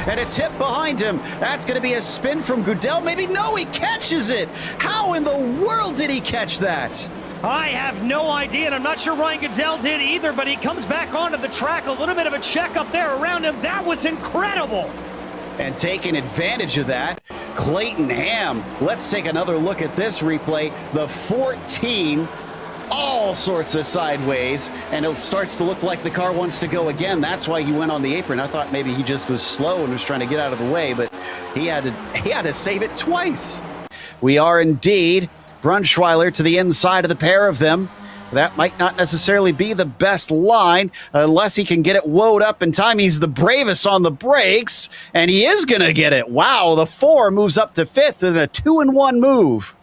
and a tip behind him. That's going to be a spin from Goodell. Maybe no, he catches it. How in the world did he catch that? I have no idea, and I'm not sure Ryan Goodell did either, but he comes back onto the track. A little bit of a check up there around him. That was incredible. And taking advantage of that, Clayton Ham. Let's take another look at this replay. The 14, all sorts of sideways, and it starts to look like the car wants to go again. That's why he went on the apron. I thought maybe he just was slow and was trying to get out of the way, but he had to save it twice. We are indeed Brunschweiler to the inside of the pair of them. That might not necessarily be the best line unless he can get it woed up in time. He's the bravest on the brakes, and he is going to get it. Wow, the 4 moves up to 5th in a 2-1 move.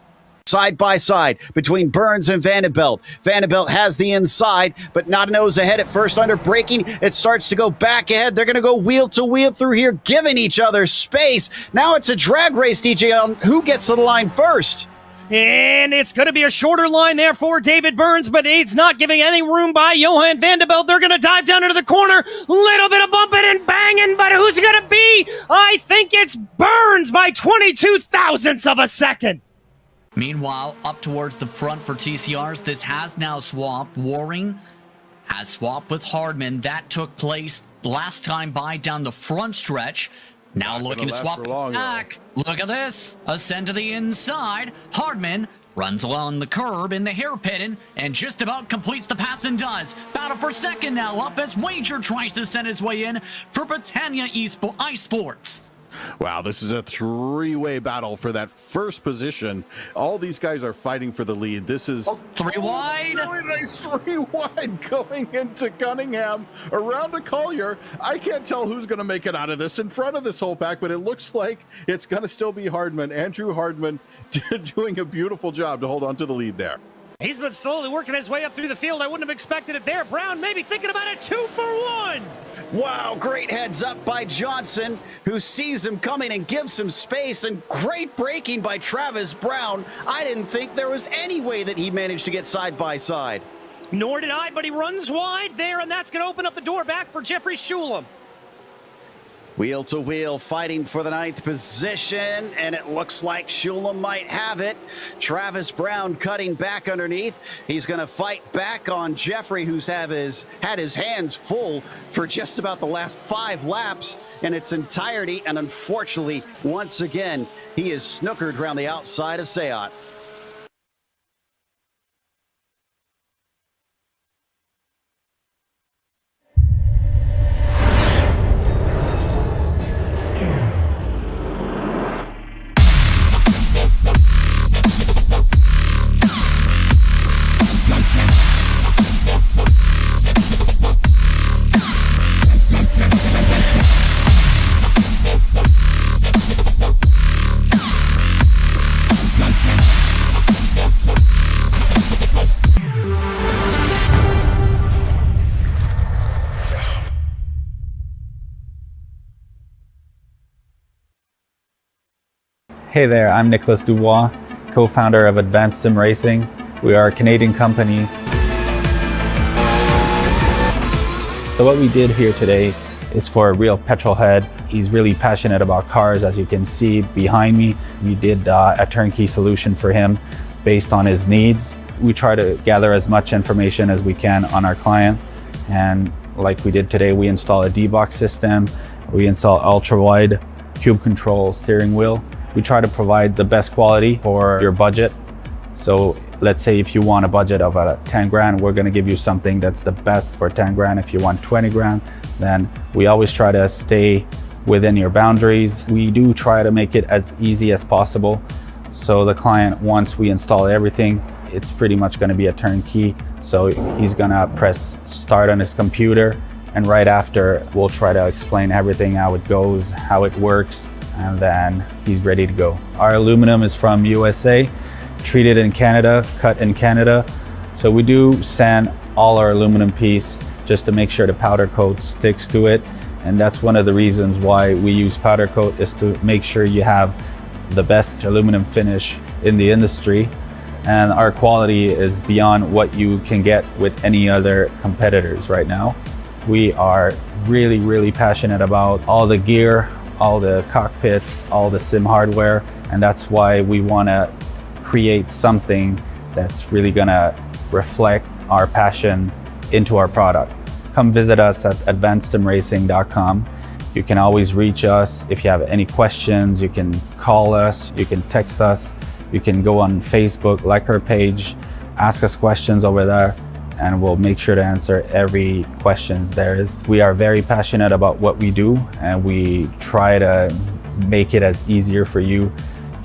Side by side between Burns and Vanderbilt. Vanderbilt has the inside, but not a nose ahead at first under braking. It starts to go back ahead. They're going to go wheel to wheel through here, giving each other space. Now it's a drag race, DJ, on who gets to the line first. And it's going to be a shorter line there for David Burns, but it's not giving any room by Johan Vanderbilt. They're going to dive down into the corner. Little bit of bumping and banging, but who's it going to be? I think it's Burns by 22 thousandths of a second. Meanwhile, up towards the front for TCRs, this has now swapped. Waring has swapped with Hardman. That took place last time by down the front stretch. Now looking to swap back. Look at this. Ascend to the inside. Hardman runs along the curb in the hairpin and just about completes the pass and does. Battle for second now up as Wager tries to send his way in for Britannia iSports. Wow, this is a three-way battle for that first position. All these guys are fighting for the lead. This is 3 wide. Really nice 3 wide going into Cunningham around to Collier. I can't tell who's going to make it out of this in front of this whole pack, but it looks like it's going to still be Hardman. Andrew Hardman doing a beautiful job to hold on to the lead there. He's been slowly working his way up through the field. I wouldn't have expected it there. Brown maybe thinking about it 2 for 1. Wow, great heads up by Johnson, who sees him coming and gives him space, and great braking by Travis Brown. I didn't think there was any way that he managed to get side by side. Nor did I, but he runs wide there, and that's going to open up the door back for Jeffrey Shulam. Wheel to wheel, fighting for the 9th position, and it looks like Shulam might have it. Travis Brown cutting back underneath. He's going to fight back on Jeffrey, who's had his hands full for just about the last 5 laps in its entirety, and unfortunately, once again, he is snookered around the outside of Sayat. Hey there, I'm Nicholas Dubois, co-founder of Advanced SimRacing. We are a Canadian company. So what we did here today is for a real petrol head. He's really passionate about cars, as you can see behind me. We did a turnkey solution for him based on his needs. We try to gather as much information as we can on our client. And like we did today, we install a D-Box system. We install ultra-wide cube control steering wheel. We try to provide the best quality for your budget. So let's say if you want a budget of 10 grand, we're gonna give you something that's the best for 10 grand. If you want 20 grand, then we always try to stay within your boundaries. We do try to make it as easy as possible. So the client, once we install everything, it's pretty much gonna be a turnkey. So he's gonna press start on his computer, and right after, we'll try to explain everything, how it goes, how it works, and then he's ready to go. Our aluminum is from USA, treated in Canada, cut in Canada. So we do sand all our aluminum piece just to make sure the powder coat sticks to it. And that's one of the reasons why we use powder coat, is to make sure you have the best aluminum finish in the industry. And our quality is beyond what you can get with any other competitors right now. We are really, really passionate about all the gear, all the cockpits, all the sim hardware, and that's why we want to create something that's really going to reflect our passion into our product. Come visit us at advancedsimracing.com. You can always reach us if you have any questions. You can call us, you can text us, you can go on Facebook, like our page, ask us questions over there, and we'll make sure to answer every questions there is. We are very passionate about what we do, and we try to make it as easier for you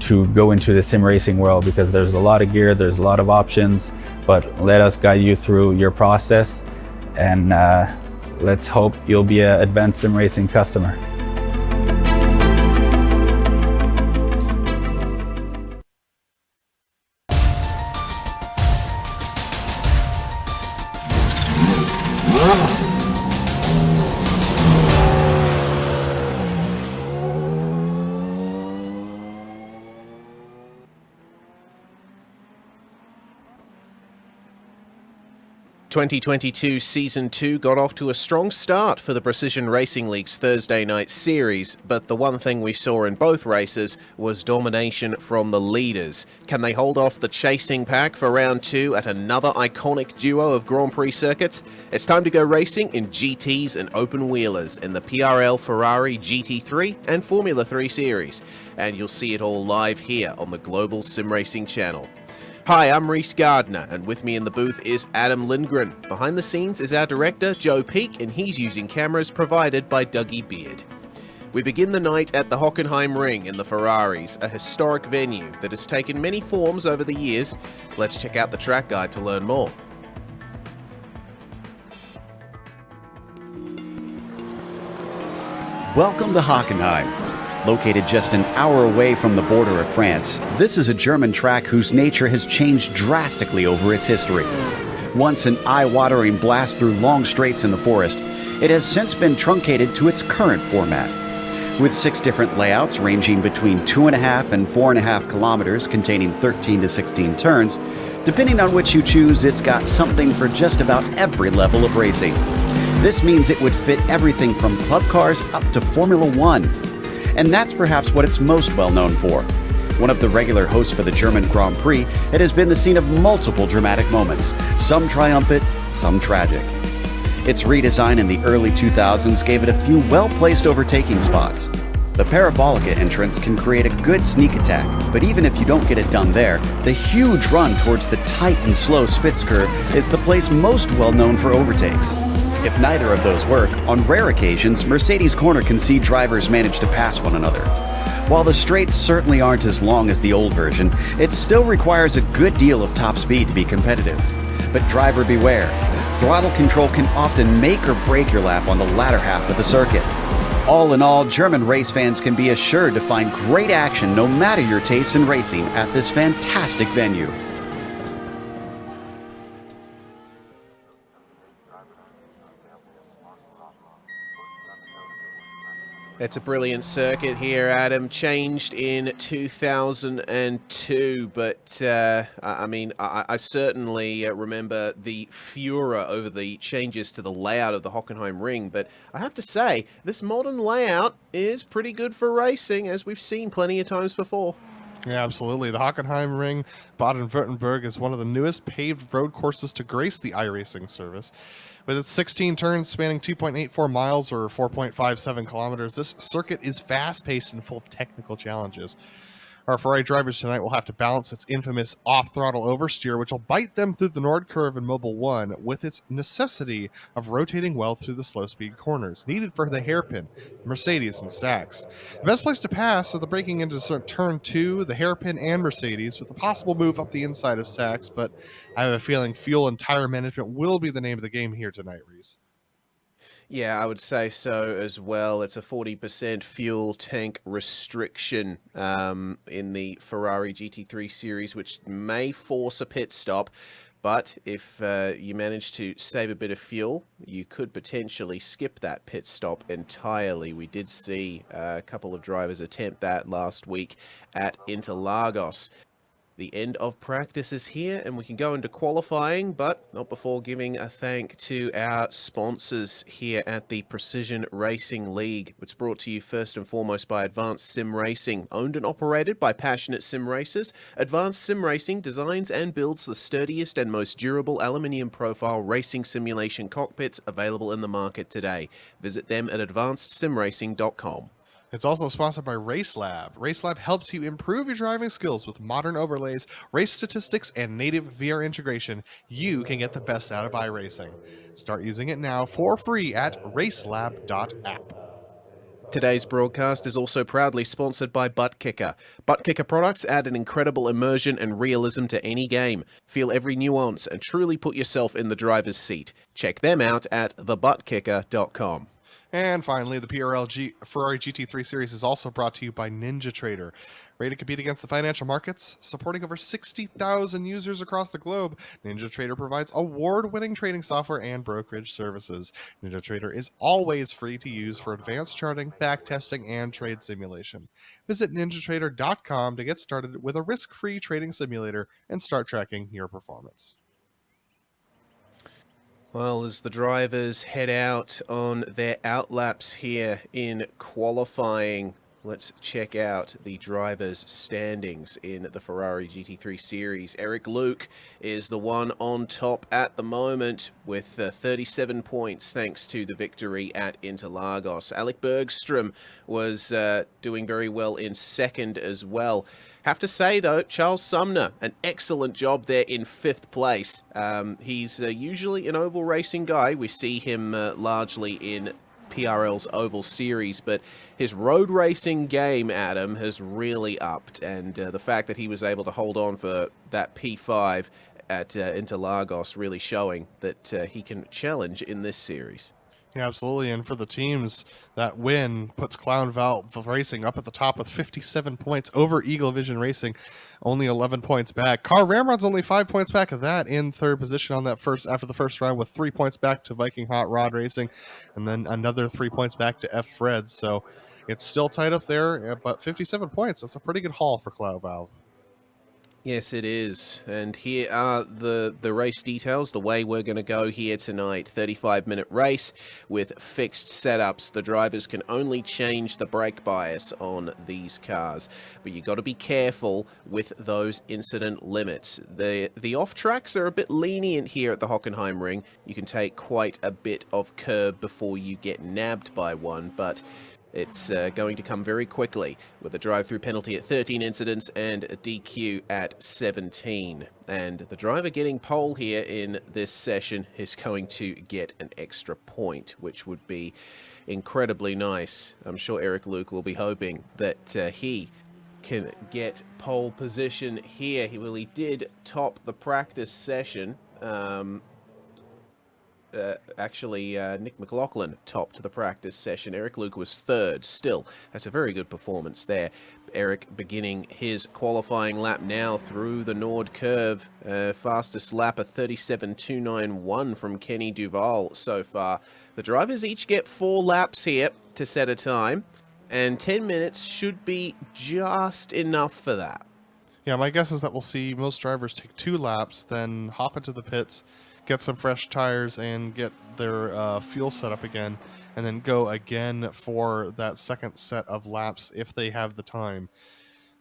to go into the sim racing world, because there's a lot of gear, there's a lot of options, but let us guide you through your process, and let's hope you'll be an Advanced Sim Racing customer. (2022) Season 2 got off to a strong start for the Precision Racing League's Thursday night series, but the one thing we saw in both races was domination from the leaders. Can they hold off the chasing pack for round 2 at another iconic duo of Grand Prix circuits? It's time to go racing in GTs and open wheelers in the PRL Ferrari GT3 and Formula 3 series, and you'll see it all live here on the Global Sim Racing channel. Hi, I'm Reese Gardner, and with me in the booth is Adam Lindgren. Behind the scenes is our director, Joe Peak, and he's using cameras provided by Dougie Beard. We begin the night at the Hockenheim Ring in the Ferraris, a historic venue that has taken many forms over the years. Let's check out the track guide to learn more. Welcome to Hockenheim. Located just an hour away from the border of France, this is a German track whose nature has changed drastically over its history. Once an eye-watering blast through long straights in the forest, it has since been truncated to its current format. With 6 different layouts ranging between 2.5 and 4.5 kilometers containing 13 to 16 turns, depending on which you choose, it's got something for just about every level of racing. This means it would fit everything from club cars up to Formula 1. And that's perhaps what it's most well known for. One of the regular hosts for the German Grand Prix, it has been the scene of multiple dramatic moments, some triumphant, some tragic. Its redesign in the early 2000s gave it a few well-placed overtaking spots. The Parabolica entrance can create a good sneak attack, but even if you don't get it done there, the huge run towards the tight and slow Spitz curve is the place most well known for overtakes. If neither of those work, on rare occasions, Mercedes Corner can see drivers manage to pass one another. While the straights certainly aren't as long as the old version, it still requires a good deal of top speed to be competitive. But driver beware. Throttle control can often make or break your lap on the latter half of the circuit. All in all, German race fans can be assured to find great action no matter your tastes in racing at this fantastic venue. It's a brilliant circuit here, Adam. Changed in 2002, but I certainly remember the furor over the changes to the layout of the Hockenheim Ring, but I have to say, this modern layout is pretty good for racing, as we've seen plenty of times before. Yeah, absolutely. The Hockenheim Ring, Baden-Württemberg, is one of the newest paved road courses to grace the iRacing service. With its 16 turns spanning 2.84 miles or 4.57 kilometers, this circuit is fast-paced and full of technical challenges. Our Ferrari drivers tonight will have to balance its infamous off-throttle oversteer, which will bite them through the Nord Curve in Mobile 1, with its necessity of rotating well through the slow-speed corners, needed for the hairpin, Mercedes, and Sachs. The best place to pass are the braking into turn 2, the hairpin, and Mercedes, with a possible move up the inside of Sachs, but I have a feeling fuel and tire management will be the name of the game here tonight, Reese. Yeah, I would say so as well. It's a 40% fuel tank restriction in the Ferrari GT3 series, which may force a pit stop. But if you manage to save a bit of fuel, you could potentially skip that pit stop entirely. We did see a couple of drivers attempt that last week at Interlagos. The end of practice is here and we can go into qualifying, but not before giving a thank to our sponsors here at the Precision Racing League. It's brought to you first and foremost by Advanced Sim Racing, owned and operated by passionate sim racers. Advanced Sim Racing designs and builds the sturdiest and most durable aluminium profile racing simulation cockpits available in the market today. Visit them at advancedsimracing.com. It's also sponsored by RaceLab. RaceLab helps you improve your driving skills with modern overlays, race statistics, and native VR integration. You can get the best out of iRacing. Start using it now for free at racelab.app. Today's broadcast is also proudly sponsored by ButtKicker. ButtKicker products add an incredible immersion and realism to any game. Feel every nuance and truly put yourself in the driver's seat. Check them out at thebutkicker.com. And finally, the PRL Ferrari GT3 Series is also brought to you by NinjaTrader. Ready to compete against the financial markets? Supporting over 60,000 users across the globe, NinjaTrader provides award-winning trading software and brokerage services. NinjaTrader is always free to use for advanced charting, backtesting, and trade simulation. Visit NinjaTrader.com to get started with a risk-free trading simulator and start tracking your performance. Well, as the drivers head out on their outlaps here in qualifying, let's check out the drivers' standings in the Ferrari GT3 Series. Eric Luke is the one on top at the moment with 37 points thanks to the victory at Interlagos. Alec Bergstrom was doing very well in second as well. Have to say, though, Charles Sumner, an excellent job there in 5th place. He's usually an oval racing guy. We see him largely in PRL's Oval Series, but his road racing game, Adam, has really upped, and the fact that he was able to hold on for that P5 at Interlagos really showing that he can challenge in this series. Yeah, absolutely. And for the teams, that win puts Clown Valve Racing up at the top with 57 points over Eagle Vision Racing, only 11 points back. Car Ramrod's only 5 points back of that in 3rd position on that after the first round, with 3 points back to Viking Hot Rod Racing, and then another 3 points back to F Fred. So it's still tight up there, but 57 points. That's a pretty good haul for Clown Valve. Yes, it is. And here are the race details, the way we're going to go here tonight. 35-minute race with fixed setups. The drivers can only change the brake bias on these cars, but you got to be careful with those incident limits. The off-tracks are a bit lenient here at the Hockenheim ring. You can take quite a bit of curb before you get nabbed by one, but it's going to come very quickly with a drive-through penalty at 13 incidents and a DQ at 17. And the driver getting pole here in this session is going to get an extra point, which would be incredibly nice. I'm sure Eric Luke will be hoping that he can get pole position here. He did top the practice session. Nick McLaughlin topped the practice session. Eric Luke was 3rd. Still, that's a very good performance there. Eric beginning his qualifying lap now through the Nord curve. Fastest lap, a 37.291 from Kenny Duval so far. The drivers each get 4 laps here to set a time, and 10 minutes should be just enough for that. Yeah, my guess is that we'll see most drivers take 2 laps, then hop into the pits, get some fresh tires, and get their fuel set up again, and then go again for that second set of laps if they have the time.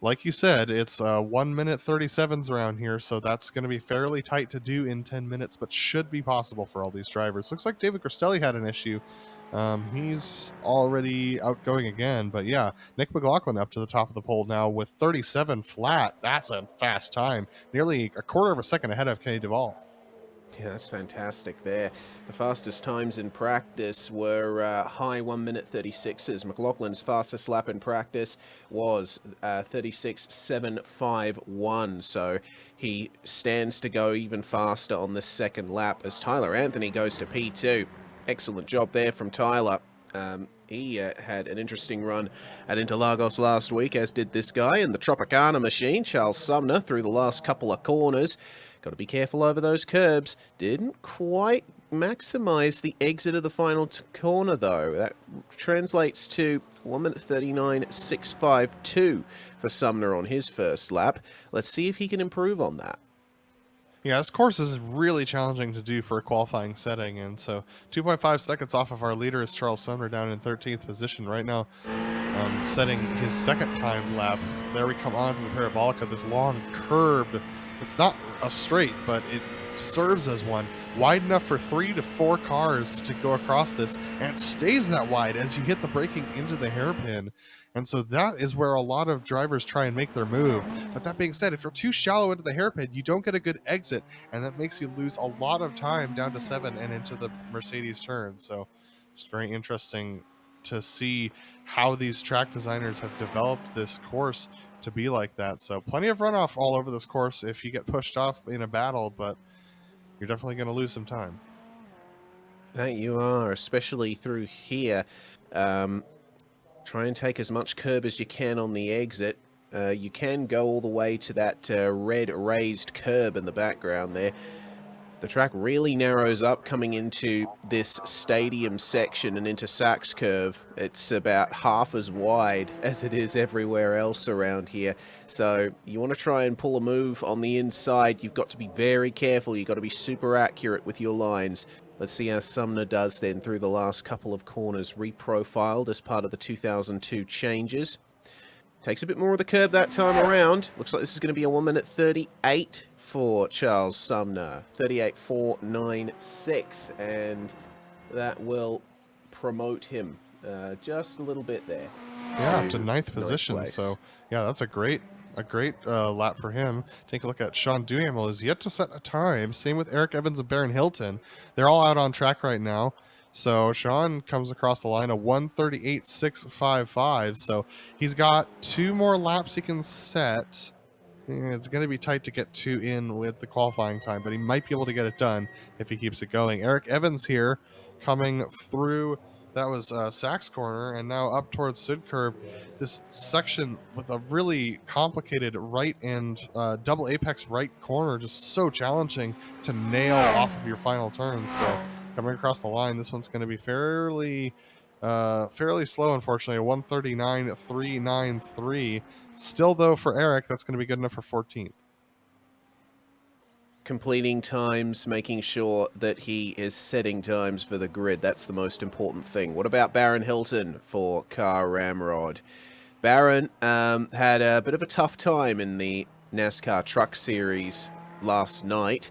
Like you said, it's 1 minute 37s around here, so that's going to be fairly tight to do in 10 minutes, but should be possible for all these drivers. Looks like David Cristelli had an issue. He's already outgoing again, but yeah, Nick McLaughlin up to the top of the pole now with 37 flat. That's a fast time, nearly a quarter of a second ahead of Kenny Duval. Yeah, that's fantastic there. The fastest times in practice were high 1 minute 36s. McLaughlin's fastest lap in practice was 36.751, so he stands to go even faster on the second lap as Tyler Anthony goes to P2. Excellent job there from Tyler. He had an interesting run at Interlagos last week, as did this guy in the Tropicana machine, Charles Sumner, through the last couple of corners. Got to be careful over those curbs. Didn't quite maximize the exit of the final corner, though. That translates to 1 minute 39.652 for Sumner on his first lap. Let's see if he can improve on that. Yeah, this course is really challenging to do for a qualifying setting, and so 2.5 seconds off of our leader is Charles Sumner down in 13th position right now, setting his second time lap. There we come on to the Parabolica, this long curved, it's not a straight, but it serves as one, wide enough for 3 to 4 cars to go across this, and it stays that wide as you hit the braking into the hairpin. And so that is where a lot of drivers try and make their move. But that being said, if you're too shallow into the hairpin, you don't get a good exit, and that makes you lose a lot of time down to 7 and into the Mercedes turn. So just very interesting to see how these track designers have developed this course to be like that. So plenty of runoff all over this course if you get pushed off in a battle, but you're definitely going to lose some time. That you are, especially through here. Try and take as much curb as you can on the exit. You can go all the way to that red raised curb in the background there. The track really narrows up coming into this stadium section and into Sachs Curve. It's about half as wide as it is everywhere else around here. So you want to try and pull a move on the inside. You've got to be very careful. You've got to be super accurate with your lines. Let's see how Sumner does then through the last couple of corners, reprofiled as part of the 2002 changes. Takes a bit more of the curb that time around. Looks like this is going to be a 1 minute 38 for Charles Sumner. 38.496, and that will promote him just a little bit there. Yeah, up to ninth position. Place. So yeah, that's a great lap for him. Take a look at Sean Duhamel is yet to set a time. Same with Eric Evans and Baron Hilton. They're all out on track right now. So Sean comes across the line of 138.655. So he's got 2 more laps he can set. It's going to be tight to get 2 in with the qualifying time, but he might be able to get it done if he keeps it going. Eric Evans here coming through. That was Sachs corner, and now up towards Sud Curve. This section with a really complicated right and double apex right corner, just so challenging to nail off of your final turns. So coming across the line, this one's going to be fairly slow, unfortunately. A 139.393. Still, though, for Eric, that's going to be good enough for 14th. Completing times, making sure that he is setting times for the grid. That's the most important thing. What about Baron Hilton for Car Ramrod? Baron had a bit of a tough time in the NASCAR Truck Series last night.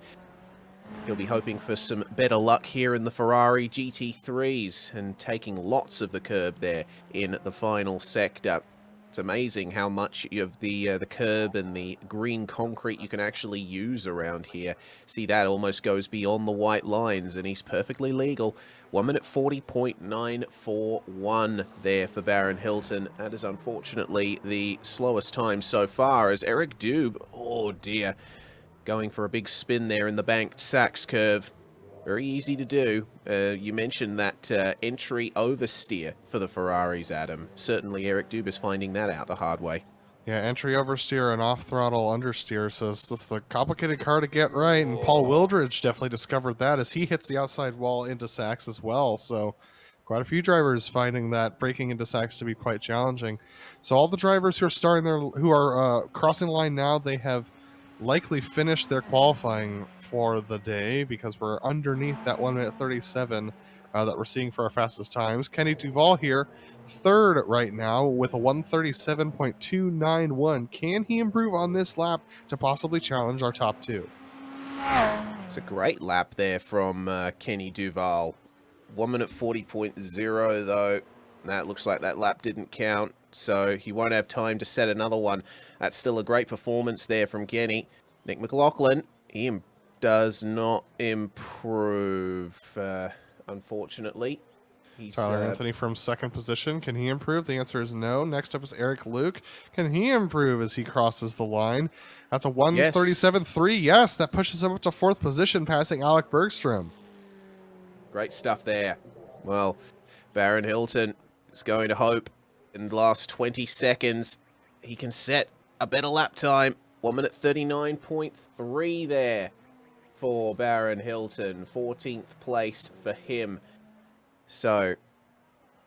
He'll be hoping for some better luck here in the Ferrari GT3s and taking lots of the curb there in the final sector. It's amazing how much of the curb and the green concrete you can actually use around here. See, that almost goes beyond the white lines, and he's perfectly legal. 1 minute 40.941 there for Baron Hilton. That is unfortunately the slowest time so far, as Eric Dube, oh dear, going for a big spin there in the banked Sachs curve. Very easy to do. You mentioned that entry oversteer for the Ferraris, Adam. Certainly Eric Dube is finding that out the hard way. Yeah, entry oversteer and off-throttle understeer, so it's just a complicated car to get right, and Paul Wildridge definitely discovered that as he hits the outside wall into Sachs as well. So quite a few drivers finding that braking into Sachs to be quite challenging. So all the drivers who are crossing the line now, they have likely finished their qualifying for the day, because we're underneath that 1 minute 37 that we're seeing for our fastest times. Kenny Duval here, third right now with a 137.291. Can he improve on this lap to possibly challenge our top 2? It's a great lap there from Kenny Duval. 1 minute 40.0 though. That looks like that lap didn't count, so he won't have time to set another one. That's still a great performance there from Kenny. Nick McLaughlin, he does not improve, unfortunately. Tyler Anthony from second position. Can he improve? The answer is no. Next up is Eric Luke. Can he improve as he crosses the line? That's a 137.3. Yes, that pushes him up to fourth position, passing Alec Bergstrom. Great stuff there. Well, Baron Hilton is going to hope in the last 20 seconds he can set a better lap time. 1 minute 39.3 there for Baron Hilton. 14th place for him. So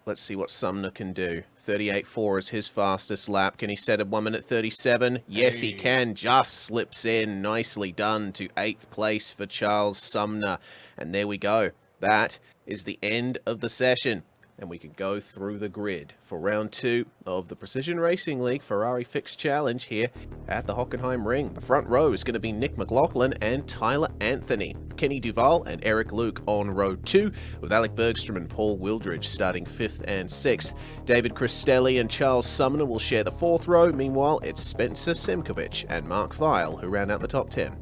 let's see what Sumner can do. 38.4 is his fastest lap. Can he set a 1 minute 37? Yes, he can. Just slips in. Nicely done to 8th place for Charles Sumner. And there we go. That is the end of the session. And we can go through the grid for round 2 of the Precision Racing League Ferrari Fixed Challenge here at the Hockenheim Ring. The front row is going to be Nick McLaughlin and Tyler Anthony. Kenny Duval and Eric Luke on row 2, with Alec Bergstrom and Paul Wildridge starting 5th and 6th. David Cristelli and Charles Sumner will share the 4th row. Meanwhile, it's Spencer Simkovich and Mark Weil who round out the top 10.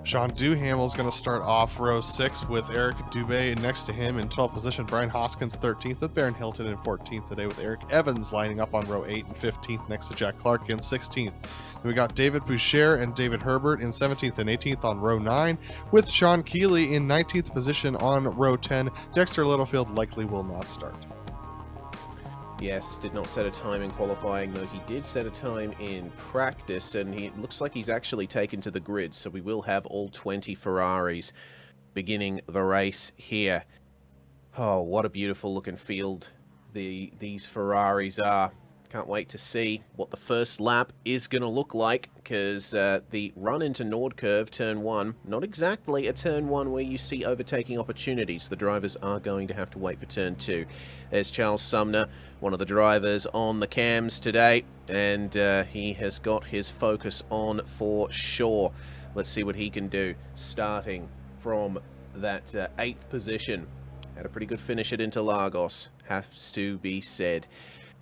Sean Duhamel is going to start off row 6 with Eric Dubé next to him in 12th position. Brian Hoskins 13th with Baron Hilton in 14th today, with Eric Evans lining up on row 8 and 15th next to Jack Clark in 16th. Then we got David Boucher and David Herbert in 17th and 18th on row 9, with Sean Keeley in 19th position on row 10. Dexter Littlefield likely will not start. Yes, did not set a time in qualifying, though he did set a time in practice, and he looks like he's actually taken to the grid, so we will have all 20 Ferraris beginning the race here. Oh, what a beautiful looking field these Ferraris are. Can't wait to see what the first lap is going to look like, because the run into Nord Curve, turn 1, not exactly a turn 1 where you see overtaking opportunities. The drivers are going to have to wait for turn 2. There's Charles Sumner, one of the drivers on the cams today, and he has got his focus on for sure. Let's see what he can do, starting from that 8th position. Had a pretty good finish at Interlagos, has to be said.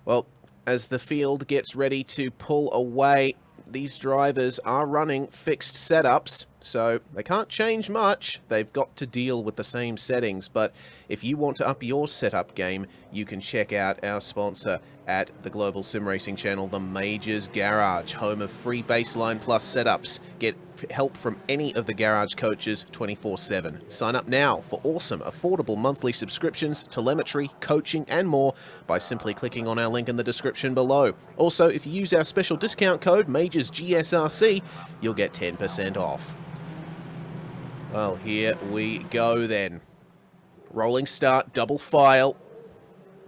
Well, as the field gets ready to pull away, these drivers are running fixed setups, so they can't change much. They've got to deal with the same settings, but if you want to up your setup game, you can check out our sponsor at the Global Sim Racing channel, The Majors Garage, home of free Baseline Plus setups. Get help from any of the garage coaches 24/7. Sign up now for awesome, affordable monthly subscriptions, telemetry, coaching, and more by simply clicking on our link in the description below. Also, if you use our special discount code, Majors GSRC, you'll get 10% off. Well, here we go then. Rolling start, double file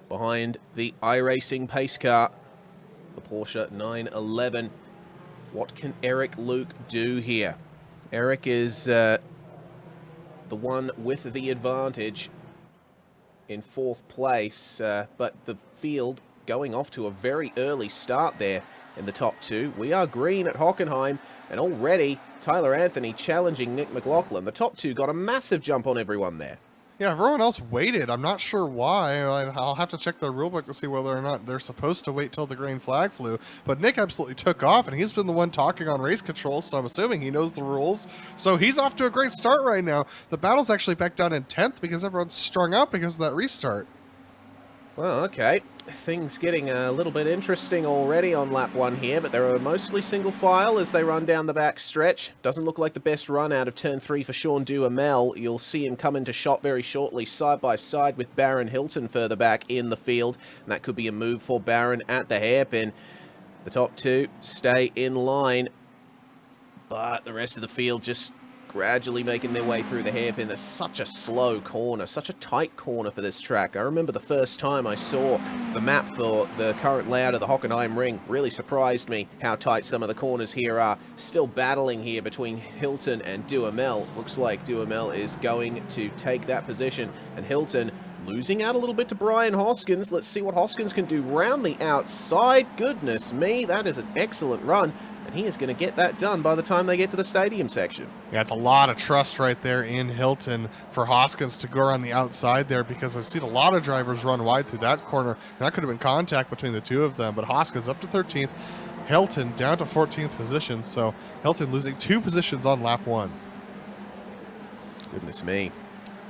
behind the iRacing pace car, the Porsche 911. What can Eric Luke do here? Eric is the one with the advantage in 4th place, but the field going off to a very early start there in the top 2. We are green at Hockenheim, and already Tyler Anthony challenging Nick McLaughlin. The top 2 got a massive jump on everyone there. Yeah, everyone else waited. I'm not sure why. I'll have to check the rulebook to see whether or not they're supposed to wait till the green flag flew. But Nick absolutely took off, and he's been the one talking on race control, so I'm assuming he knows the rules. So he's off to a great start right now. The battle's actually back down in 10th because everyone's strung up because of that restart. Well, okay. Things getting a little bit interesting already on lap 1 here, but they're mostly single file as they run down the back stretch. Doesn't look like the best run out of turn 3 for Sean Duhamel. You'll see him come into shot very shortly, side by side with Baron Hilton further back in the field. And that could be a move for Baron at the hairpin. The top 2 stay in line, but the rest of the field just gradually making their way through the hairpin. There's such a slow corner, such a tight corner for this track. I remember the first time I saw the map for the current layout of the Hockenheim Ring, really surprised me how tight some of the corners here are. Still battling here between Hilton and Duhamel. Looks like Duhamel is going to take that position, and Hilton losing out a little bit to Brian Hoskins. Let's see what Hoskins can do round the outside. Goodness me, that is an excellent run, and he is going to get that done by the time they get to the stadium section. Yeah, it's a lot of trust right there in Hilton for Hoskins to go around the outside there, because I've seen a lot of drivers run wide through that corner. That could have been contact between the two of them, but Hoskins up to 13th, Hilton down to 14th position, so Hilton losing 2 positions on lap 1. Goodness me.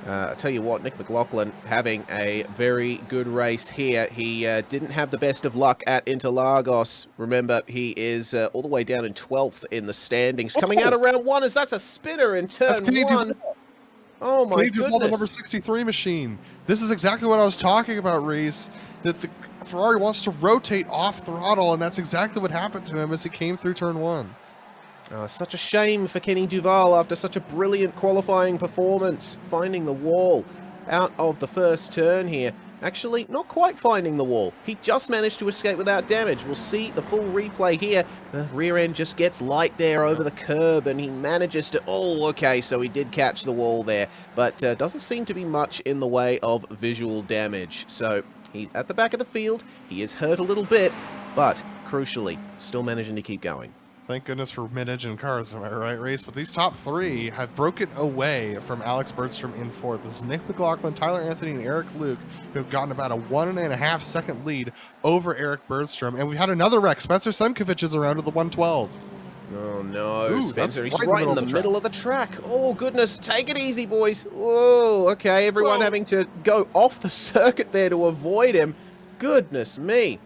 I tell you what, Nick McLaughlin having a very good race here. He didn't have the best of luck at Interlagos. Remember, he is all the way down in 12th in the standings. Coming out of round 1 as that's a spinner in turn 1. Oh my goodness. The number 63 machine. This is exactly what I was talking about, Reese. That the Ferrari wants to rotate off throttle, and that's exactly what happened to him as he came through turn 1. Such a shame for Kenny Duval after such a brilliant qualifying performance, finding the wall out of the first turn here. Actually, not quite finding the wall. He just managed to escape without damage. We'll see the full replay here. The rear end just gets light there over the curb, and he manages to... Oh, okay, so he did catch the wall there, but doesn't seem to be much in the way of visual damage. So he's at the back of the field. He is hurt a little bit, but crucially, still managing to keep going. Thank goodness for mid-engine cars, am I right, Race? But these top three have broken away from Alex Bergstrom in fourth. This is Nick McLaughlin, Tyler Anthony, and Eric Luke, who have gotten about a 1.5 second lead over Eric Bergstrom. And we had another wreck. Spencer Semkovich is around to the 112. Oh no, Ooh, Spencer, he's right right in the middle of the track. Oh goodness, take it easy, boys. Whoa, okay, everyone having to go off the circuit there to avoid him. Goodness me.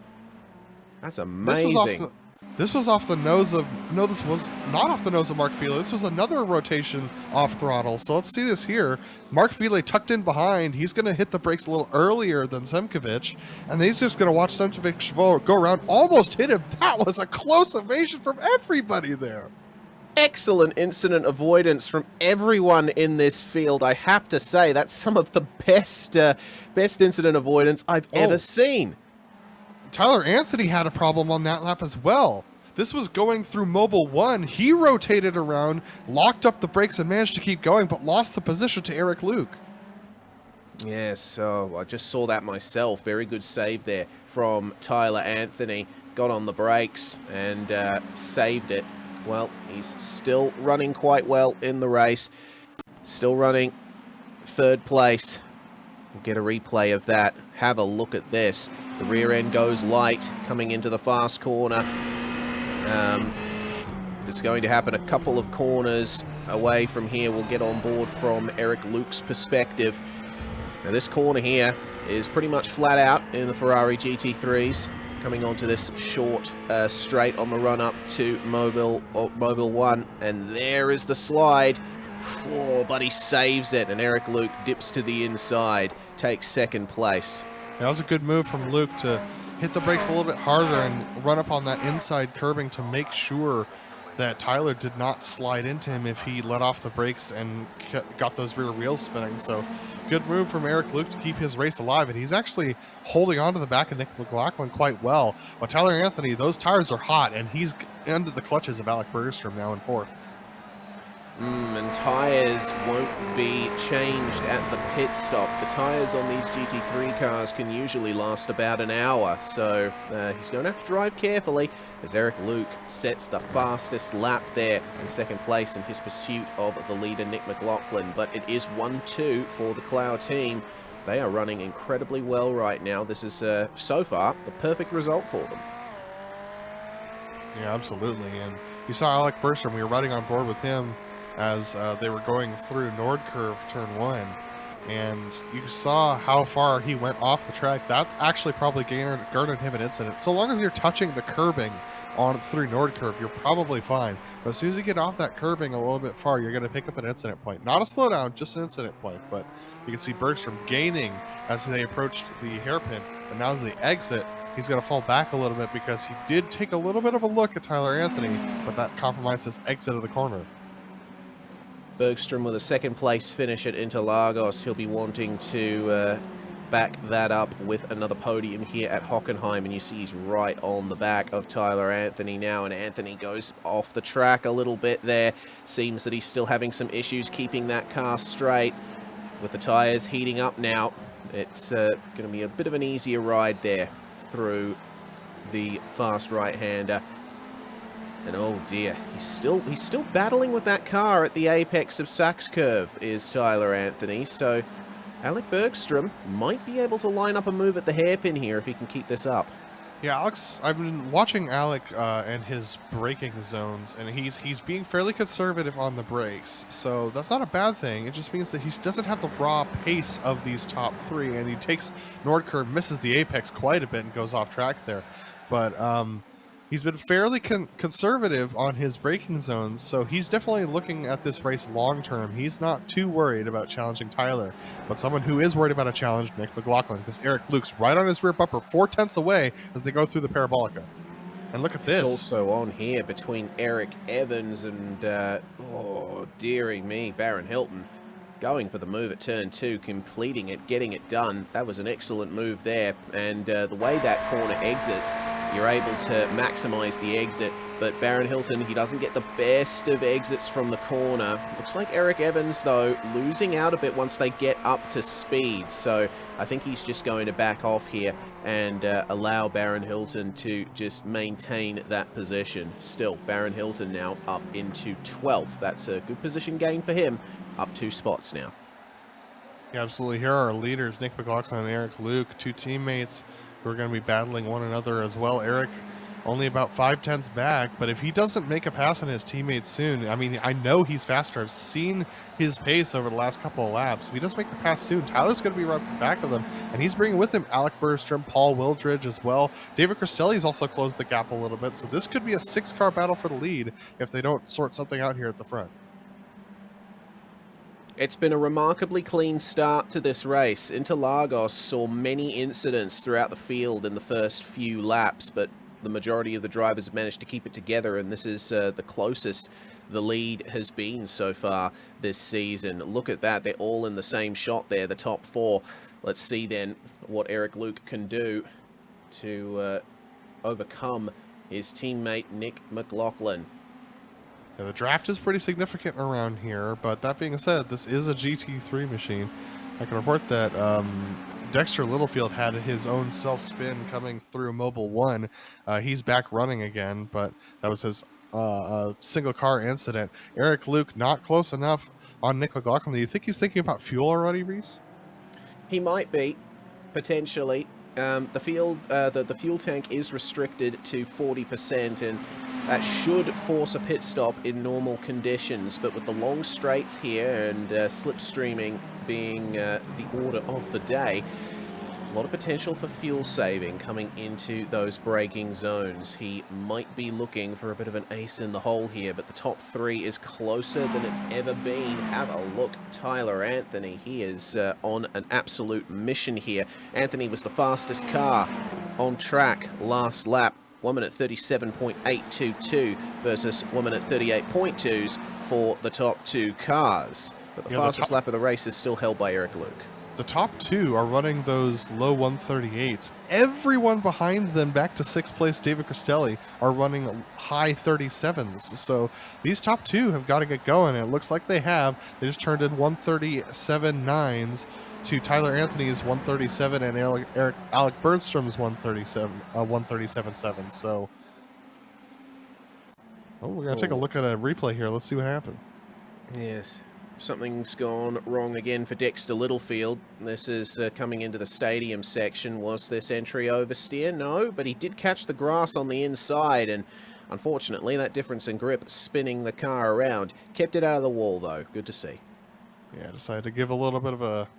That's amazing. This was off the nose of... No, this was not off the nose of Mark Fila. This was another rotation off throttle. So let's see this here. Mark Fila tucked in behind. He's going to hit the brakes a little earlier than Semkovich. And he's just going to watch Semkovich go around. Almost hit him. That was a close evasion from everybody there. Excellent incident avoidance from everyone in this field. I have to say, that's some of the best incident avoidance I've ever seen. Tyler Anthony had a problem on that lap as well. This was going through Mobile 1. He rotated around, locked up the brakes, and managed to keep going, but lost the position to Eric Luke. Yes, I just saw that myself. Very good save there from Tyler Anthony. Got on the brakes and saved it. Well, he's still running quite well in the race. Still running third place. We'll get a replay of that. Have a look at this. The rear end goes light coming into the fast corner. It's going to happen a couple of corners away from here. We'll get on board from Eric Luke's perspective. Now this corner here is pretty much flat out in the Ferrari GT3s. Coming onto this short straight on the run up to Mobile 1. And there is the slide. Oh, but he saves it, and Eric Luke dips to the inside, takes second place. That was a good move from Luke to hit the brakes a little bit harder and run up on that inside curbing to make sure that Tyler did not slide into him if he let off the brakes and got those rear wheels spinning. So good move from Eric Luke to keep his race alive, and he's actually holding on to the back of Nick McLaughlin quite well. But Tyler Anthony, those tires are hot, and he's under the clutches of Alec Bergstrom now in fourth. And tyres won't be changed at the pit stop. The tyres on these GT3 cars can usually last about an hour, so he's going to have to drive carefully as Eric Luke sets the fastest lap there in second place in his pursuit of the leader Nick McLaughlin. But it is 1-2 for the Clough team. They are running incredibly well right now. This is, so far, the perfect result for them. Yeah, absolutely. And you saw Alec Bergstrom. We were riding on board with him as they were going through Nord Curve turn 1, and you saw how far he went off the track. That actually probably garnered him an incident. So long as you're touching the curbing on through Nord Curve, you're probably fine. But as soon as you get off that curbing a little bit far, you're going to pick up an incident point. Not a slowdown, just an incident point. But you can see Bergstrom gaining as they approached the hairpin, and now as they exit, he's going to fall back a little bit because he did take a little bit of a look at Tyler Anthony, but that compromised his exit of the corner. Bergstrom with a second place finish at Interlagos. He'll be wanting to back that up with another podium here at Hockenheim, and you see he's right on the back of Tyler Anthony now, and Anthony goes off the track a little bit there. Seems that he's still having some issues keeping that car straight. With the tyres heating up now, it's going to be a bit of an easier ride there through the fast right-hander. And oh dear, he's still battling with that car at the apex of Sachs Curve, is Tyler Anthony. So Alec Bergstrom might be able to line up a move at the hairpin here if he can keep this up. Yeah, Alex, I've been watching Alec and his braking zones, and he's being fairly conservative on the brakes. So that's not a bad thing. It just means that he doesn't have the raw pace of these top three, and he takes Nord Curve, misses the apex quite a bit, and goes off track there. But he's been fairly conservative on his braking zones, so he's definitely looking at this race long term. He's not too worried about challenging Tyler, but someone who is worried about a challenge, Nick McLaughlin, because Eric Luke's right on his rear bumper, 4/10 away as they go through the Parabolica. And look at this. It's also on here between Eric Evans and, oh, dearie me, Baron Hilton. Going for the move at turn 2, completing it, getting it done. That was an excellent move there. And the way that corner exits, you're able to maximize the exit. But Baron Hilton, he doesn't get the best of exits from the corner. Looks like Eric Evans, though, losing out a bit once they get up to speed. So I think he's just going to back off here and allow Baron Hilton to just maintain that position. Still, Baron Hilton now up into 12th. That's a good position gain for him. Up 2 spots now. Yeah, absolutely. Here are our leaders, Nick McLaughlin and Eric Luke, 2 teammates who are going to be battling one another as well. Eric only about 5/10ths back, but if he doesn't make a pass on his teammates soon, I mean, I know he's faster. I've seen his pace over the last couple of laps. If he doesn't make the pass soon, Tyler's going to be right at the back of them, and he's bringing with him Alec Bergstrom, Paul Wildridge as well. David Cristelli's also closed the gap a little bit, so this could be a 6-car battle for the lead if they don't sort something out here at the front. It's been a remarkably clean start to this race. Interlagos saw many incidents throughout the field in the first few laps, but the majority of the drivers have managed to keep it together, and this is the closest the lead has been so far this season. Look at that. They're all in the same shot there, the top 4. Let's see then what Eric Luke can do to overcome his teammate Nick McLaughlin. Yeah, the draft is pretty significant around here, but that being said, this is a GT3 machine. I can report that Dexter Littlefield had his own self-spin coming through Mobile 1. He's back running again, but that was his single car incident. Eric Luke not close enough on Nick McLaughlin. Do you think he's thinking about fuel already, Reese? He might be, potentially. The fuel tank is restricted to 40%, and that should force a pit stop in normal conditions. But with the long straights here and slipstreaming being the order of the day, a lot of potential for fuel saving coming into those braking zones. He might be looking for a bit of an ace in the hole here, but the top 3 is closer than it's ever been. Have a look, Tyler Anthony. He is on an absolute mission here. Anthony was the fastest car on track last lap. 1 minute 37.822 versus 1 minute 38.2s for the top 2 cars. But the fastest lap of the race is still held by Eric Luke. The top 2 are running those low 138s. Everyone behind them, back to 6th place David Cristelli, are running high 37s. So these top 2 have got to get going, and it looks like they have. They just turned in 137.9s to Tyler Anthony's 137 and Alec Bergstrom's 137.7. So we're going to take a look at a replay here. Let's see what happens. Yes. Something's gone wrong again for Dexter Littlefield. This is coming into the stadium section. Was this entry oversteer? No, but he did catch the grass on the inside, and unfortunately that difference in grip spinning the car around. Kept it out of the wall, though. Good to see. Yeah, decided to give a little bit of a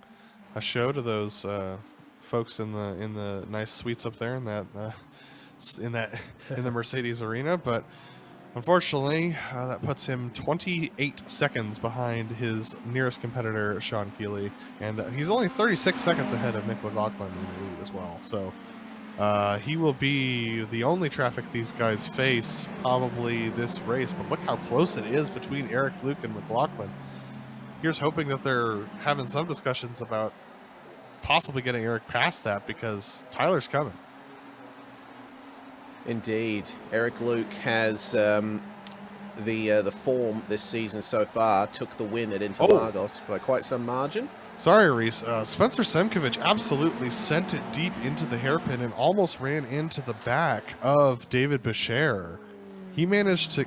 show to those folks in the nice suites up there in the Mercedes arena, but unfortunately, that puts him 28 seconds behind his nearest competitor, Sean Keeley, and he's only 36 seconds ahead of Nick McLaughlin in the lead as well. So he will be the only traffic these guys face probably this race, but look how close it is between Eric Luke and McLaughlin. Here's hoping that they're having some discussions about possibly getting Eric past that, because Tyler's coming. Indeed. Eric Luke has the form this season so far. Took the win at Interlagos by quite some margin. Sorry, Reese. Spencer Semkovich absolutely sent it deep into the hairpin and almost ran into the back of David Bescher. He managed to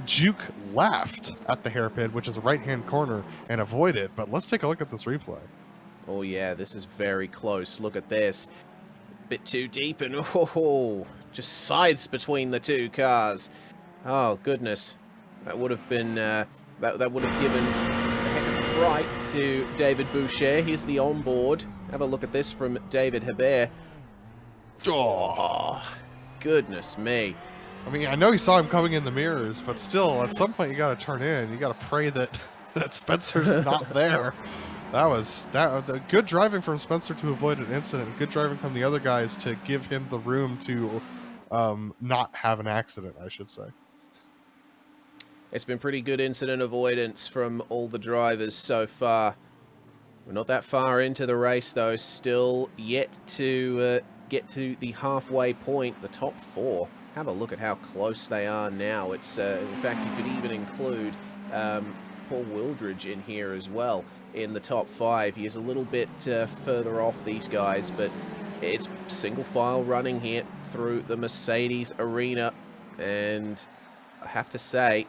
juke left at the hairpin, which is a right-hand corner, and avoid it. But let's take a look at this replay. Oh yeah, this is very close. Look at this. Bit too deep, and just sides between the 2 cars. Oh goodness, that would have been that would have given a heck of a fright to David Boucher. Here's the onboard. Have a look at this from David Hebert. Oh, goodness me. I mean, I know he saw him coming in the mirrors, but still, at some point you got to turn in. You got to pray that Spencer's not there. That was good driving from Spencer to avoid an incident. Good driving from the other guys to give him the room to not have an accident, I should say. It's been pretty good incident avoidance from all the drivers so far. We're not that far into the race, though. Still yet to get to the halfway point, the top 4. Have a look at how close they are now. It's in fact, you could even include Paul Wildridge in here as well in the top 5. He is a little bit further off these guys, but it's single file running here through the Mercedes arena. And I have to say,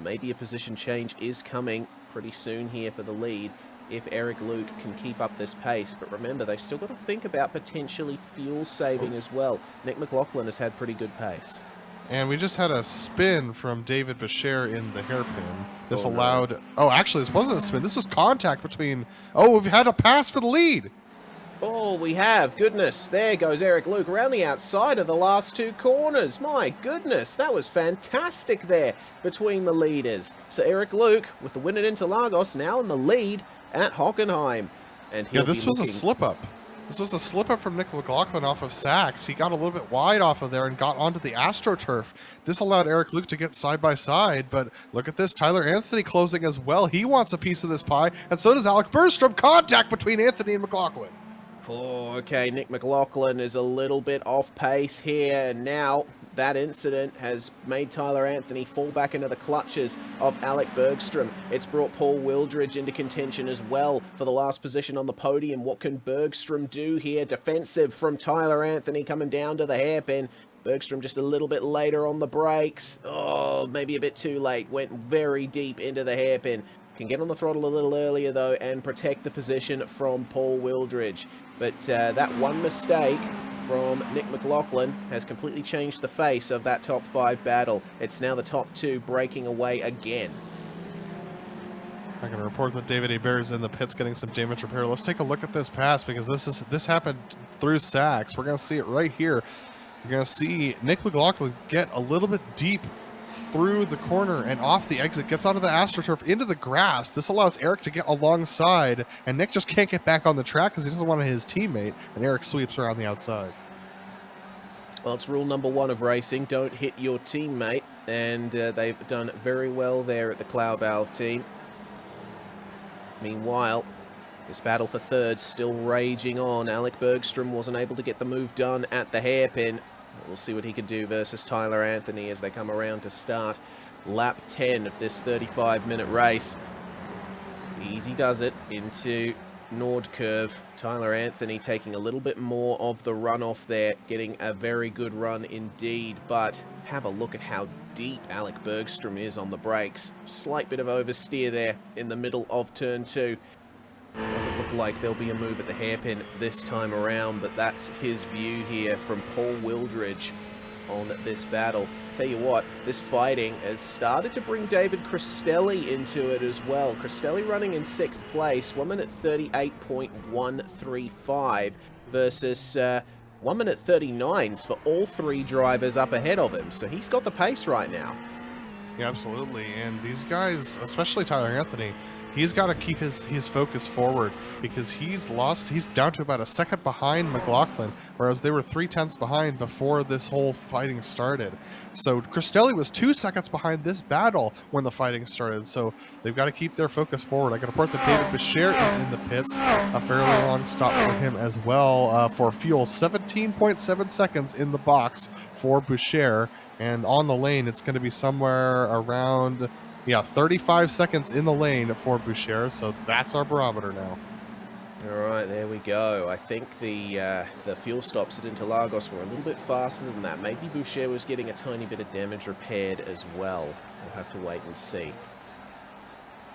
maybe a position change is coming pretty soon here for the lead if Eric Luke can keep up this pace. But remember, they've still got to think about potentially fuel saving as well. Nick McLaughlin has had pretty good pace. And we just had a spin from David Bescher in the hairpin. This Oh, allowed... no. Oh, actually, this wasn't a spin. This was contact between... Oh, we've had a pass for the lead. Oh, we have. Goodness. There goes Eric Luke around the outside of the last 2 corners. My goodness. That was fantastic there between the leaders. So Eric Luke, with the win at Interlagos, now in the lead at Hockenheim. And Yeah, this was a slip-up. This was a slip-up from Nick McLaughlin off of Sachs. He got a little bit wide off of there and got onto the AstroTurf. This allowed Eric Luke to get side-by-side, but look at this. Tyler Anthony closing as well. He wants a piece of this pie, and so does Alec Bergstrom. Contact between Anthony and McLaughlin. Oh, okay, Nick McLaughlin is a little bit off pace here, and now that incident has made Tyler Anthony fall back into the clutches of Alec Bergstrom. It's brought Paul Wildridge into contention as well for the last position on the podium. What can Bergstrom do here? Defensive from Tyler Anthony coming down to the hairpin. Bergstrom just a little bit later on the brakes. Oh, maybe a bit too late. Went very deep into the hairpin. Can get on the throttle a little earlier, though, and protect the position from Paul Wildridge. But that one mistake from Nick McLaughlin has completely changed the face of that top 5 battle. It's now the top 2 breaking away again. I can report that David Hebert is in the pits getting some damage repair. Let's take a look at this pass, because this happened through Sachs. We're going to see it right here. You're going to see Nick McLaughlin get a little bit deep through the corner and off the exit, gets onto the AstroTurf into the grass. This allows Eric to get alongside, and Nick just can't get back on the track because he doesn't want his teammate, and Eric sweeps around the outside. Well, it's rule number 1 of racing, don't hit your teammate, and they've done very well there at the Cloud Valve team. Meanwhile, this battle for third still raging on. Alec Bergstrom wasn't able to get the move done at the hairpin. We'll see what he can do versus Tyler Anthony as they come around to start lap 10 of this 35-minute race. Easy does it into Nord Curve. Tyler Anthony taking a little bit more of the runoff there, getting a very good run indeed, but have a look at how deep Alec Bergstrom is on the brakes. Slight bit of oversteer there in the middle of turn 2. Doesn't look like there'll be a move at the hairpin this time around, but that's his view here from Paul Wildridge on this battle. Tell you what, this fighting has started to bring David Cristelli into it as well. Cristelli running in 6th place, 1 minute 38.135 versus 1 minute 39s for all 3 drivers up ahead of him. So he's got the pace right now. Yeah, absolutely. And these guys, especially Tyler Anthony, he's got to keep his focus forward, because he's down to about a second behind McLaughlin, whereas they were 3/10 behind before this whole fighting started. So Cristelli was 2 seconds behind this battle when the fighting started, so they've got to keep their focus forward. I can report that David Bescher is in the pits, a fairly long stop for him as well for fuel. 17.7 seconds in the box for Bescher, and on the lane it's going to be somewhere around... Yeah, 35 seconds in the lane for Boucher, so that's our barometer now. All right, there we go. I think the fuel stops at Interlagos were a little bit faster than that. Maybe Boucher was getting a tiny bit of damage repaired as well. We'll have to wait and see.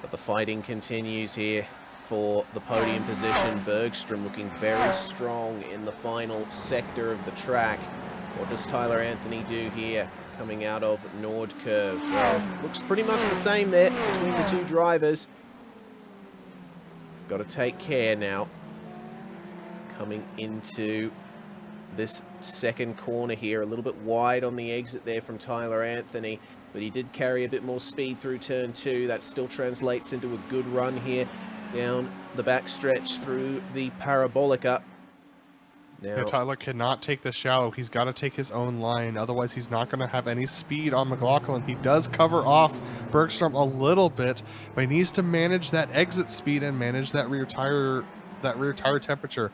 But the fighting continues here for the podium position. Bergstrom looking very strong in the final sector of the track. What does Tyler Anthony do here? Coming out of Nord Curve. Well, looks pretty much the same there between the 2 drivers. Got to take care now. Coming into this second corner here, a little bit wide on the exit there from Tyler Anthony, but he did carry a bit more speed through turn 2. That still translates into a good run here down the backstretch through the Parabolica. Now, Yeah, Tyler cannot take the shallow. He's got to take his own line. Otherwise, he's not going to have any speed on McLaughlin. He does cover off Bergstrom a little bit, but he needs to manage that exit speed and manage that rear tire temperature.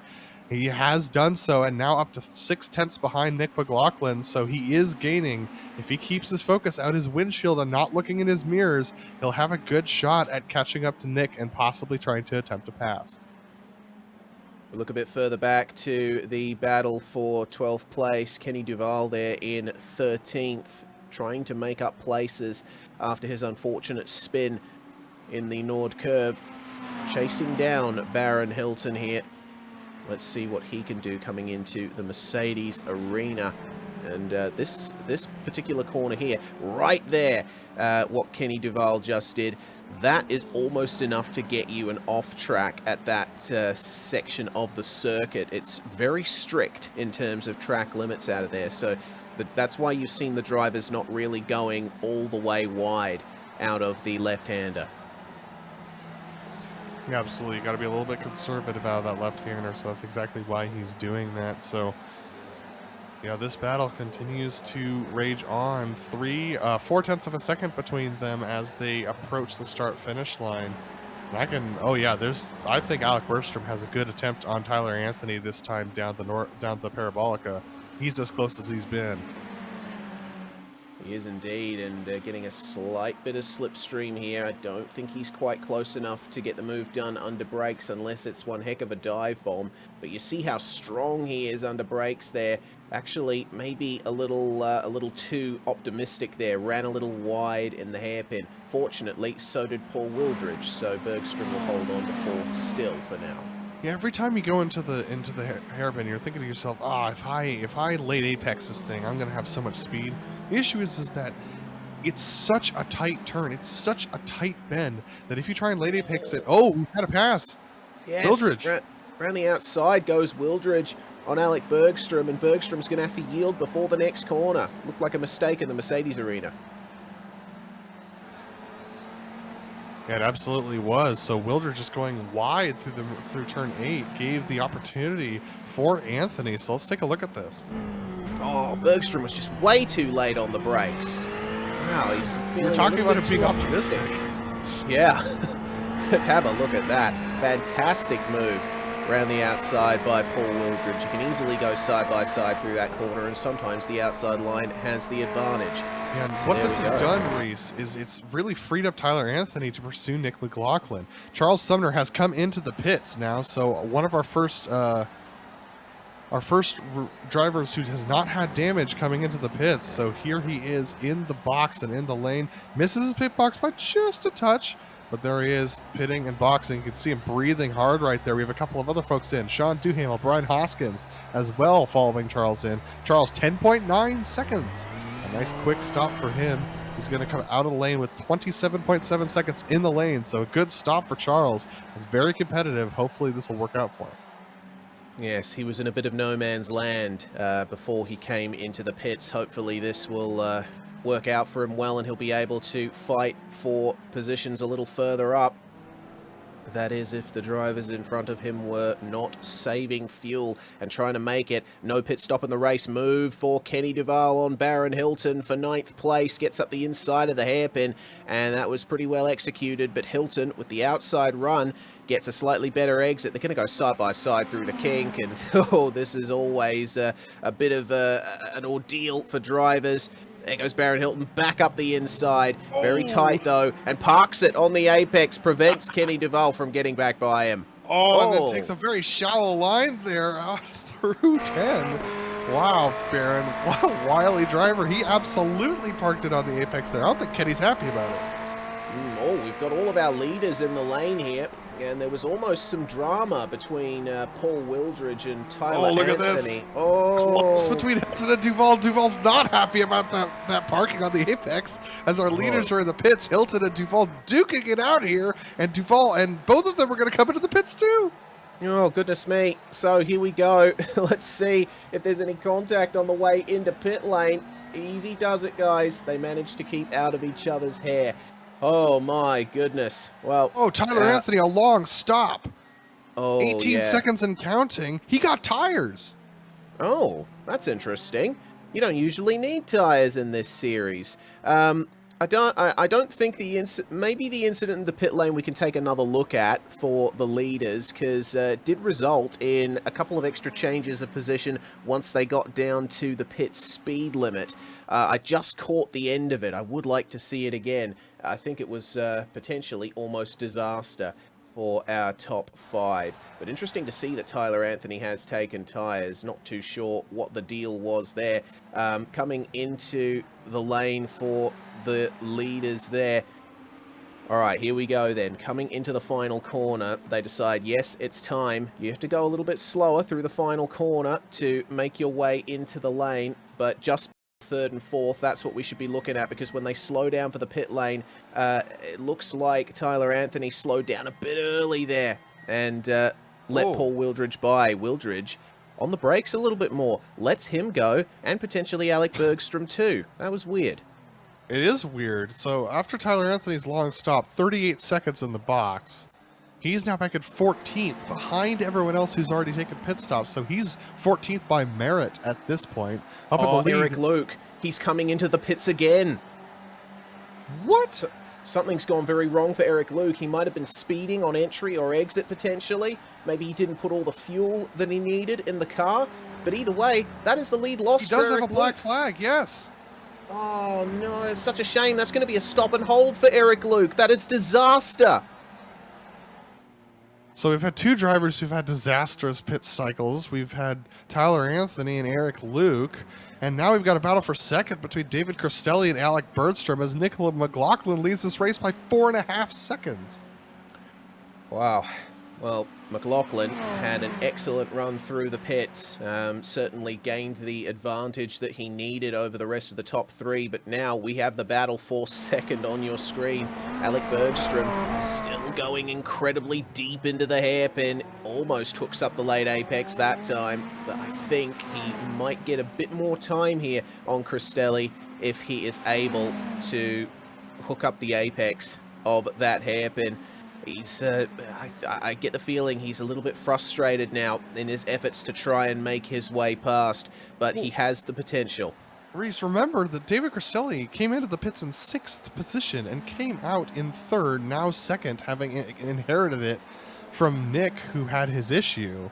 He has done so, and now up to 0.6 behind Nick McLaughlin, so he is gaining. If he keeps his focus out his windshield and not looking in his mirrors, he'll have a good shot at catching up to Nick and possibly trying to attempt to pass. we look a bit further back to the battle for 12th place. Kenny Duval there in 13th, trying to make up places after his unfortunate spin in the Nord curve. Chasing down Baron Hilton here. Let's see what he can do coming into the Mercedes arena. And this particular corner here, right there, what Kenny Duval just did, that is almost enough to get you an off track at that section of the circuit. It's very strict in terms of track limits out of there. So that's why you've seen the drivers not really going all the way wide out of the left-hander. Yeah, absolutely. You got to be a little bit conservative out of that left-hander, so that's exactly why he's doing that. So, yeah, this battle continues to rage on. 4/10 of a second between them as they approach the start-finish line. And I think Alec Bergstrom has a good attempt on Tyler Anthony this time down the Parabolica. He's as close as he's been. He is indeed, and getting a slight bit of slipstream here. I don't think he's quite close enough to get the move done under brakes unless it's one heck of a dive bomb. But you see how strong he is under brakes there. Actually, maybe a little too optimistic there. Ran a little wide in the hairpin. Fortunately, so did Paul Wildridge, so Bergstrom will hold on to fourth still for now. Yeah, every time you go into the hairpin, you're thinking to yourself, if I late apex this thing, I'm gonna have so much speed. The issue is that it's such a tight turn, it's such a tight bend that if you try and late apex it, we had a pass. Yes, Wildridge. Around the outside goes Wildridge on Alec Bergstrom, and Bergstrom's going to have to yield before the next corner. Looked like a mistake in the Mercedes arena. Yeah, it absolutely was. So Wildridge just going wide through turn 8 gave the opportunity for Anthony. So let's take a look at this. Oh, Bergstrom was just way too late on the brakes. Wow, he's You're talking about him being optimistic. Yeah. Have a look at that. Fantastic move around the outside by Paul Wildridge. You can easily go side by side through that corner, and sometimes the outside line has the advantage. Yeah, and So what there this we has go. done, Reese, is it's really freed up Tyler Anthony to pursue Nick McLaughlin. Charles Sumner has come into the pits now, so one of our first drivers who has not had damage coming into the pits. So here he is in the box and in the lane. Misses his pit box by just a touch, but there he is pitting and boxing. You can see him breathing hard right there. We have a couple of other folks in. Sean Duhamel, Brian Hoskins as well following Charles in. Charles, 10.9 seconds. A nice quick stop for him. He's going to come out of the lane with 27.7 seconds in the lane. So a good stop for Charles. It's very competitive. Hopefully this will work out for him. Yes, he was in a bit of no man's land before he came into the pits. Hopefully this will work out for him well, and he'll be able to fight for positions a little further up. That is, if the drivers in front of him were not saving fuel and trying to make it. No pit stop in the race. Move for Kenny Duval on Baron Hilton for 9th place. Gets up the inside of the hairpin, and that was pretty well executed. But Hilton, with the outside run, gets a slightly better exit. They're going to go side by side through the kink, and this is always a bit of an ordeal for drivers. There goes Baron Hilton back up the inside. Very tight, though, and parks it on the apex. Prevents Kenny Duval from getting back by him. And then takes a very shallow line there through 10. Wow, Baron. What a wily driver. He absolutely parked it on the apex there. I don't think Kenny's happy about it. We've got all of our leaders in the lane here. And there was almost some drama between Paul Wildridge and Tyler look Anthony. at this. Close between Hilton and Duval. Duval's not happy about that parking on the apex as our leaders are in the pits. Hilton and Duval duking it out here, and Duval and both of them are going to come into the pits too. Oh, goodness me. So here we go. Let's see if there's any contact on the way into pit lane. Easy does it, guys. They managed to keep out of each other's hair. Oh, my goodness. Well. Tyler Anthony, a long stop. 18 yeah. seconds and counting. He got tires. Oh, that's interesting. You don't usually need tyres in this series. I don't think maybe the incident in the pit lane we can take another look at for the leaders, because it did result in a couple of extra changes of position once they got down to the pit speed limit. I just caught the end of it. I would like to see it again. I think it was potentially almost disaster for our top 5. But interesting to see that Tyler Anthony has taken tyres. Not too sure what the deal was there. Coming into the lane for the leaders there. All right, here we go then. Coming into the final corner, they decide, yes, it's time. You have to go a little bit slower through the final corner to make your way into the lane, but just third and fourth, that's what we should be looking at, because when they slow down for the pit lane, it looks like Tyler Anthony slowed down a bit early there and let Paul Wildridge by. Wildridge on the brakes a little bit more, lets him go, and potentially Alec Bergstrom too. That was weird. It is weird. So after Tyler Anthony's long stop, 38 seconds in the box, he's now back at 14th, behind everyone else who's already taken pit stops. So he's 14th by merit at this point. Up in the lead. Eric Luke, he's coming into the pits again. What? Something's gone very wrong for Eric Luke. He might have been speeding on entry or exit potentially. Maybe he didn't put all the fuel that he needed in the car. But either way, that is the lead lost. He does for have Eric a black Luke. flag, yes. Oh no, it's such a shame. That's going to be a stop and hold for Eric Luke. That is disaster. So we've had two drivers who've had disastrous pit cycles. We've had Tyler Anthony and Eric Luke. And now we've got a battle for second between David Cristelli and Alec Bergstrom as Nicola McLaughlin leads this race by 4.5 seconds. Wow. Well, McLaughlin had an excellent run through the pits, certainly gained the advantage that he needed over the rest of the top 3, but now we have the battle for second on your screen. Alec Bergstrom still going incredibly deep into the hairpin, almost hooks up the late apex that time, but I think he might get a bit more time here on Cristelli if he is able to hook up the apex of that hairpin. He's, I get the feeling he's a little bit frustrated now in his efforts to try and make his way past, but he has the potential. Reese, remember that David Cristelli came into the pits in 6th position and came out in 3rd, now 2nd, having inherited it from Nick, who had his issue.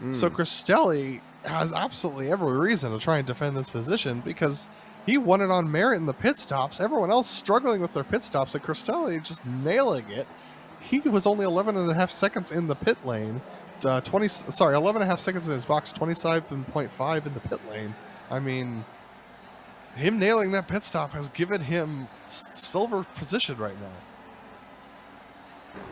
So Cristelli has absolutely every reason to try and defend this position because he won it on merit in the pit stops. Everyone else struggling with their pit stops, and Cristelli just nailing it. He was only 11.5 seconds in the pit lane, 11.5 seconds in his box, 27.5 in the pit lane. I mean, him nailing that pit stop has given him silver position right now.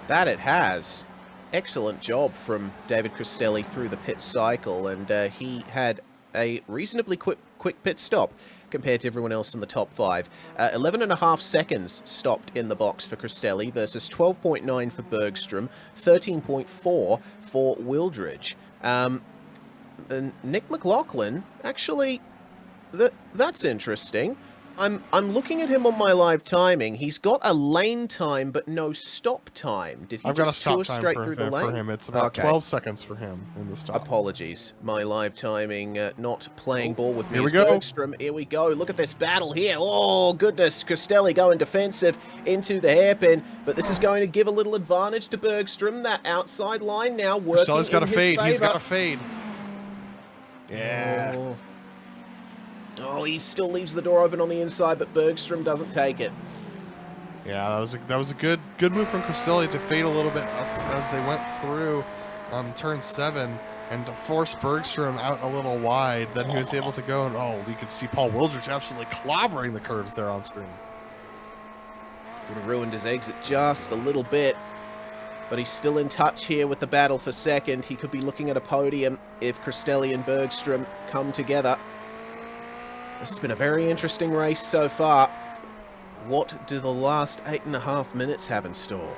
That it has. Excellent job from David Cristelli through the pit cycle, and he had a reasonably quick pit stop compared to everyone else in the top 5. 11.5 seconds stopped in the box for Cristelli versus 12.9 for Bergstrom, 13.4 for Wildridge. And Nick McLaughlin, actually, that's interesting. I'm looking at him on my live timing. He's got a lane time, but no stop time. Did he I've got a just stop tour time straight for through the lane? him. It's about 12 seconds for him in the stop. Apologies. My live timing not playing ball with me. Here we As go. Bergstrom, here we go. Look at this battle here. Oh, goodness. Cristelli going defensive into the hairpin, but this is going to give a little advantage to Bergstrom. That outside line now working Cristelli's got in a his fade. He's favor. got a fade. Yeah. Oh, he still leaves the door open on the inside, but Bergstrom doesn't take it. Yeah, that was a good move from Cristelli to fade a little bit as they went through turn 7 and to force Bergstrom out a little wide. Then he was able to go, and you could see Paul Wildridge absolutely clobbering the curves there on screen. Would have ruined his exit just a little bit, but he's still in touch here with the battle for second. He could be looking at a podium if Cristelli and Bergstrom come together. This has been a very interesting race so far. What do the last 8.5 minutes have in store?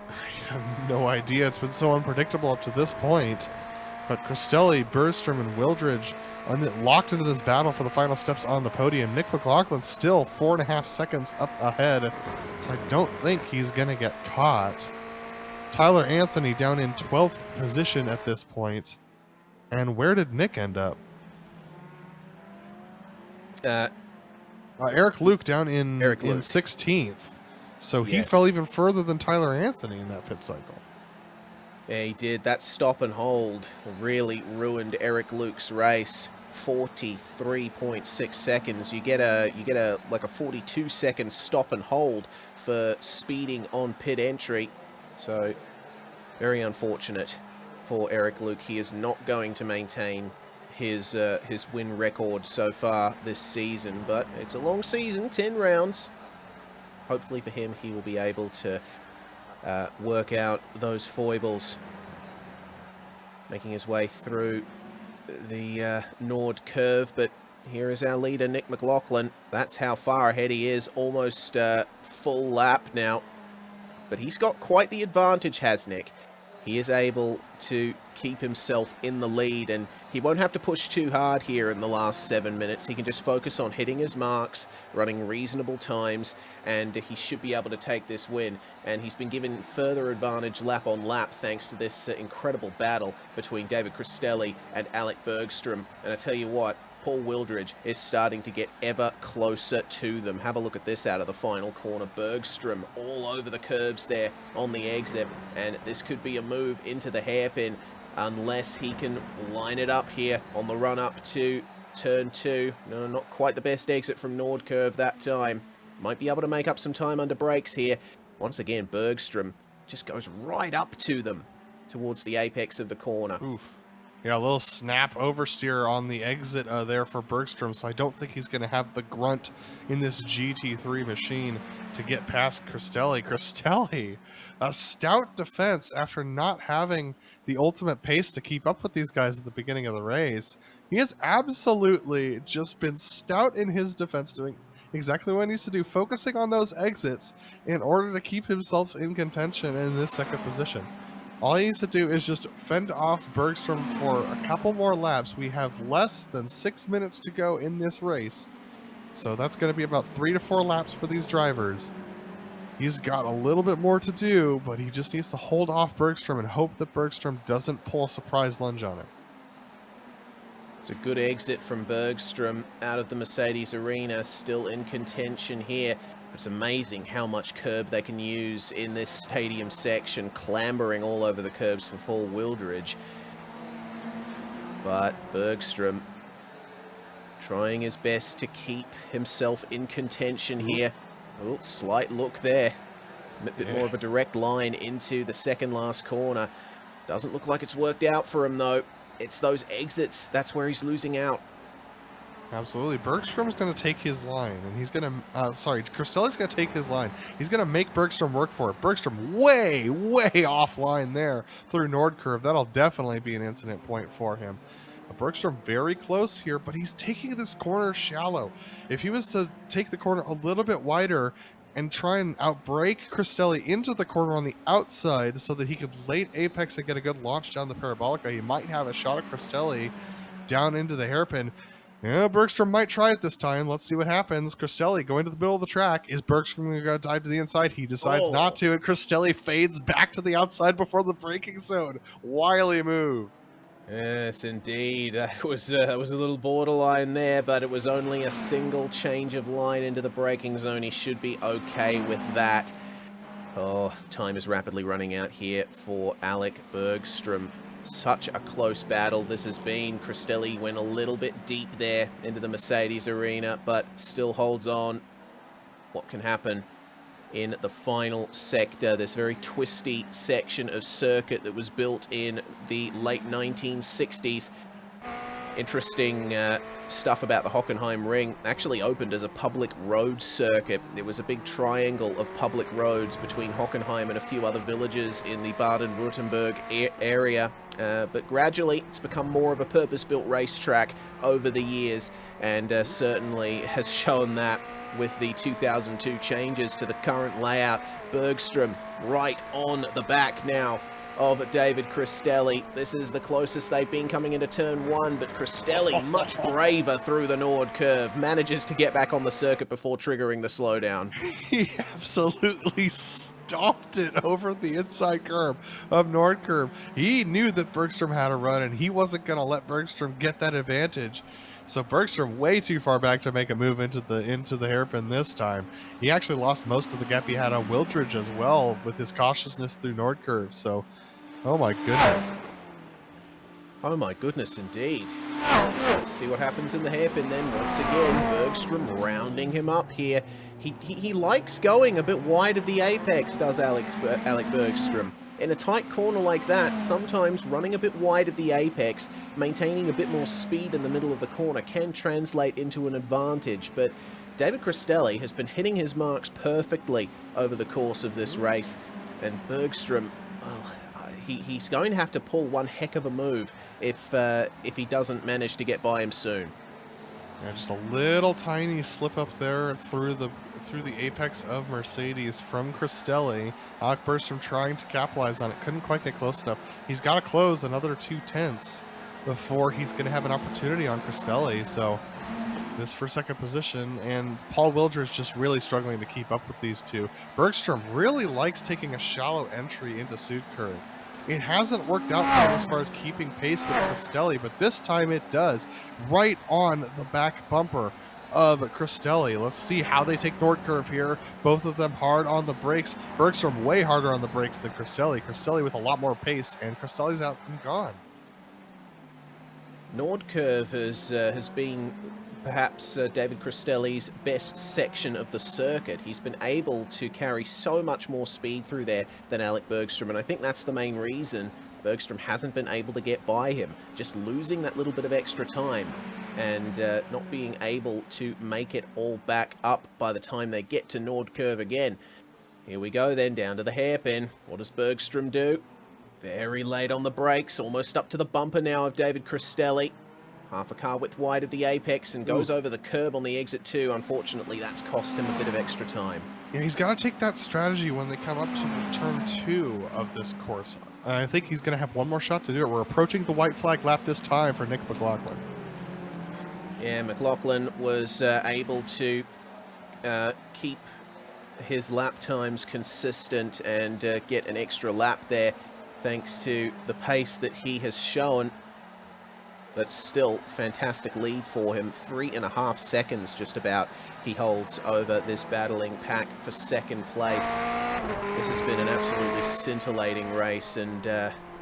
I have no idea. It's been so unpredictable up to this point. But Cristelli, Bergstrom, and Wildridge locked into this battle for the final steps on the podium. Nick McLaughlin still 4.5 seconds up ahead, so I don't think he's going to get caught. Tyler Anthony down in 12th position at this point. And where did Nick end up? Eric Luke down in 16th. So he Yes. fell even further than Tyler Anthony in that pit cycle. Yeah, he did. That stop and hold really ruined Eric Luke's race. 43.6 seconds. You get a like a 42-second stop and hold for speeding on pit entry. So very unfortunate for Eric Luke. He is not going to maintain his win record so far this season, but it's a long season, 10 rounds. Hopefully for him, he will be able to work out those foibles. Making his way through the Nord curve, but here is our leader, Nick McLaughlin. That's how far ahead he is, almost full lap now. But he's got quite the advantage, has Nick. He is able to keep himself in the lead, and he won't have to push too hard here in the last 7 minutes. He can just focus on hitting his marks, running reasonable times, and he should be able to take this win. And he's been given further advantage lap on lap thanks to this incredible battle between David Cristelli and Alec Bergstrom. And I tell you what, Paul Wildridge is starting to get ever closer to them. Have a look at this out of the final corner. Bergstrom all over the curbs there on the exit, and this could be a move into the hairpin unless he can line it up here on the run up to turn 2. No, not quite the best exit from Nord curve that time. Might be able to make up some time under brakes here. Once again, Bergstrom just goes right up to them towards the apex of the corner. Oof. Yeah, a little snap oversteer on the exit there for Bergstrom, so I don't think he's going to have the grunt in this GT3 machine to get past Cristelli. Cristelli, a stout defense after not having the ultimate pace to keep up with these guys at the beginning of the race. He has absolutely just been stout in his defense, doing exactly what he needs to do, focusing on those exits in order to keep himself in contention in this second position. All he needs to do is just fend off Bergstrom for a couple more laps. We have less than 6 minutes to go in this race. So that's going to be about 3 to 4 laps for these drivers. He's got a little bit more to do, but he just needs to hold off Bergstrom and hope that Bergstrom doesn't pull a surprise lunge on it. It's a good exit from Bergstrom out of the Mercedes arena, still in contention here. It's amazing how much curb they can use in this stadium section, clambering all over the curbs for Paul Wildridge. But Bergstrom trying his best to keep himself in contention here. Oh, slight look there. A bit more of a direct line into the second last corner. Doesn't look like it's worked out for him, though. It's those exits. That's where he's losing out. Absolutely. Bergstrom's going to take his line, and he's going to, Cristelli's going to take his line. He's going to make Bergstrom work for it. Bergstrom way offline there through Nord curve. That'll definitely be an incident point for him. Bergstrom very close here, but he's taking this corner shallow. If he was to take the corner a little bit wider and try and outbrake Cristelli into the corner on the outside so that he could late apex and get a good launch down the Parabolica, he might have a shot at Cristelli down into the hairpin. Yeah, Bergstrom might try it this time. Let's see what happens. Cristelli going to the middle of the track. Is Bergstrom going to dive to the inside? He decides not to, and Cristelli fades back to the outside before the braking zone. Wily move. Yes, indeed. That was a little borderline there, but it was only a single change of line into the braking zone. He should be okay with that. Oh, time is rapidly running out here for Alec Bergstrom. Such a close battle this has been. Cristelli went a little bit deep there into the Mercedes arena, but still holds on. What can happen in the final sector, this very twisty section of circuit that was built in the late 1960s. Interesting stuff about the Hockenheim ring. Actually opened as a public road circuit. There was a big triangle of public roads between Hockenheim and a few other villages in the Baden-Württemberg area. But gradually it's become more of a purpose-built racetrack over the years, and certainly has shown that with the 2002 changes to the current layout. Bergstrom right on the back now of David Cristelli. This is the closest they've been coming into turn 1, but Cristelli, much braver through the Nord curve, manages to get back on the circuit before triggering the slowdown. He absolutely stomped it over the inside curb of Nordkurv. He knew that Bergstrom had a run, and he wasn't going to let Bergstrom get that advantage. So Bergstrom way too far back to make a move into the hairpin this time. He actually lost most of the gap he had on Wildridge as well with his cautiousness through Nordkurv. So, oh my goodness. Oh my goodness, indeed. Let's see what happens in the hairpin then. Once again, Bergstrom rounding him up here. He likes going a bit wide of the apex, does Alec Bergstrom. In a tight corner like that, sometimes running a bit wide of the apex, maintaining a bit more speed in the middle of the corner can translate into an advantage, but David Cristelli has been hitting his marks perfectly over the course of this race, and Bergstrom, well, he's going to have to pull one heck of a move if he doesn't manage to get by him soon. Yeah, just a little tiny slip up there through the apex of Mercedes from Cristelli. Alec Bergstrom trying to capitalize on it. Couldn't quite get close enough. He's got to close another 2/10 before he's going to have an opportunity on Cristelli. So this for second position, and Paul Wildridge just really struggling to keep up with these two. Bergstrom really likes taking a shallow entry into Sudkurv. It hasn't worked out for him as far as keeping pace with Cristelli, but this time it does, right on the back bumper of Cristelli. Let's see how they take Nordkurv here. Both of them hard on the brakes. Bergstrom way harder on the brakes than Cristelli. Cristelli with a lot more pace, and Cristelli's out and gone. Nordkurv has been perhaps David Cristelli's best section of the circuit. He's been able to carry so much more speed through there than Alec Bergstrom, and I think that's the main reason Bergstrom hasn't been able to get by him, just losing that little bit of extra time and not being able to make it all back up by the time they get to Nordkurv again. Here we go then, down to the hairpin. What does Bergstrom do? Very late on the brakes, almost up to the bumper now of David Cristelli. Half a car width wide of the apex and goes over the curb on the exit too. Unfortunately, that's cost him a bit of extra time. Yeah, he's got to take that strategy when they come up to the turn 2 of this course. I think he's going to have one more shot to do it. We're approaching the white flag lap this time for Nick McLaughlin. Yeah, McLaughlin was able to keep his lap times consistent and get an extra lap there thanks to the pace that he has shown. But still, fantastic lead for him. 3.5 seconds just about he holds over this battling pack for second place. This has been an absolutely scintillating race, and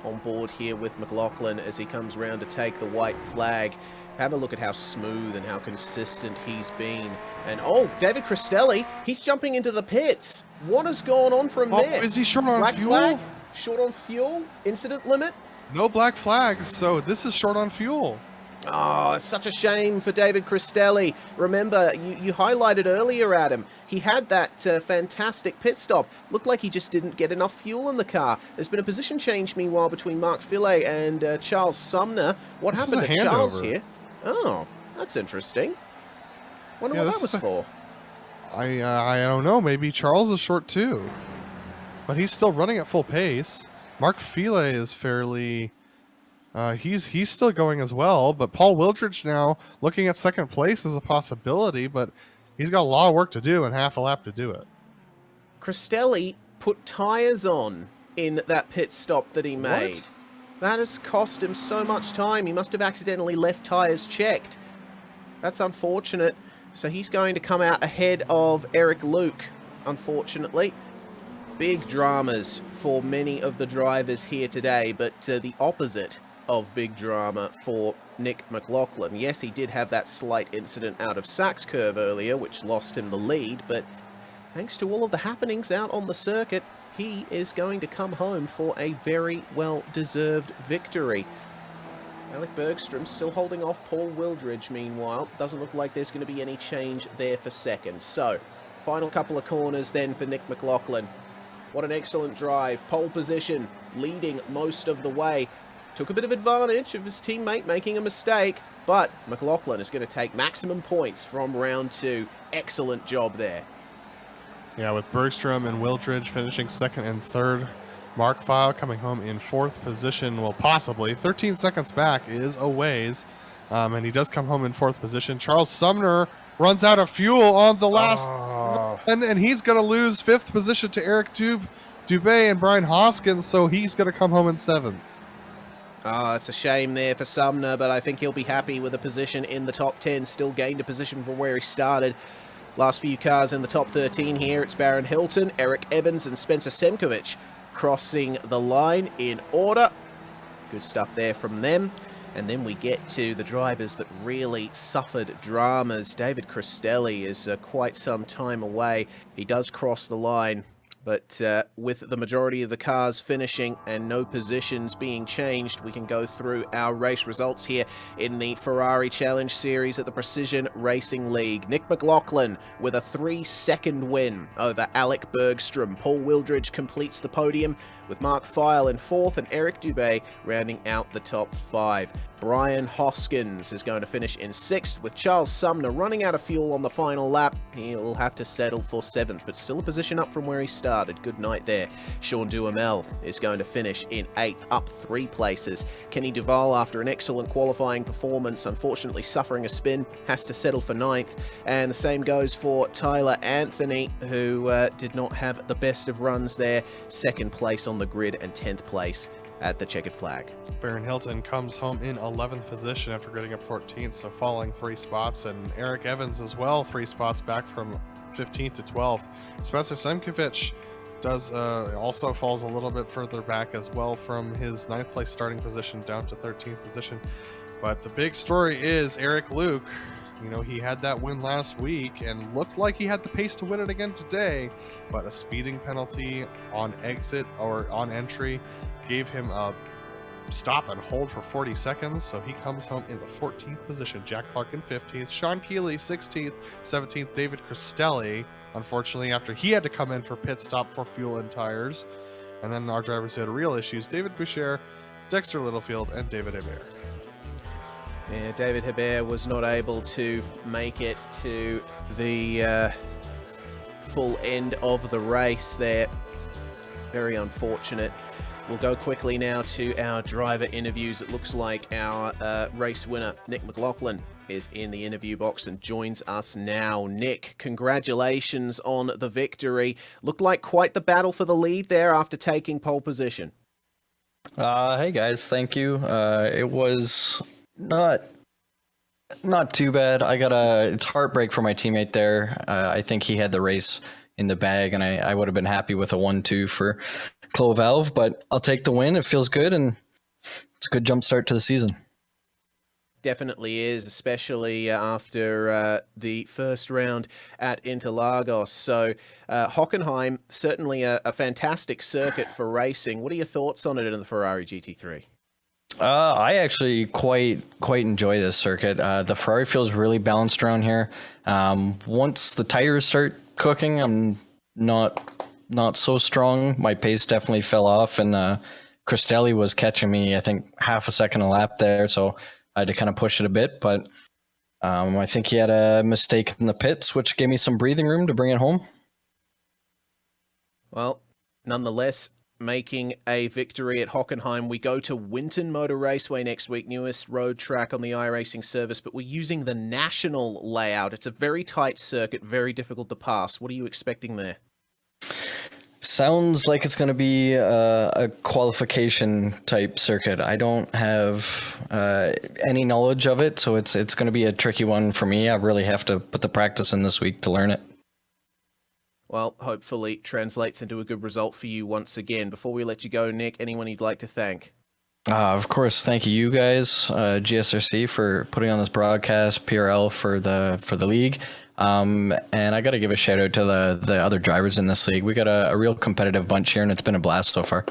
on board here with McLaughlin as he comes round to take the white flag. Have a look at how smooth and how consistent he's been. And oh, David Cristelli, he's jumping into the pits. What has gone on from there? Is he short on Black fuel? Flag? Short on fuel? Incident limit? No black flags, so this is short on fuel. Oh, it's such a shame for David Cristelli. Remember, you highlighted earlier, Adam, he had that fantastic pit stop. Looked like he just didn't get enough fuel in the car. There's been a position change, meanwhile, between Mark Fillet and Charles Sumner. What happened to Charles here? Oh, that's interesting. Wonder what that was for. I don't know. Maybe Charles is short too. But he's still running at full pace. Mark Fillet is fairly... he's still going as well, but Paul Wildridge now looking at second place is a possibility, but he's got a lot of work to do and half a lap to do it. Cristelli put tyres on in that pit stop that he made. What? That has cost him so much time. He must have accidentally left tyres checked. That's unfortunate. So he's going to come out ahead of Eric Luke, unfortunately. Big dramas for many of the drivers here today, but the opposite of big drama for Nick McLaughlin. Yes, he did have that slight incident out of Sachs curve earlier, which lost him the lead, but thanks to all of the happenings out on the circuit, he is going to come home for a very well-deserved victory. Alec Bergstrom still holding off Paul Wildridge, meanwhile. Doesn't look like there's going to be any change there for second. So, final couple of corners then for Nick McLaughlin. What an excellent drive. Pole position, leading most of the way. Took a bit of advantage of his teammate making a mistake, but McLaughlin is going to take maximum points from round 2. Excellent job there. Yeah, with Bergstrom and Wildridge finishing second and third. Mark File coming home in 4th position, well, possibly. 13 seconds back is a ways, and he does come home in 4th position. Charles Sumner runs out of fuel on the last And he's going to lose 5th position to Eric Dubé and Brian Hoskins, so he's going to come home in 7th. Oh, it's a shame there for Sumner, but I think he'll be happy with a position in the top 10. Still gained a position from where he started. Last few cars in the top 13 here. It's Baron Hilton, Eric Evans, and Spencer Semkovic crossing the line in order. Good stuff there from them. And then we get to the drivers that really suffered dramas. David Cristelli is quite some time away. He does cross the line, but with the majority of the cars finishing and no positions being changed, we can go through our race results here in the Ferrari Challenge Series at the Precision Racing League. Nick McLaughlin with a 3-second win over Alec Bergstrom. Paul Wildridge completes the podium with Mark Feil in 4th and Eric Dubé rounding out the top 5. Brian Hoskins is going to finish in 6th, with Charles Sumner running out of fuel on the final lap. He'll have to settle for 7th, but still a position up from where he started. Good night there. Sean Duhamel is going to finish in 8th, up 3 places. Kenny Duval, after an excellent qualifying performance, unfortunately suffering a spin, has to settle for 9th. And the same goes for Tyler Anthony, who did not have the best of runs there. 2nd place on the grid and 10th place at the checkered flag. Baron Hilton comes home in 11th position after getting up 14th, so falling 3 spots, and Eric Evans as well, 3 spots back from 15th to 12th. Spencer Semkovic does also falls a little bit further back as well from his 9th place starting position down to 13th position. But the big story is Eric Luke. You know, he had that win last week and looked like he had the pace to win it again today, but a speeding penalty on exit or on entry gave him a stop and hold for 40 seconds, so he comes home in the 14th position. Jack Clark in 15th, Sean Keeley 16th, 17th, David Cristelli, unfortunately, after he had to come in for pit stop for fuel and tires. And then our drivers who had real issues, David Boucher, Dexter Littlefield, and David Hebert. Yeah, David Hebert was not able to make it to the full end of the race there. Very unfortunate. We'll go quickly now to our driver interviews. It looks like our race winner, Nick McLaughlin, is in the interview box and joins us now. Nick, congratulations on the victory. Looked like quite the battle for the lead there after taking pole position. Hey guys, thank you. It was not too bad. It's heartbreak for my teammate there. I think he had the race in the bag, and I would have been happy with a 1-2 for Chloe Valve, but I'll take the win. It feels good, and it's a good jump start to the season. Definitely is, especially after the first round at Interlagos. So Hockenheim, certainly a fantastic circuit for racing. What are your thoughts on it in the Ferrari GT3? I actually quite enjoy this circuit. The Ferrari feels really balanced around here. Once the tires start cooking, I'm not so strong. My pace definitely fell off, and Cristelli was catching me, I think, half a second a lap there, so I had to kind of push it a bit. But I think he had a mistake in the pits, which gave me some breathing room to bring it home. Well, nonetheless, making a victory at Hockenheim. We go to Winton Motor Raceway next week, newest road track on the iRacing service, but we're using the national layout. It's a very tight circuit, very difficult to pass. What are you expecting there? Sounds like it's going to be a qualification type circuit. I don't have any knowledge of it, so it's going to be a tricky one for me. I really have to put the practice in this week to learn it. Well, hopefully translates into a good result for you once again. Before we let you go, Nick, anyone you'd like to thank? Of course, thank you guys, GSRC for putting on this broadcast, PRL for the league, and I got to give a shout out to the other drivers in this league. We got a real competitive bunch here, and it's been a blast so far.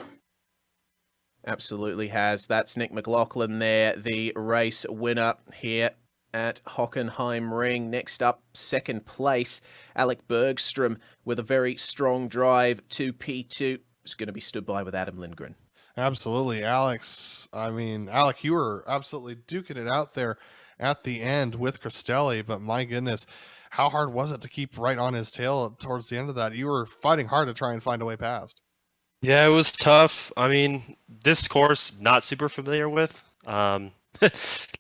Absolutely has. That's Nick McLaughlin there, the race winner here at Hockenheim Ring. Next up, second place, Alec Bergstrom with a very strong drive to P2. It's going to be stood by with Adam Lindgren. Absolutely, Alex. I mean, Alec, you were absolutely duking it out there at the end with Cristelli, but my goodness, how hard was it to keep right on his tail towards the end of that? You were fighting hard to try and find a way past. Yeah, it was tough. I mean, this course, not super familiar with.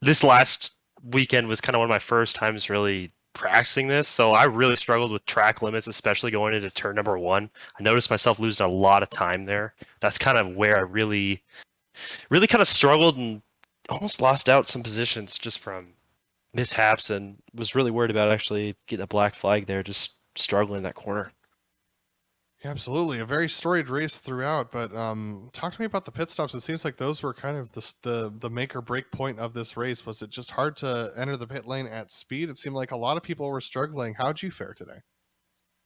This last weekend was kind of one of my first times really practicing this, so I really struggled with track limits, especially going into turn number 1. I noticed myself losing a lot of time there. That's kind of where I really kind of struggled and almost lost out some positions just from mishaps, and was really worried about actually getting a black flag there, just struggling in that corner. Yeah, absolutely. A very storied race throughout, but talk to me about the pit stops. It seems like those were kind of the make or break point of this race. Was it just hard to enter the pit lane at speed? It seemed like a lot of people were struggling. How'd you fare today?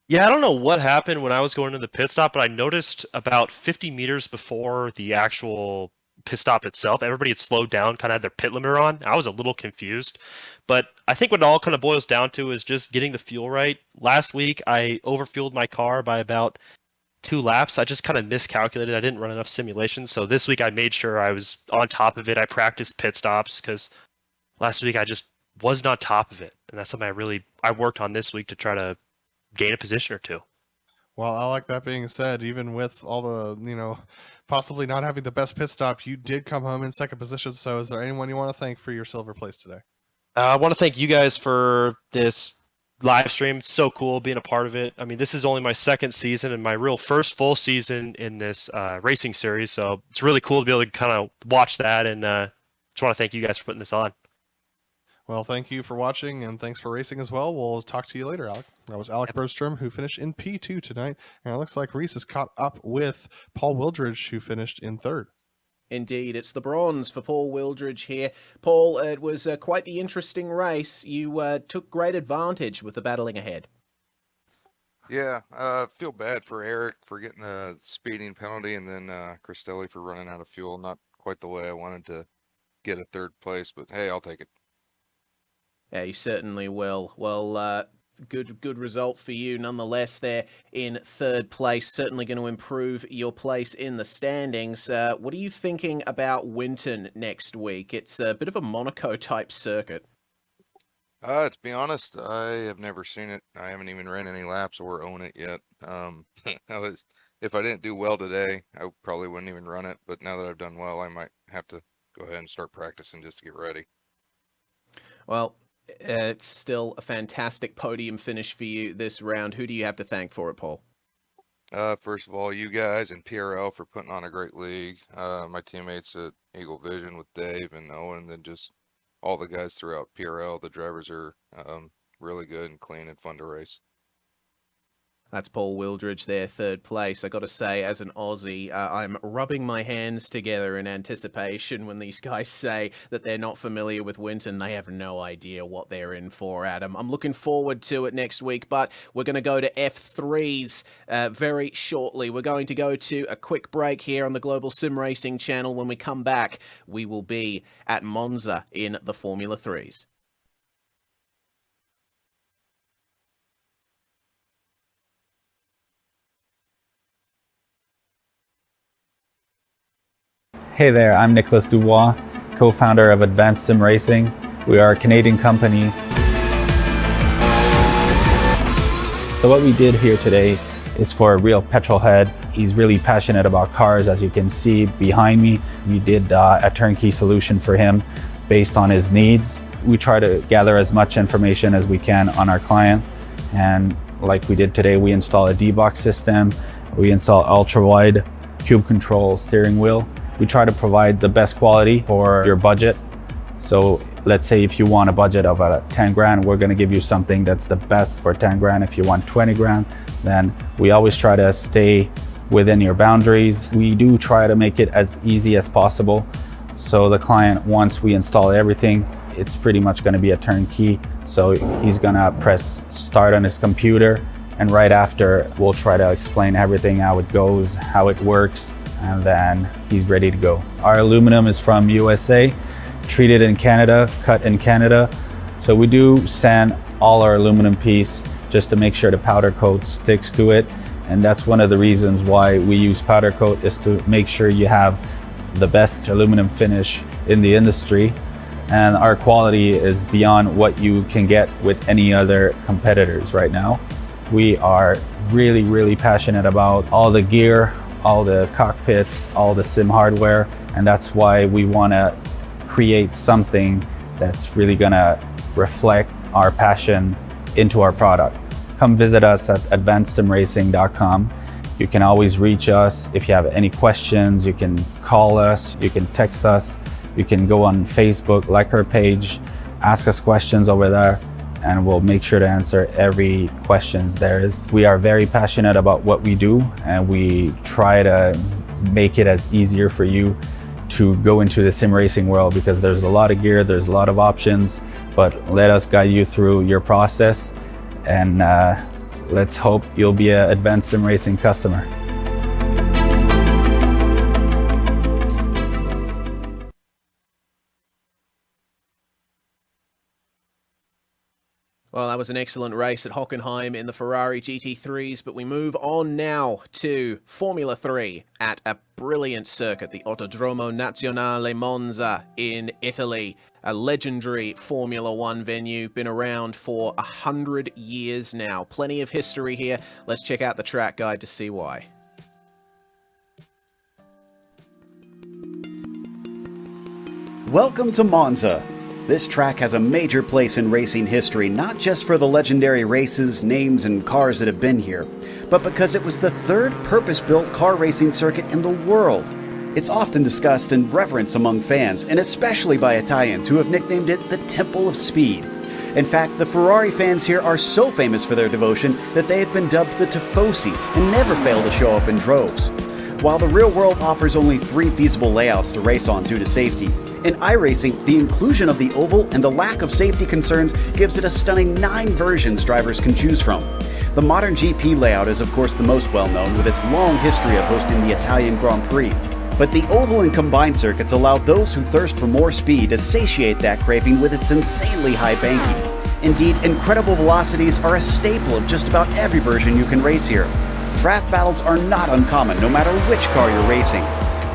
Yeah, I don't know what happened when I was going to the pit stop, but I noticed about 50 meters before the actual pit stop itself, everybody had slowed down, kind of had their pit limiter on. I was a little confused, but I think what it all kind of boils down to is just getting the fuel right. Last week, I overfueled my car by about 2 laps. I just kind of miscalculated. I didn't run enough simulations. So this week I made sure I was on top of it. I practiced pit stops because last week I just wasn't on top of it. And that's something I worked on this week to try to gain a position or two. Well, I like that being said, even with all the, possibly not having the best pit stop, you did come home in second position. So is there anyone you want to thank for your silver place today? I want to thank you guys for this live stream. It's so cool being a part of it. I mean, this is only my second season and my real first full season in this racing series. So it's really cool to be able to kind of watch that, and just want to thank you guys for putting this on. Well, thank you for watching, and thanks for racing as well. We'll talk to you later, Alec. That was Alec Bergstrom, who finished in P2 tonight. And it looks like Reese is caught up with Paul Wildridge, who finished in third. Indeed, it's the bronze for Paul Wildridge here. Paul, it was quite the interesting race. You took great advantage with the battling ahead. Yeah, feel bad for Eric for getting a speeding penalty, and then Cristelli for running out of fuel. Not quite the way I wanted to get a third place, but hey, I'll take it. Yeah, you certainly will. Well, good result for you nonetheless there in third place. Certainly going to improve your place in the standings. What are you thinking about Winton next week? It's a bit of a Monaco-type circuit. To be honest, I have never seen it. I haven't even ran any laps or own it yet. If I didn't do well today, I probably wouldn't even run it. But now that I've done well, I might have to go ahead and start practicing just to get ready. Well, it's still a fantastic podium finish for you this round. Who do you have to thank for it, Paul? First of all, you guys and PRL for putting on a great league. My teammates at Eagle Vision with Dave and Owen, and then just all the guys throughout PRL. The drivers are really good and clean and fun to race. That's Paul Wildridge there, third place. I got to say, as an Aussie, I'm rubbing my hands together in anticipation when these guys say that they're not familiar with Winton. They have no idea what they're in for, Adam. I'm looking forward to it next week, but we're going to go to F3s very shortly. We're going to go to a quick break here on the Global Sim Racing channel. When we come back, we will be at Monza in the Formula 3s. Hey there, I'm Nicholas Dubois, co-founder of Advanced Sim Racing. We are a Canadian company. So what we did here today is for a real petrol head. He's really passionate about cars, as you can see behind me. We did a turnkey solution for him based on his needs. We try to gather as much information as we can on our client. And like we did today, we install a D-box system. We install ultra-wide cube control steering wheel. We try to provide the best quality for your budget. So let's say if you want a budget of 10 grand, we're gonna give you something that's the best for 10 grand. If you want 20 grand, then we always try to stay within your boundaries. We do try to make it as easy as possible. So the client, once we install everything, it's pretty much gonna be a turnkey. So he's gonna press start on his computer, and right after, we'll try to explain everything, how it goes, how it works, and then he's ready to go. Our aluminum is from USA, treated in Canada, cut in Canada. So we do sand all our aluminum piece just to make sure the powder coat sticks to it. And that's one of the reasons why we use powder coat, is to make sure you have the best aluminum finish in the industry. And our quality is beyond what you can get with any other competitors right now. We are really, really passionate about all the gear, all the cockpits, all the sim hardware, and that's why we want to create something that's really going to reflect our passion into our product. Come visit us at advancedsimracing.com. You can always reach us if you have any questions. You can call us, you can text us, you can go on Facebook, like our page, ask us questions over there, and we'll make sure to answer every questions there is. We are very passionate about what we do, and we try to make it as easier for you to go into the sim racing world, because there's a lot of gear, there's a lot of options, but let us guide you through your process, and let's hope you'll be an Advanced Sim Racing customer. Well, that was an excellent race at Hockenheim in the Ferrari GT3s, but we move on now to Formula 3 at a brilliant circuit, the Autodromo Nazionale Monza in Italy. A legendary Formula 1 venue, been around for 100 years now. Plenty of history here. Let's check out the track guide to see why. Welcome to Monza. This track has a major place in racing history, not just for the legendary races, names, and cars that have been here, but because it was the third purpose-built car racing circuit in the world. It's often discussed and reverenced among fans, and especially by Italians, who have nicknamed it the Temple of Speed. In fact, the Ferrari fans here are so famous for their devotion that they have been dubbed the Tifosi and never fail to show up in droves. While the real world offers only 3 feasible layouts to race on due to safety, in iRacing, the inclusion of the oval and the lack of safety concerns gives it a stunning 9 versions drivers can choose from. The modern GP layout is of course the most well-known, with its long history of hosting the Italian Grand Prix. But the oval and combined circuits allow those who thirst for more speed to satiate that craving with its insanely high banking. Indeed, incredible velocities are a staple of just about every version you can race here. Draft battles are not uncommon, no matter which car you're racing.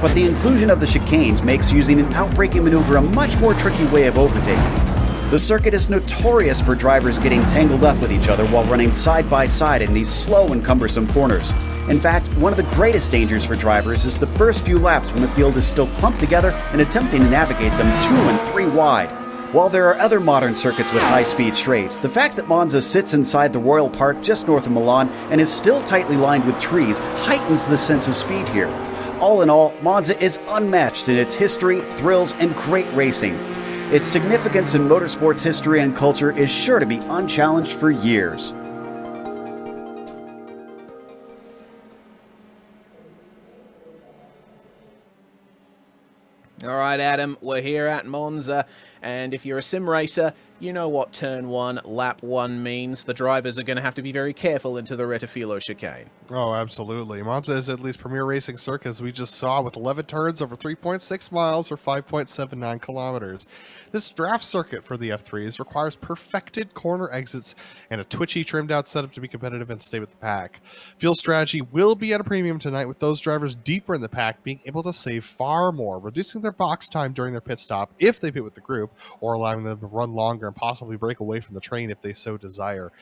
But the inclusion of the chicanes makes using an outbraking maneuver a much more tricky way of overtaking. The circuit is notorious for drivers getting tangled up with each other while running side by side in these slow and cumbersome corners. In fact, one of the greatest dangers for drivers is the first few laps when the field is still clumped together and attempting to navigate them 2 and 3 wide. While there are other modern circuits with high-speed straights, the fact that Monza sits inside the Royal Park just north of Milan and is still tightly lined with trees heightens the sense of speed here. All in all, Monza is unmatched in its history, thrills, and great racing. Its significance in motorsports history and culture is sure to be unchallenged for years. All right, Adam, we're here at Monza, and if you're a sim racer, you know what turn 1, lap 1 means. The drivers are going to have to be very careful into the Rettifilo chicane. Oh, absolutely. Monza is Italy's premier racing circuit, as we just saw, with 11 turns over 3.6 miles or 5.79 kilometers. This draft circuit for the F3s requires perfected corner exits and a twitchy, trimmed-out setup to be competitive and stay with the pack. Fuel strategy will be at a premium tonight, with those drivers deeper in the pack being able to save far more, reducing their box time during their pit stop if they pit with the group, or allowing them to run longer and possibly break away from the train if they so desire.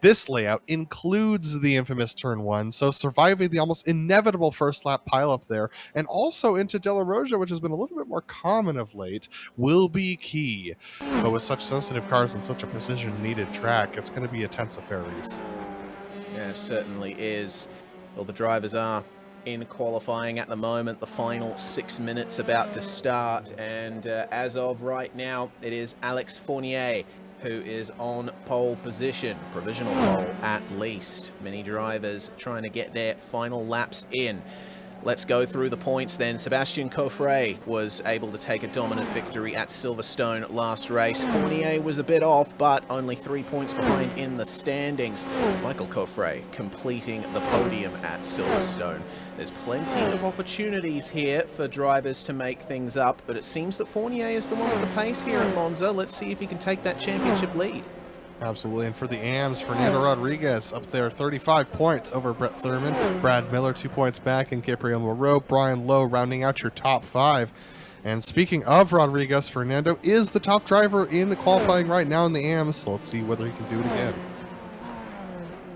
This layout includes the infamous turn 1, so surviving the almost inevitable first lap pileup there, and also into Della Rosa, which has been a little bit more common of late, will be key. But with such sensitive cars and such a precision-needed track, it's going to be a tense affair, Reese. Yeah, it certainly is. Well, the drivers are in qualifying at the moment, the final 6 minutes about to start, and as of right now, it is Alex Fournier who is on pole position, provisional pole at least. Many drivers trying to get their final laps in. Let's go through the points then. Sebastian Coffret was able to take a dominant victory at Silverstone last race. Fournier was a bit off, but only 3 points behind in the standings. Michael Coffret completing the podium at Silverstone. There's plenty of opportunities here for drivers to make things up, but it seems that Fournier is the one with the pace here in Monza. Let's see if he can take that championship lead. Absolutely, and for the AMs, Fernando Rodriguez up there, 35 points over Brett Thurman, Brad Miller 2 points back, and Gabriel Moreau, Brian Lowe rounding out your top 5. And speaking of Rodriguez, Fernando is the top driver in the qualifying right now in the AMs, so let's see whether he can do it again.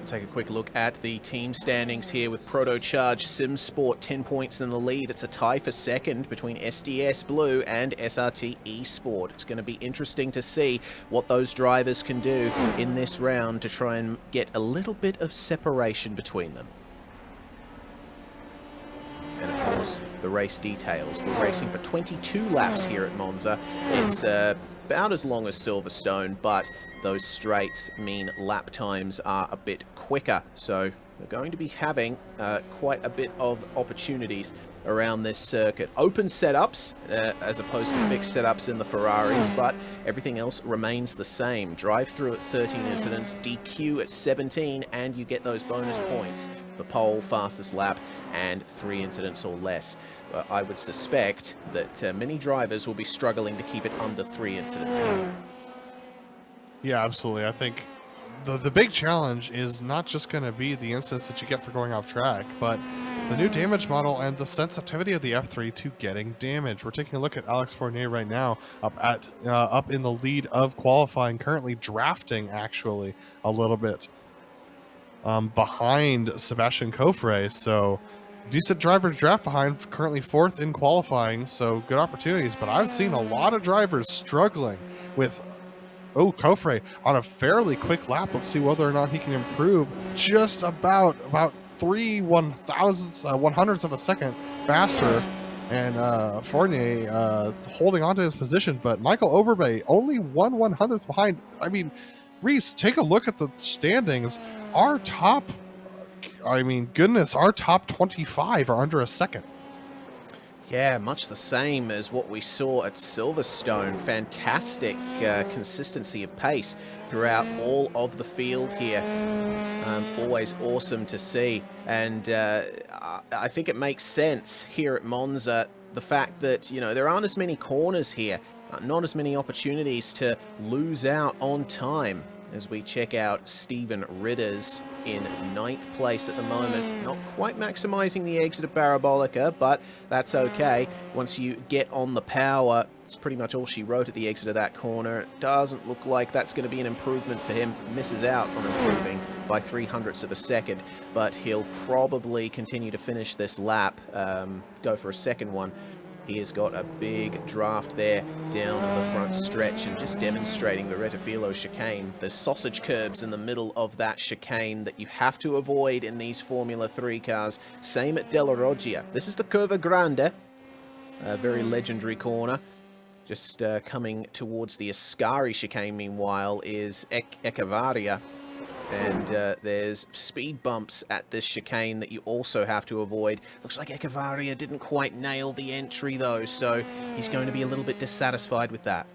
Take a quick look at the team standings here with ProtoCharge SimSport 10 points in the lead. It's a tie for second between SDS Blue and SRT Esport. It's going to be interesting to see what those drivers can do in this round to try and get a little bit of separation between them. And of course, the race details. We're racing for 22 laps here at Monza. It's about as long as Silverstone, but those straights mean lap times are a bit quicker. So we're going to be having quite a bit of opportunities around this circuit. Open setups as opposed to fixed setups in the Ferraris, but everything else remains the same. Drive through at 13 incidents, DQ at 17, and you get those bonus points for pole, fastest lap, and 3 incidents or less. I would suspect that many drivers will be struggling to keep it under 3 incidents here. Yeah, absolutely. I think the big challenge is not just going to be the incidents that you get for going off track, but the new damage model and the sensitivity of the F3 to getting damage. We're taking a look at Alex Fournier right now, up in the lead of qualifying, currently drafting actually a little bit behind Sebastian Coffre. So decent driver to draft behind, currently 4th in qualifying, so good opportunities. But I've seen a lot of drivers struggling with Coffre on a fairly quick lap. Let's see whether or not he can improve just about 3 1/100ths of a second faster, and Fournier holding on to his position, but Michael Overbay only 1 100th behind. I mean, Reese, take a look at the standings. Our top 25 are under a second. Yeah, much the same as what we saw at Silverstone. Fantastic consistency of pace throughout all of the field here. Always awesome to see. And I think it makes sense here at Monza, the fact that, you know, there aren't as many corners here, not as many opportunities to lose out on time. As we check out Stephen Ridders in 9th place at the moment. Not quite maximizing the exit of Parabolica, but that's okay. Once you get on the power, it's pretty much all she wrote at the exit of that corner. It doesn't look like that's going to be an improvement for him. Misses out on improving by 300ths of a second, but he'll probably continue to finish this lap, go for a second one. He has got a big draft there down the front stretch and just demonstrating the Rettifilo chicane. There's sausage curbs in the middle of that chicane that you have to avoid in these Formula 3 cars. Same at Della Roggia. This is the Curva Grande, a very legendary corner. Just coming towards the Ascari chicane, meanwhile, is Echevarria. And there's speed bumps at this chicane that you also have to avoid. Looks like Echevarria didn't quite nail the entry, though, so he's going to be a little bit dissatisfied with that.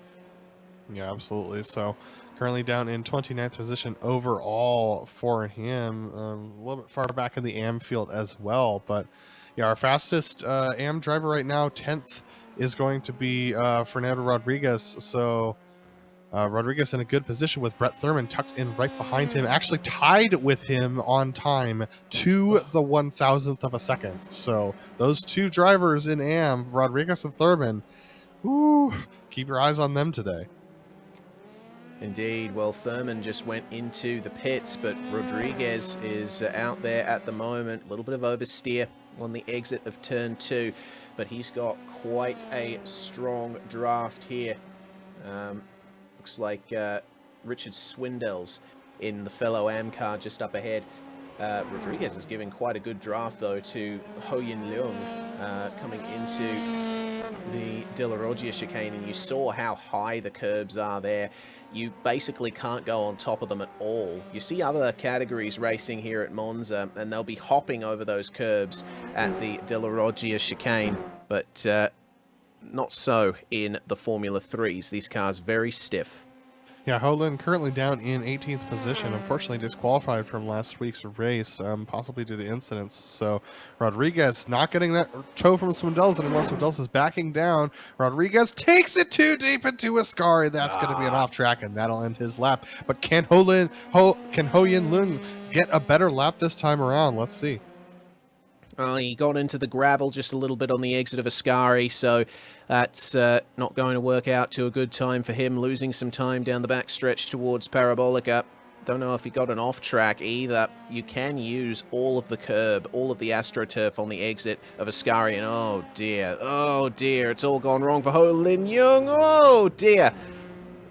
Yeah, absolutely. So currently down in 29th position overall for him, a little bit far back in the AM field as well. But yeah, our fastest AM driver right now, 10th, is going to be Fernando Rodriguez. So Rodriguez in a good position with Brett Thurman tucked in right behind him, actually tied with him on time to the 1,000th of a second. So those two drivers in AM, Rodriguez and Thurman, keep your eyes on them today. Indeed. Well, Thurman just went into the pits, but Rodriguez is out there at the moment. A little bit of oversteer on the exit of turn 2, but he's got quite a strong draft here. Looks like Richard Swindell's in the fellow AM car just up ahead. Rodriguez is giving quite a good draft, though, to Ho Yin Leung coming into the Della Roggia chicane, and you saw how high the curbs are there. You basically can't go on top of them at all. You see other categories racing here at Monza, and they'll be hopping over those curbs at the Della Roggia chicane, but not so in the Formula 3s. These cars very stiff. Yeah, Holin currently down in 18th position, unfortunately disqualified from last week's race, possibly due to incidents. So Rodriguez not getting that tow from Swindells anymore. Swindells is backing down. Rodriguez takes it too deep into Ascari. That's going to be an off track, and that'll end his lap. But can Ho Yin Leung get a better lap this time around? Let's see. He got into the gravel just a little bit on the exit of Ascari, so that's not going to work out to a good time for him, losing some time down the back stretch towards Parabolica. Don't know if he got an off track either. You can use all of the curb, all of the AstroTurf on the exit of Ascari, and oh dear, it's all gone wrong for Ho Lin Young. Oh dear.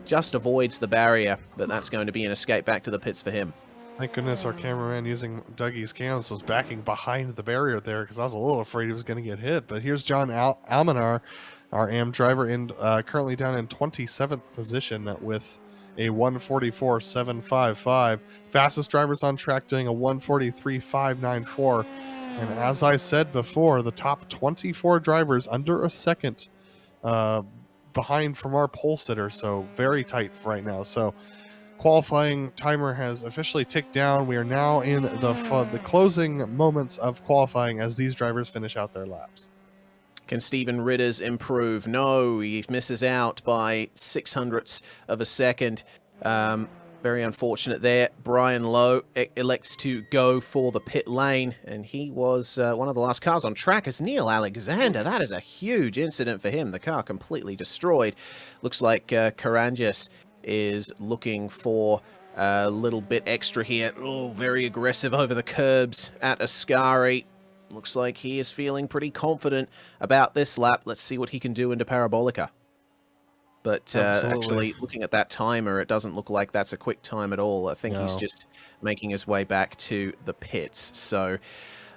Just avoids the barrier, but that's going to be an escape back to the pits for him. Thank goodness our cameraman using Dougie's cams was backing behind the barrier there, because I was a little afraid he was going to get hit. But here's John Almanar, our AM driver, and currently down in 27th position with a 144.755. Fastest drivers on track doing a 143.594. And as I said before, the top 24 drivers under a second behind from our pole sitter, so very tight right now. So qualifying timer has officially ticked down. We are now in the closing moments of qualifying as these drivers finish out their laps. Can Stephen Ritters improve? No, he misses out by 0.06 of a second. Very unfortunate there. Brian Lowe elects to go for the pit lane, and he was one of the last cars on track as Neil Alexander. That is a huge incident for him. The car completely destroyed. Looks like Karangas is looking for a little bit extra here. Oh, very aggressive over the curbs at Ascari. Looks like he is feeling pretty confident about this lap. Let's see what he can do into Parabolica. But actually, looking at that timer, it doesn't look like that's a quick time at all. I think he's just making his way back to the pits. So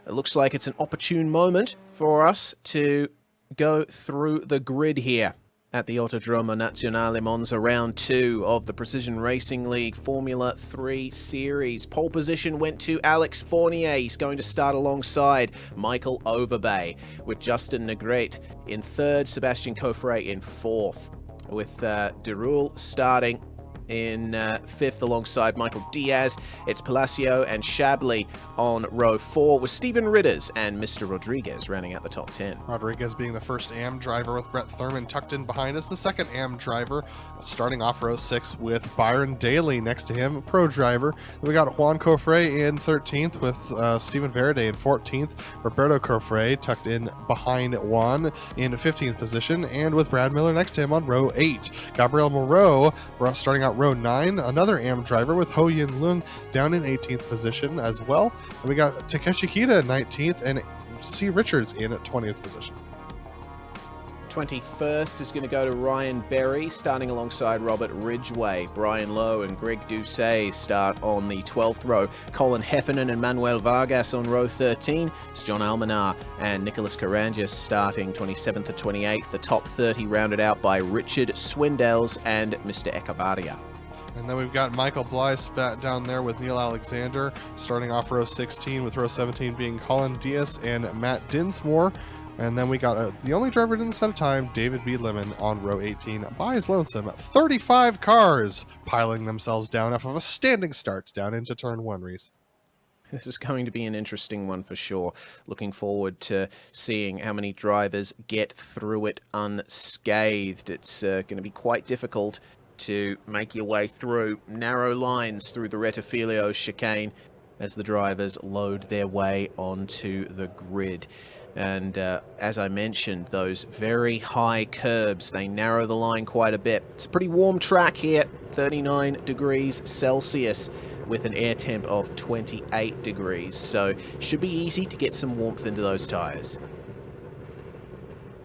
it looks like it's an opportune moment for us to go through the grid here at the Autodromo Nazionale Monza, round 2 of the Precision Racing League Formula 3 Series. Pole position went to Alex Fournier. He's going to start alongside Michael Overbay, with Justin Negrete in 3rd, Sebastian Coffret in 4th, with Derul starting in 5th alongside Michael Diaz. It's Palacio and Shabley on row 4, with Stephen Ritters and Mr. Rodriguez rounding out the top 10. Rodriguez being the first AM driver, with Brett Thurman tucked in behind us. The second AM driver starting off row 6 with Byron Daly next to him, pro driver. Then we got Juan Cofre in 13th with Stephen Verde in 14th. Roberto Cofre tucked in behind Juan in 15th position, and with Brad Miller next to him on row 8. Gabriel Moreau starting out row 9, another AM driver with Ho Yin Lung down in 18th position as well. And we got Takeshi Kita in 19th and C. Richards in 20th position. 21st is going to go to Ryan Berry, starting alongside Robert Ridgway. Brian Lowe and Greg Doucet start on the 12th row. Colin Heffernan and Manuel Vargas on row 13. It's John Almanar and Nicholas Karangas starting 27th to 28th. The top 30 rounded out by Richard Swindells and Mr. Echevarria. And then we've got Michael Blythe down there with Neil Alexander, starting off row 16, with row 17 being Colin Diaz and Matt Dinsmore. And then we got the only driver didn't set a time, David B. Lemon, on row 18 by his lonesome. 35 cars piling themselves down off of a standing start down into turn 1, Reese. This is going to be an interesting one for sure. Looking forward to seeing how many drivers get through it unscathed. It's going to be quite difficult to make your way through narrow lines through the Rettifilio chicane as the drivers load their way onto the grid. And as I mentioned, those very high curbs, they narrow the line quite a bit. It's a pretty warm track here, 39 degrees Celsius with an air temp of 28 degrees. So should be easy to get some warmth into those tires.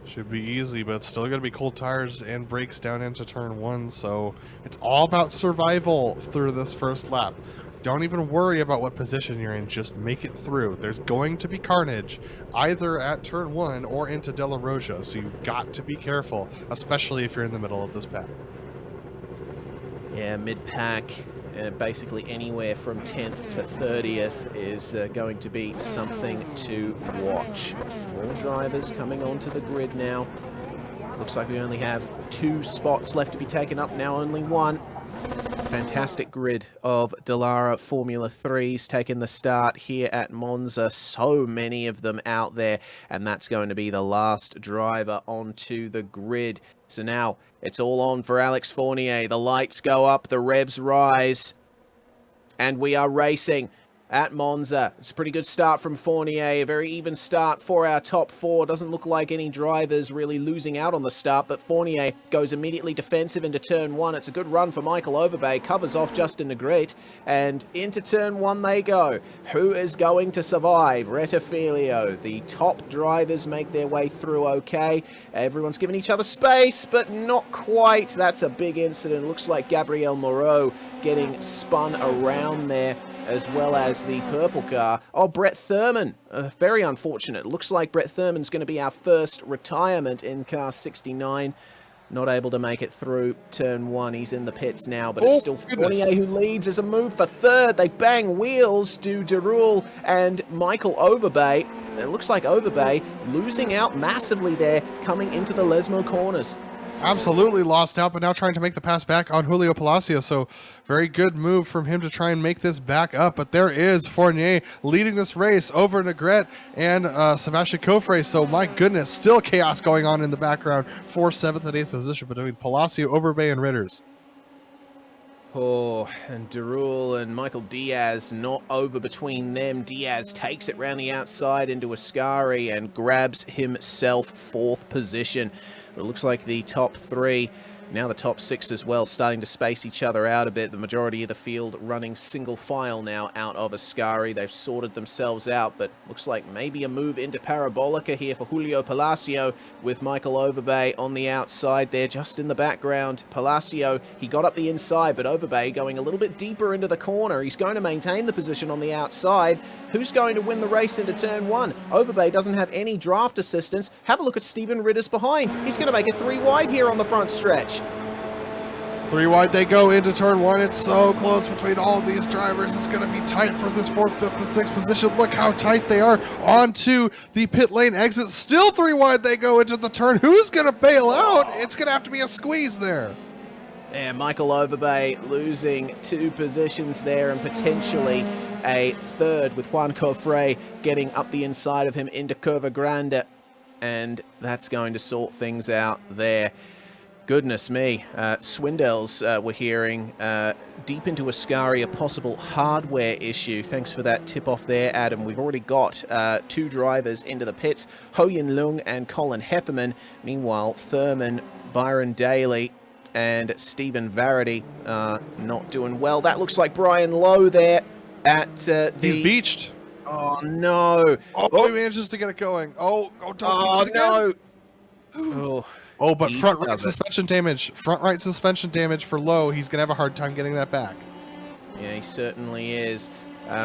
Should be easy, but it's still going to be cold tires and brakes down into turn 1. So it's all about survival through this first lap. Don't even worry about what position you're in, just make it through. There's going to be carnage either at turn 1 or into De La Roja, so you've got to be careful, especially if you're in the middle of this pack. Yeah, mid-pack, basically anywhere from 10th to 30th is going to be something to watch. More drivers coming onto the grid now. Looks like we only have 2 spots left to be taken up, now only 1. Fantastic grid of Dallara Formula 3s taking the start here at Monza. So many of them out there, and that's going to be the last driver onto the grid. So now it's all on for Alex Fournier. The lights go up, the revs rise, and we are racing. at Monza. It's a pretty good start from Fournier, a very even start for our top four. Doesn't look like any drivers really losing out on the start, but Fournier goes immediately defensive into turn one. It's a good run for Michael Overbay, covers off Justin Negrete, and into turn one they go. Who is going to survive? Rettifilio. The top drivers make their way through okay. Everyone's giving each other space, but not quite. That's a big incident. Looks like Gabriel Moreau getting spun around there, as well as the purple car. Oh, Brett Thurman. Very unfortunate. Looks like Brett Thurman's going to be our first retirement in car 69. Not able to make it through turn one. He's in the pits now, but it's still Fournier who leads as a move for third. They bang wheels to Derul and Michael Overbay. It looks like Overbay losing out massively there, coming into the Lesmo corners. Absolutely lost out, but now trying to make the pass back on Julio Palacio. So very good move from him to try and make this back up. But there is Fournier leading this race over Negrete and Sebastian Coffre. So my goodness, still chaos going on in the background for 7th and 8th position between Palacio, Overbay, and Ritters. Oh, and Derul and Michael Diaz not over between them. Diaz takes it round the outside into Ascari and grabs himself 4th position. It looks like the top three, now the top six as well, starting to space each other out a bit. The majority of the field running single file now out of Ascari. They've sorted themselves out, but looks like maybe a move into Parabolica here for Julio Palacio with Michael Overbay on the outside there, just in the background. Palacio, he got up the inside, but Overbay going a little bit deeper into the corner. He's going to maintain the position on the outside. Who's going to win the race into turn one? Overbay doesn't have any draft assistance. Have a look at Stephen Ritters behind. He's going to make it 3 wide here on the front stretch. 3 wide they go into turn one. It's so close between all of these drivers. It's going to be tight for this 4th, 5th, and 6th position. Look how tight they are onto the pit lane exit. Still 3 wide they go into the turn. Who's going to bail out? It's going to have to be a squeeze there. And Michael Overbay losing 2 positions there and potentially a 3rd with Juan Cofre getting up the inside of him into Curva Grande. And that's going to sort things out there. Goodness me. Swindells, we're hearing deep into Ascari, a possible hardware issue. Thanks for that tip off there, Adam. We've already got 2 drivers into the pits, Ho Yin Lung and Colin Hefferman. Meanwhile, Thurman, Byron Daly, and Stephen Varady not doing well. That looks like Brian Lowe there at the... He's beached. Oh, no. Oh, he manages to get it going. Oh, don't no. Oh, but front right suspension damage. Front right suspension damage for Lowe. He's going to have a hard time getting that back. Yeah, he certainly is.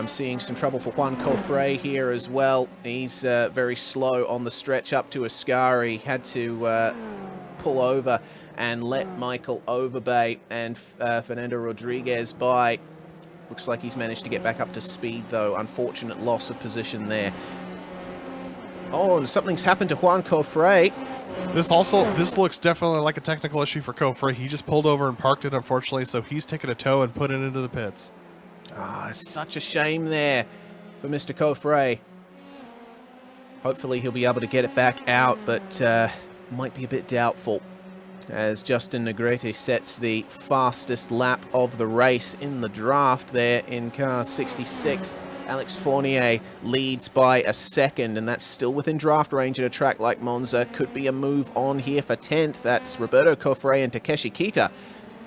Seeing some trouble for Juan Cofre here as well. He's very slow on the stretch up to Ascari. Had to pull over and let Michael Overbay and Fernando Rodriguez by. Looks like he's managed to get back up to speed, though. Unfortunate loss of position there. Oh, and something's happened to Juan Cofre. This looks definitely like a technical issue for Cofre. He just pulled over and parked it, unfortunately, so he's taken a tow and put it into the pits. Such a shame there for Mr. Cofre. Hopefully he'll be able to get it back out, but might be a bit doubtful, as Justin Negrete sets the fastest lap of the race in the draft there in car 66. Alex Fournier leads by a second, and that's still within draft range at a track like Monza. Could be a move on here for 10th. That's Roberto Cofre and Takeshi Kita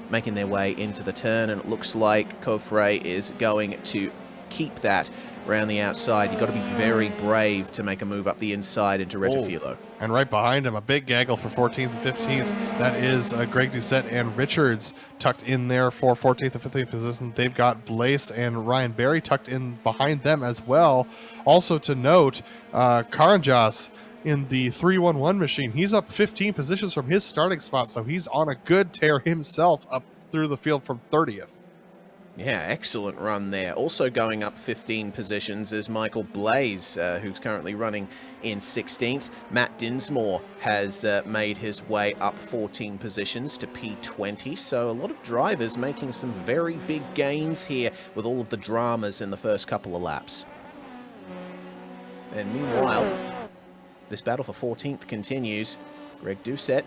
making their way into the turn, and it looks like Cofre is going to keep that around the outside. You've got to be very brave to make a move up the inside into Rettifilo. And right behind him, a big gaggle for 14th and 15th. That is Greg Doucette and Richards tucked in there for 14th and 15th position. They've got Blaise and Ryan Berry tucked in behind them as well. Also to note, Karanjas in the 311 machine, he's up 15 positions from his starting spot, so he's on a good tear himself up through the field from 30th. Yeah, excellent run there. Also going up 15 positions is Michael Blaise, who's currently running in 16th. Matt Dinsmore has made his way up 14 positions to P20. So a lot of drivers making some very big gains here with all of the dramas in the first couple of laps. And meanwhile, this battle for 14th continues. Greg Doucette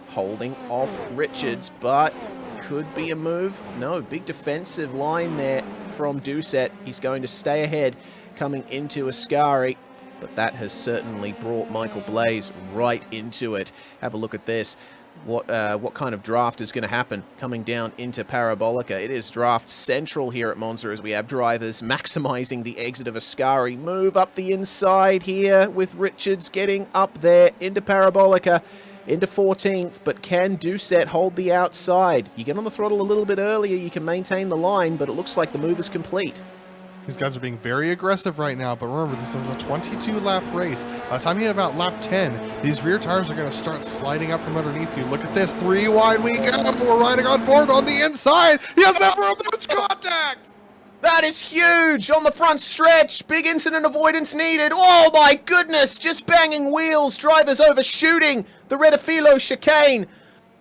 holding off Richards, but could be a move. No, big defensive line there from Doucette. He's going to stay ahead coming into Ascari, but that has certainly brought Michael Blaze right into it. Have a look at this. What kind of draft is going to happen coming down into Parabolica? It is draft central here at Monza as we have drivers maximizing the exit of Ascari. Move up the inside here with Richards getting up there into Parabolica, into 14th, but can Doucette hold the outside? You get on the throttle a little bit earlier, you can maintain the line, but it looks like the move is complete. These guys are being very aggressive right now, but remember, this is a 22-lap race. By the time you hit about lap 10, these rear tires are going to start sliding up from underneath you. Look at this, 3 wide we go. We're riding on board on the inside. He has that for a minute's contact. That is huge on the front stretch. Big incident avoidance needed. Oh my goodness, just banging wheels. Drivers overshooting the Redifilo chicane.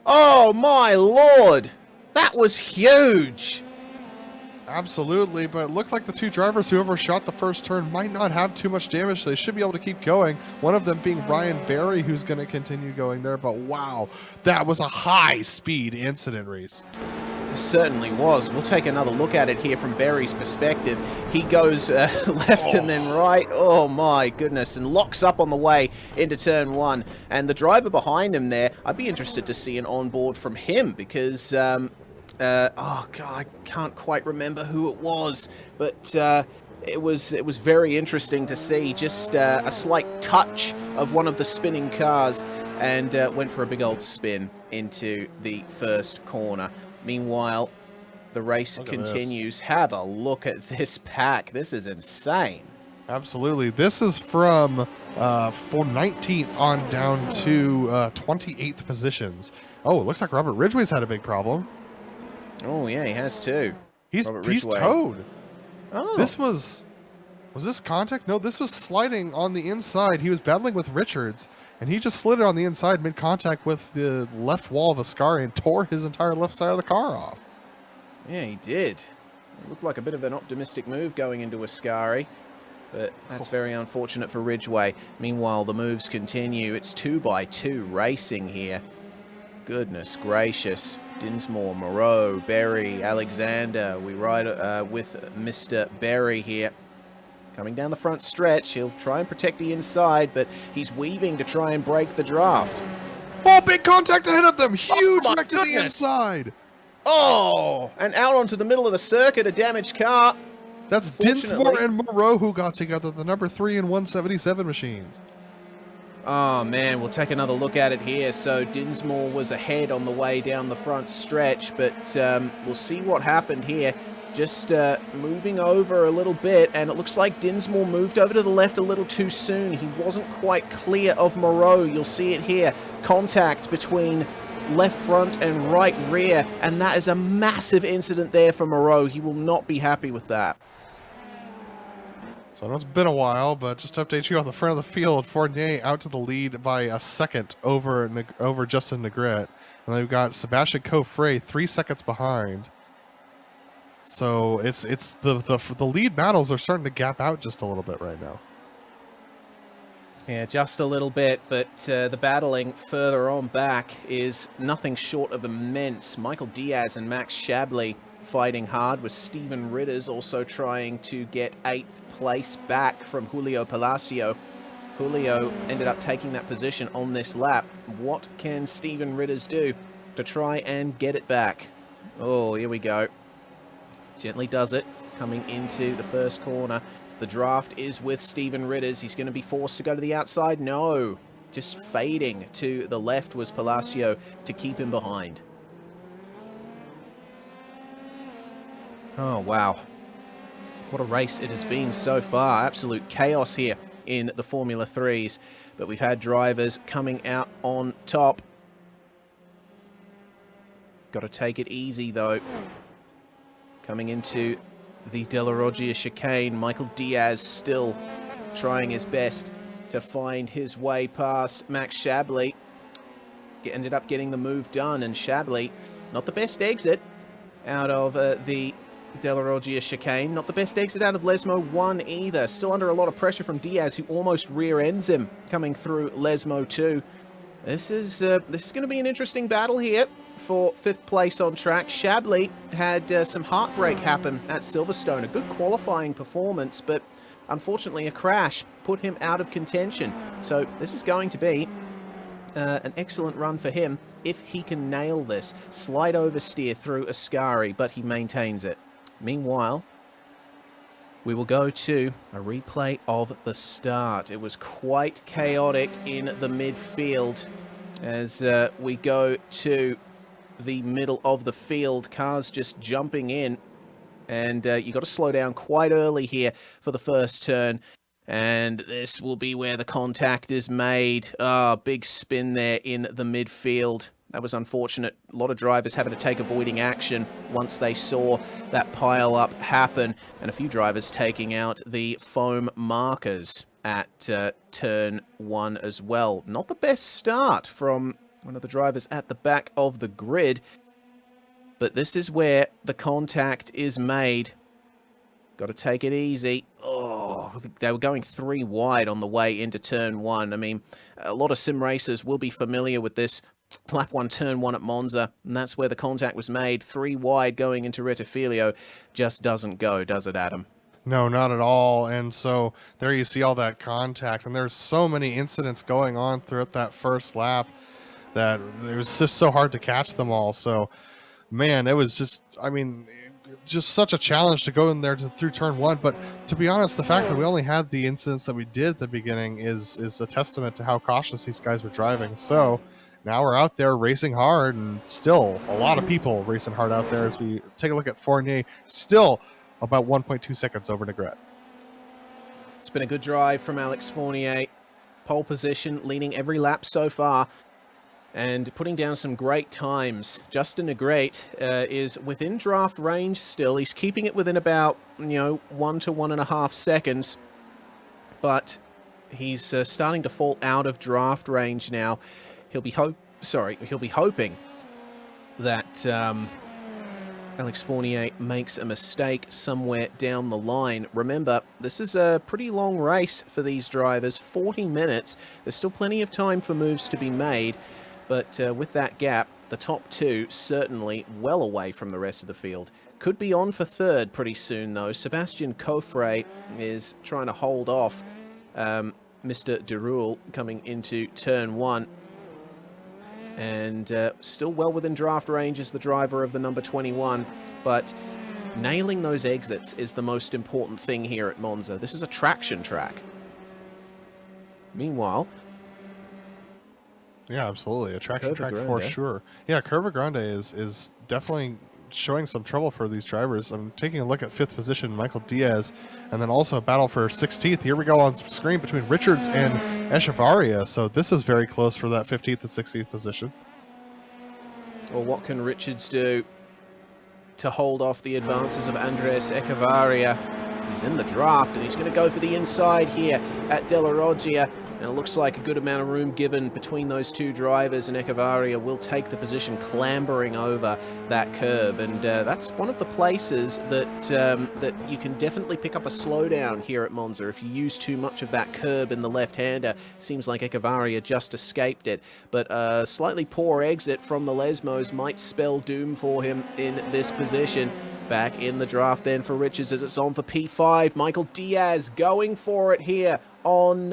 Oh my lord, that was huge. Absolutely, but it looked like the two drivers who overshot the first turn might not have too much damage, so they should be able to keep going. One of them being Ryan Barry, who's going to continue going there, but wow, that was a high-speed incident race. It certainly was. We'll take another look at it here from Barry's perspective. He goes left and then right. Oh my goodness, and locks up on the way into turn 1. And the driver behind him there, I'd be interested to see an onboard from him because... oh god, I can't quite remember who it was, but it was very interesting to see. Just a slight touch of one of the spinning cars, and went for a big old spin into the first corner. Meanwhile, the race continues. Have a look at this pack. This is insane. Absolutely. This is from for 19th on down to 28th positions. Oh, it looks like Robert Ridgway's had a big problem. Oh yeah, he has too. He's towed. Oh. This was this contact? No, this was sliding on the inside. He was battling with Richards, and he just slid it on the inside mid-contact with the left wall of Ascari and tore his entire left side of the car off. Yeah, he did. It looked like a bit of an optimistic move going into Ascari, but that's very unfortunate for Ridgway. Meanwhile, the moves continue. It's 2x2 racing here. Goodness gracious. Dinsmore, Moreau, Berry, Alexander. We ride with Mr. Berry here. Coming down the front stretch. He'll try and protect the inside, but he's weaving to try and break the draft. Oh, big contact ahead of them. Huge wreck to the inside. Oh, and out onto the middle of the circuit, a damaged car. That's Dinsmore and Moreau who got together, the number 3 and 177 machines. Oh man, we'll take another look at it here. So Dinsmore was ahead on the way down the front stretch, but we'll see what happened here. Just moving over a little bit, and it looks like Dinsmore moved over to the left a little too soon. He wasn't quite clear of Moreau. You'll see it here. Contact between left front and right rear, and that is a massive incident there for Moreau. He will not be happy with that. So I know it's been a while, but just to update you on the front of the field, Fournier out to the lead by a second over Justin Negrete. And then we've got Sebastian Coffret 3 seconds behind. So it's the lead battles are starting to gap out just a little bit right now. Yeah, just a little bit, but the battling further on back is nothing short of immense. Michael Diaz and Max Shabley fighting hard, with Stephen Ritters also trying to get 8th place back from Julio Palacio. Julio ended up taking that position on this lap. What can Stephen Ritters do to try and get it back? Oh, here we go. Gently does it, coming into the first corner. The draft is with Stephen Ritters. He's going to be forced to go to the outside. No, just fading to the left was Palacio to keep him behind. Oh, wow. What a race it has been so far. Absolute chaos here in the Formula 3s. But we've had drivers coming out on top. Got to take it easy, though. Coming into the De La Roggia chicane, Michael Diaz still trying his best to find his way past Max Shabley. Ended up getting the move done, and Shabley, not the best exit out of the De La Roggia chicane. Not the best exit out of Lesmo 1 either. Still under a lot of pressure from Diaz, who almost rear ends him coming through Lesmo 2. This is going to be an interesting battle here. for 5th place on track. Shabley had some heartbreak happen at Silverstone. A good qualifying performance, but unfortunately a crash put him out of contention. So this is going to be an excellent run for him if he can nail this. Slide oversteer through Ascari, but he maintains it. Meanwhile, we will go to a replay of the start. It was quite chaotic in the midfield as we go to the middle of the field. Cars just jumping in, and you got to slow down quite early here for the first turn. And this will be where the contact is made. Big spin there in the midfield. That was unfortunate. A lot of drivers having to take avoiding action once they saw that pile up happen, and a few drivers taking out the foam markers at turn 1 as well. Not the best start from one of the drivers at the back of the grid, but this is where the contact is made. Got to take it easy. Oh, they were going 3 wide on the way into turn 1. I mean, a lot of sim racers will be familiar with this. Lap 1, turn 1 at Monza, and that's where the contact was made. 3 wide going into Rettifilio. Just doesn't go, does it, Adam? No, not at all. And so there you see all that contact, and there's so many incidents going on throughout that first lap that it was just so hard to catch them all. So, man, it was just, I mean, just such a challenge to go in there through turn 1. But to be honest, the fact that we only had the incidents that we did at the beginning is a testament to how cautious these guys were driving. So now we're out there racing hard, and still a lot of people racing hard out there as we take a look at Fournier, still about 1.2 seconds over Negret. It's been a good drive from Alex Fournier. Pole position, leading every lap so far, and putting down some great times. Justin Negret is within draft range still. He's keeping it within about, 1 to 1.5 seconds, but he's starting to fall out of draft range now. He'll be hoping that Alex Fournier makes a mistake somewhere down the line. Remember, this is a pretty long race for these drivers, 40 minutes. There's still plenty of time for moves to be made, but with that gap, the top 2 certainly well away from the rest of the field. Could be on for 3rd pretty soon, though. Sebastian Coffret is trying to hold off Mr. Derul coming into turn 1. And still well within draft range is the driver of the number 21, but nailing those exits is the most important thing here at Monza. This is a traction track. Meanwhile, yeah, absolutely, a traction track Grande. for sure. Yeah, Curva Grande is definitely showing some trouble for these drivers. I'm taking a look at 5th position, Michael Diaz, and then also a battle for 16th. Here we go on screen between Richards and Echevarria. So this is very close for that 15th and 16th position. Well, what can Richards do to hold off the advances of Andres Echevarria? He's in the draft, and he's going to go for the inside here at Della Roggia. And it looks like a good amount of room given between those 2 drivers, and Echevarria will take the position clambering over that curb. And that's one of the places that that you can definitely pick up a slowdown here at Monza. If you use too much of that curb in the left-hander, seems like Echevarria just escaped it. But a slightly poor exit from the Lesmos might spell doom for him in this position. Back in the draft then for Richards as it's on for P5. Michael Diaz going for it here on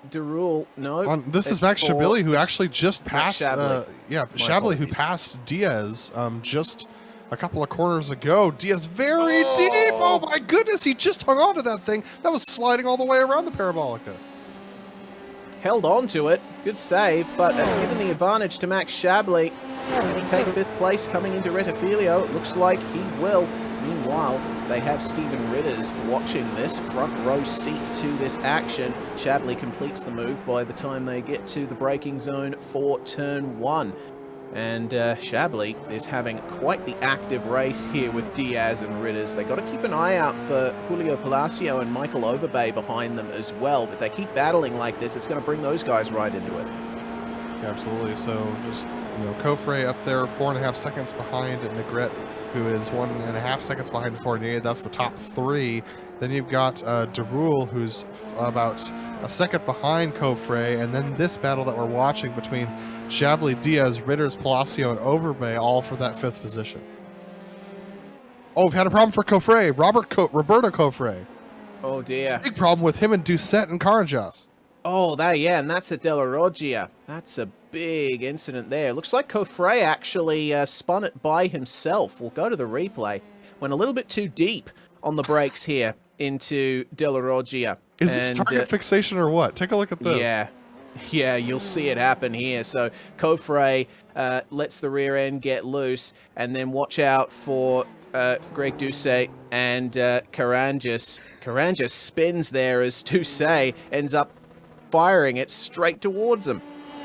Derul. No, this is Max Shabili, who actually just passed. Shabli, who passed Diaz just a couple of corners ago. Diaz very deep. Oh my goodness, he just hung on to that thing. That was sliding all the way around the Parabolica. Held on to it. Good save, but that's given the advantage to Max Shabli. Will he take 5th place coming into Rettifilio? It looks like he will. Meanwhile, they have Stephen Ritters watching this, front row seat to this action. Shabli completes the move by the time they get to the braking zone for turn 1. And Shabli is having quite the active race here with Diaz and Ritters. They got to keep an eye out for Julio Palacio and Michael Overbay behind them as well. But they keep battling like this, it's going to bring those guys right into it. Yeah, absolutely. So just, Coffret up there, 4.5 seconds behind Negret, who is 1.5 seconds behind Fournier. That's the top 3. Then you've got Derul, who's about a second behind Coffre, and then this battle that we're watching between Chablis, Diaz, Ritters, Palacio, and Overbay, all for that 5th position. Oh, we've had a problem for Coffre. Roberto Coffre. Oh dear. Big problem with him and Doucette and Carjas. Oh, yeah, and that's at Della Roggia. That's a big incident there. Looks like Coffre actually spun it by himself. We'll go to the replay. Went a little bit too deep on the brakes here into Della Roggia. Is this target fixation or what? Take a look at this. Yeah, you'll see it happen here. So Coffre lets the rear end get loose, and then watch out for Greg Doucet and Carangas. Carangas spins there as Doucet ends up firing it straight towards him.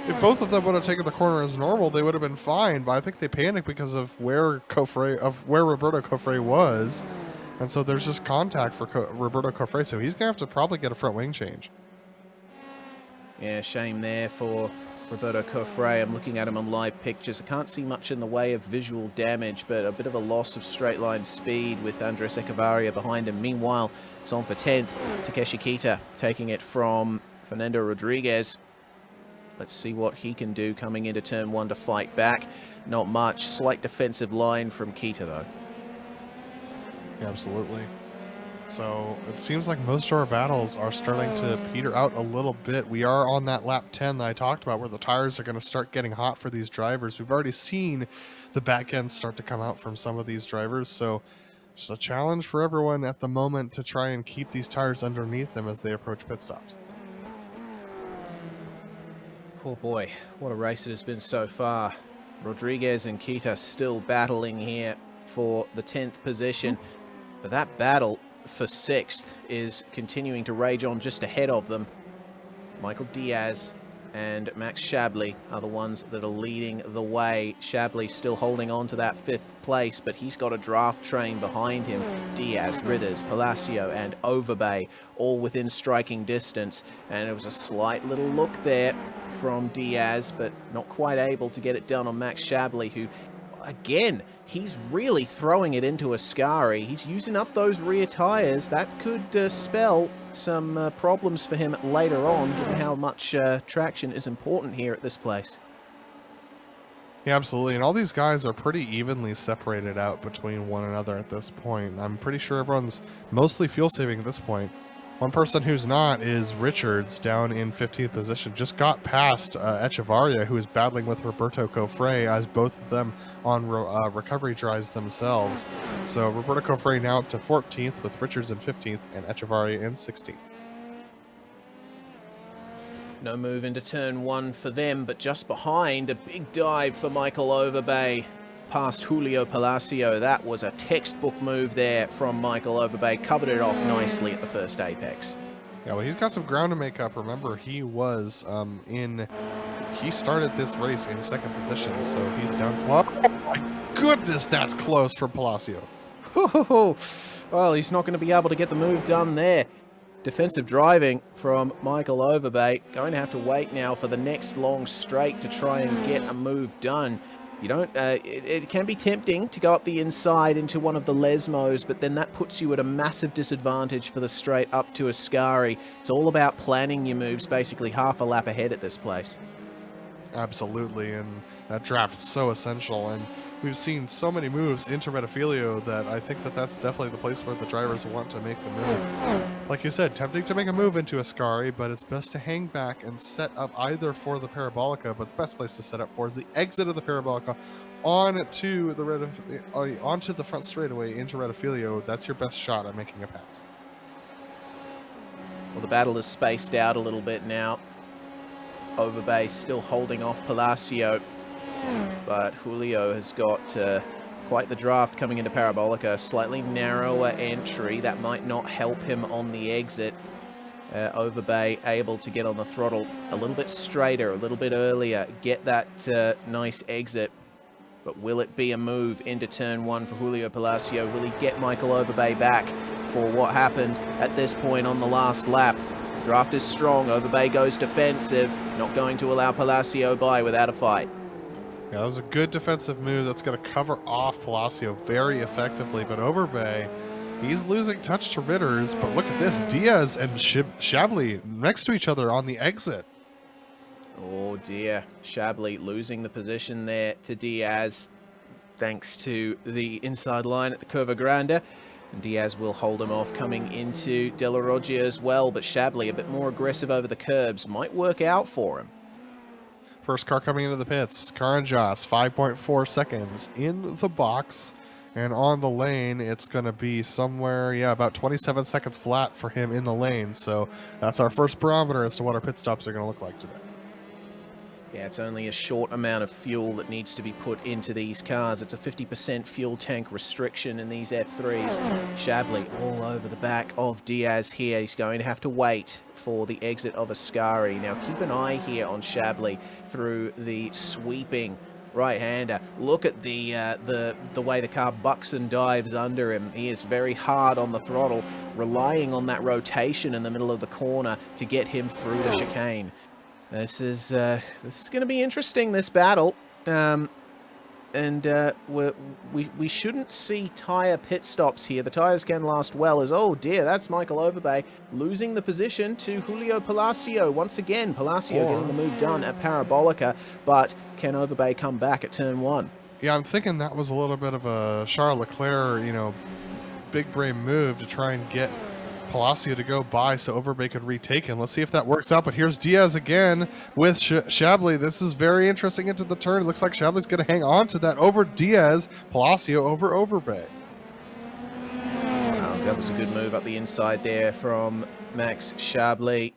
If both of them would have taken the corner as normal, they would have been fine, but I think they panicked because of where Roberto Coffre was. And so there's just contact for Roberto Coffre, so he's going to have to probably get a front wing change. Yeah, shame there for Roberto Coffre. I'm looking at him on live pictures. I can't see much in the way of visual damage, but a bit of a loss of straight line speed with Andres Echevarria behind him. Meanwhile, it's on for 10th. Takeshi Kita taking it from Fernando Rodriguez. Let's see what he can do coming into turn 1 to fight back. Not much. Slight defensive line from Kita, though. Yeah, absolutely. So it seems like most of our battles are starting to peter out a little bit. We are on that lap 10 that I talked about, where the tires are going to start getting hot for these drivers. We've already seen the back end start to come out from some of these drivers. So just a challenge for everyone at the moment to try and keep these tires underneath them as they approach pit stops. Oh boy, what a race it has been so far. Rodriguez and Kita still battling here for the 10th position. But that battle for 6th is continuing to rage on just ahead of them. Michael Diaz and Max Chablis are the ones that are leading the way. Chablis still holding on to that 5th place, but he's got a draft train behind him. Diaz, Ritters, Palacio, and Overbay all within striking distance. And it was a slight little look there from Diaz, but not quite able to get it done on Max Chablis, who, again, he's really throwing it into Ascari. He's using up those rear tires. That could spell some problems for him later on, given how much traction is important here at this place. Yeah, absolutely. And all these guys are pretty evenly separated out between one another at this point. I'm pretty sure everyone's mostly fuel saving at this point. One person who's not is Richards, down in 15th position. Just got past Echevarria, who is battling with Roberto Coffre, as both of them on recovery drives themselves. So Roberto Coffre now up to 14th, with Richards in 15th and Echevarria in 16th. No move into turn 1 for them, but just behind, a big dive for Michael Overbay past Julio Palacio. That was a textbook move there from Michael Overbay. Covered it off nicely at the first apex. Yeah, well, he's got some ground to make up. Remember, he was he started this race in 2nd position, so he's down. Oh my goodness, that's close from Palacio. Well, he's not going to be able to get the move done there. Defensive driving from Michael Overbay. Going to have to wait now for the next long straight to try and get a move done. You don't. It can be tempting to go up the inside into one of the Lesmos, but then that puts you at a massive disadvantage for the straight up to Ascari. It's all about planning your moves, basically half a lap ahead at this place. Absolutely, and that draft is so essential. And we've seen so many moves into Rettifilio that I think that that's definitely the place where the drivers want to make the move. Like you said, tempting to make a move into Ascari, but it's best to hang back and set up either for the Parabolica, but the best place to set up for is the exit of the Parabolica onto the front straightaway into Rettifilio. That's your best shot at making a pass. Well, the battle is spaced out a little bit now. Overbay still holding off Palacio, but Julio has got quite the draft coming into Parabolica. Slightly narrower entry, that might not help him on the exit. Overbay able to get on the throttle a little bit straighter, a little bit earlier, get that nice exit. But will it be a move into turn 1 for Julio Palacio? Will he get Michael Overbay back for what happened at this point on the last lap? Draft is strong. Overbay goes defensive, not going to allow Palacio by without a fight. Yeah, that was a good defensive move that's going to cover off Palacio very effectively, but Overbay, He's losing touch to Ritters, but look at this. Diaz and Chablis next to each other on the exit. Oh dear, Chablis losing the position there to Diaz thanks to the inside line at the Curva Grande. And Diaz will hold him off coming into De La Roggia as well, but Chablis a bit more aggressive over the curbs might work out for him. First car coming into the pits, Karanjas, 5.4 seconds in the box. And on the lane, it's going to be somewhere, about 27 seconds flat for him in the lane. So that's our first barometer as to what our pit stops are going to look like today. Yeah, it's only a short amount of fuel that needs to be put into these cars. It's a 50% fuel tank restriction in these F3s. Chablis all over the back of Diaz here. He's going to have to wait for the exit of Ascari. Now keep an eye here on Chablis through the sweeping right-hander. Look at the way the car bucks and dives under him. He is very hard on the throttle, relying on that rotation in the middle of the corner to get him through the chicane. This is going to be interesting, this battle. We shouldn't see tyre pit stops here. The tyres can last well as, oh dear, that's Michael Overbay losing the position to Julio Palacio. Once again, Palacio getting the move done at Parabolica, but can Overbay come back at turn 1? Yeah, I'm thinking that was a little bit of a Charles Leclerc, big brain move to try and get Palacio to go by so Overbay could retake him. Let's see if that works out, but here's Diaz again with Chablis. This is very interesting into the turn. It looks like Chablis is going to hang on to that over Diaz. Palacio over Overbay. That was a good move up the inside there from Max Chablis,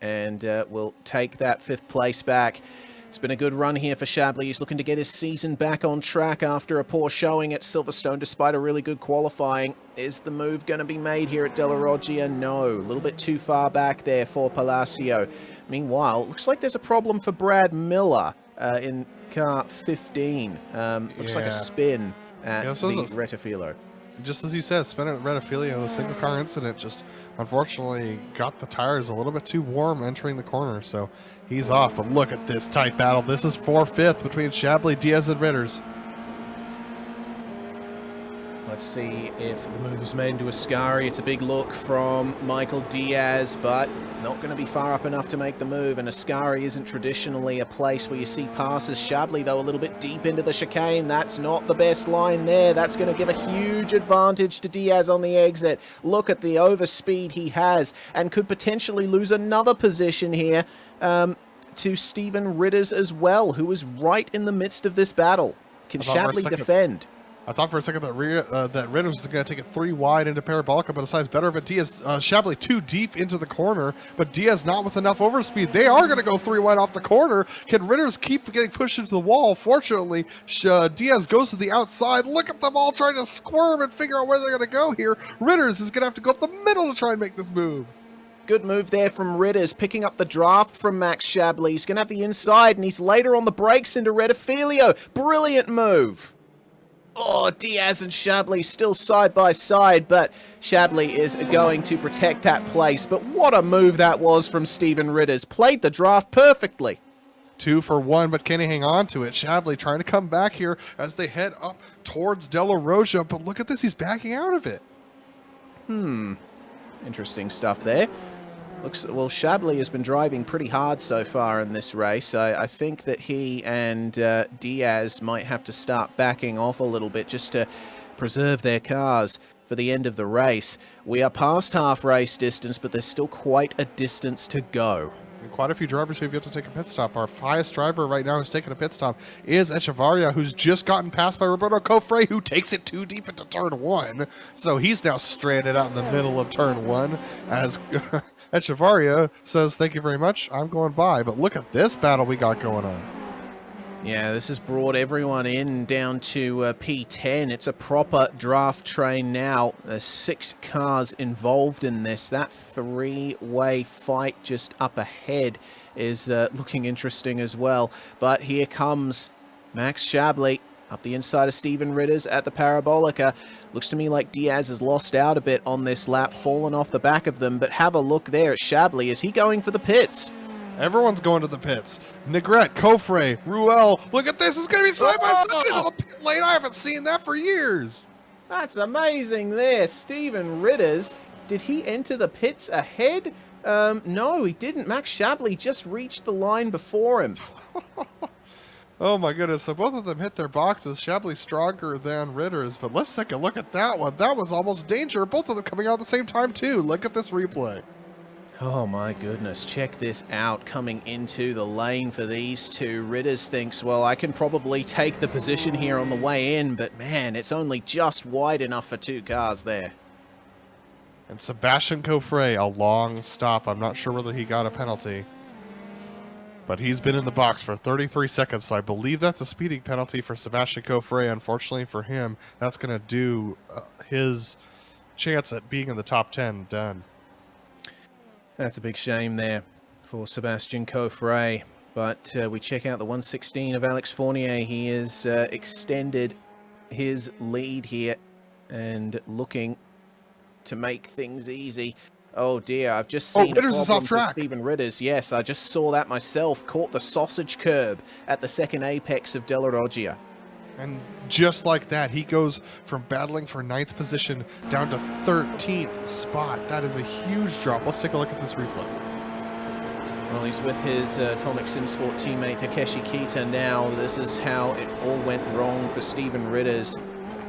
and we'll take that 5th place back. It's been a good run here for Chablis. He's looking to get his season back on track after a poor showing at Silverstone, despite a really good qualifying. Is the move going to be made here at De La Roggia? No. A little bit too far back there for Palacio. Meanwhile, looks like there's a problem for Brad Miller in car 15. Looks like a spin at the Rettifilo. Just as you said, spin at Rettifilo, single car incident, just unfortunately got the tires a little bit too warm entering the corner, so he's off. But look at this tight battle. This is 4-5 between Chablis, Diaz, and Ritters. Let's see if the move is made into Ascari. It's a big look from Michael Diaz, but not going to be far up enough to make the move. And Ascari isn't traditionally a place where you see passes. Chablis, though, a little bit deep into the chicane. That's not the best line there. That's going to give a huge advantage to Diaz on the exit. Look at the overspeed he has and could potentially lose another position here to Stephen Ritters as well, who is right in the midst of this battle. Can Chablis defend? I thought for a second that Ritters was going to take it 3 wide into Parabolica, but decides better of it. Diaz, Chablis too deep into the corner, but Diaz not with enough overspeed. They are going to go 3 wide off the corner. Can Ritters keep getting pushed into the wall? Fortunately, Diaz goes to the outside. Look at them all trying to squirm and figure out where they're going to go here. Ritters is going to have to go up the middle to try and make this move. Good move there from Ritters, picking up the draft from Max Chablis. He's going to have the inside, and he's later on the brakes into Rettifilo. Brilliant move. Oh, Diaz and Chablis still side by side, but Chablis is going to protect that place. But what a move that was from Stephen Ritters. Played the draft perfectly. 2 for 1, but can he hang on to it? Chablis trying to come back here as they head up towards De La Roggia, but look at this, he's backing out of it. Interesting stuff there. Well, Chablis has been driving pretty hard so far in this race. I think that he and Diaz might have to start backing off a little bit just to preserve their cars for the end of the race. We are past half race distance, but there's still quite a distance to go. And quite a few drivers who have yet to take a pit stop. Our highest driver right now who's taken a pit stop is Echevarria, who's just gotten passed by Roberto Cofre, who takes it too deep into turn 1. So he's now stranded out in the middle of turn 1 as Echevarria says, thank you very much, I'm going by. But look at this battle we got going on. Yeah, this has brought everyone in down to P10. It's a proper draft train now. There's 6 cars involved in this. That 3-way fight just up ahead is looking interesting as well. But here comes Max Chablis up the inside of Stephen Ritters at the Parabolica. Looks to me like Diaz has lost out a bit on this lap, fallen off the back of them. But have a look there at Chablis. Is he going for the pits? Everyone's going to the pits. Negrete, Cofre, Ruel. Look at this. It's going to be side by side into the pit lane. I haven't seen that for years. That's amazing there. Steven Ritters, did he enter the pits ahead? No, he didn't. Max Shabley just reached the line before him. Oh my goodness, so both of them hit their boxes. Shabley stronger than Ritters, but let's take a look at that one. That was almost danger. Both of them coming out at the same time too. Look at this replay. Oh my goodness, check this out. Coming into the lane for these two. Ritters thinks, well, I can probably take the position here on the way in, but man, it's only just wide enough for two cars there. And Sebastian Coffret, a long stop. I'm not sure whether he got a penalty, but he's been in the box for 33 seconds, so I believe that's a speeding penalty for Sebastian Coffret. Unfortunately for him, that's going to do his chance at being in the top 10 done. That's a big shame there for Sebastian Coffret. But we check out the 116 of Alex Fournier. He has extended his lead here and looking to make things easy. Oh dear, I've just seen Ritters a is problem off for track. Steven Ritters. Yes, I just saw that myself. Caught the sausage curb at the second apex of Della Roggia. And just like that, he goes from battling for 9th position down to 13th spot. That is a huge drop. Let's take a look at this replay. Well, he's with his Atomic SimSport teammate Takeshi Kita now. This is how it all went wrong for Steven Ritters.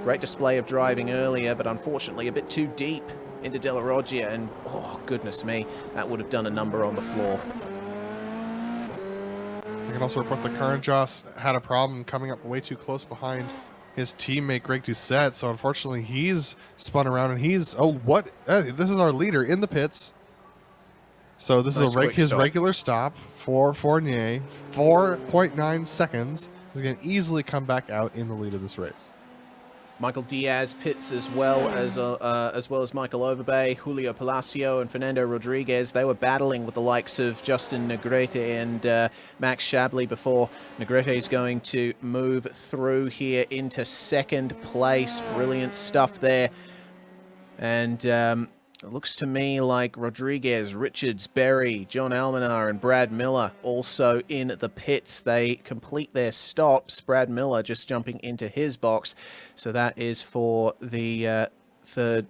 Great display of driving earlier, but unfortunately a bit too deep into Della Roggia, and oh goodness me, that would have done a number on the floor. I can also report that Karanjas had a problem coming up way too close behind his teammate Greg Doucette, so unfortunately he's spun around and he's this is our leader in the pits. So this is his regular stop for Fournier, 4.9 seconds. He's going to easily come back out in the lead of this race. Michael Diaz pits as well as Michael Overbay, Julio Palacio, and Fernando Rodriguez. They were battling with the likes of Justin Negrete and Max Shabley before. Negrete is going to move through here into second place. Brilliant stuff there. And it looks to me like Rodriguez, Richards, Berry, John Almanar, and Brad Miller also in the pits. They complete their stops. Brad Miller just jumping into his box. So that is for the third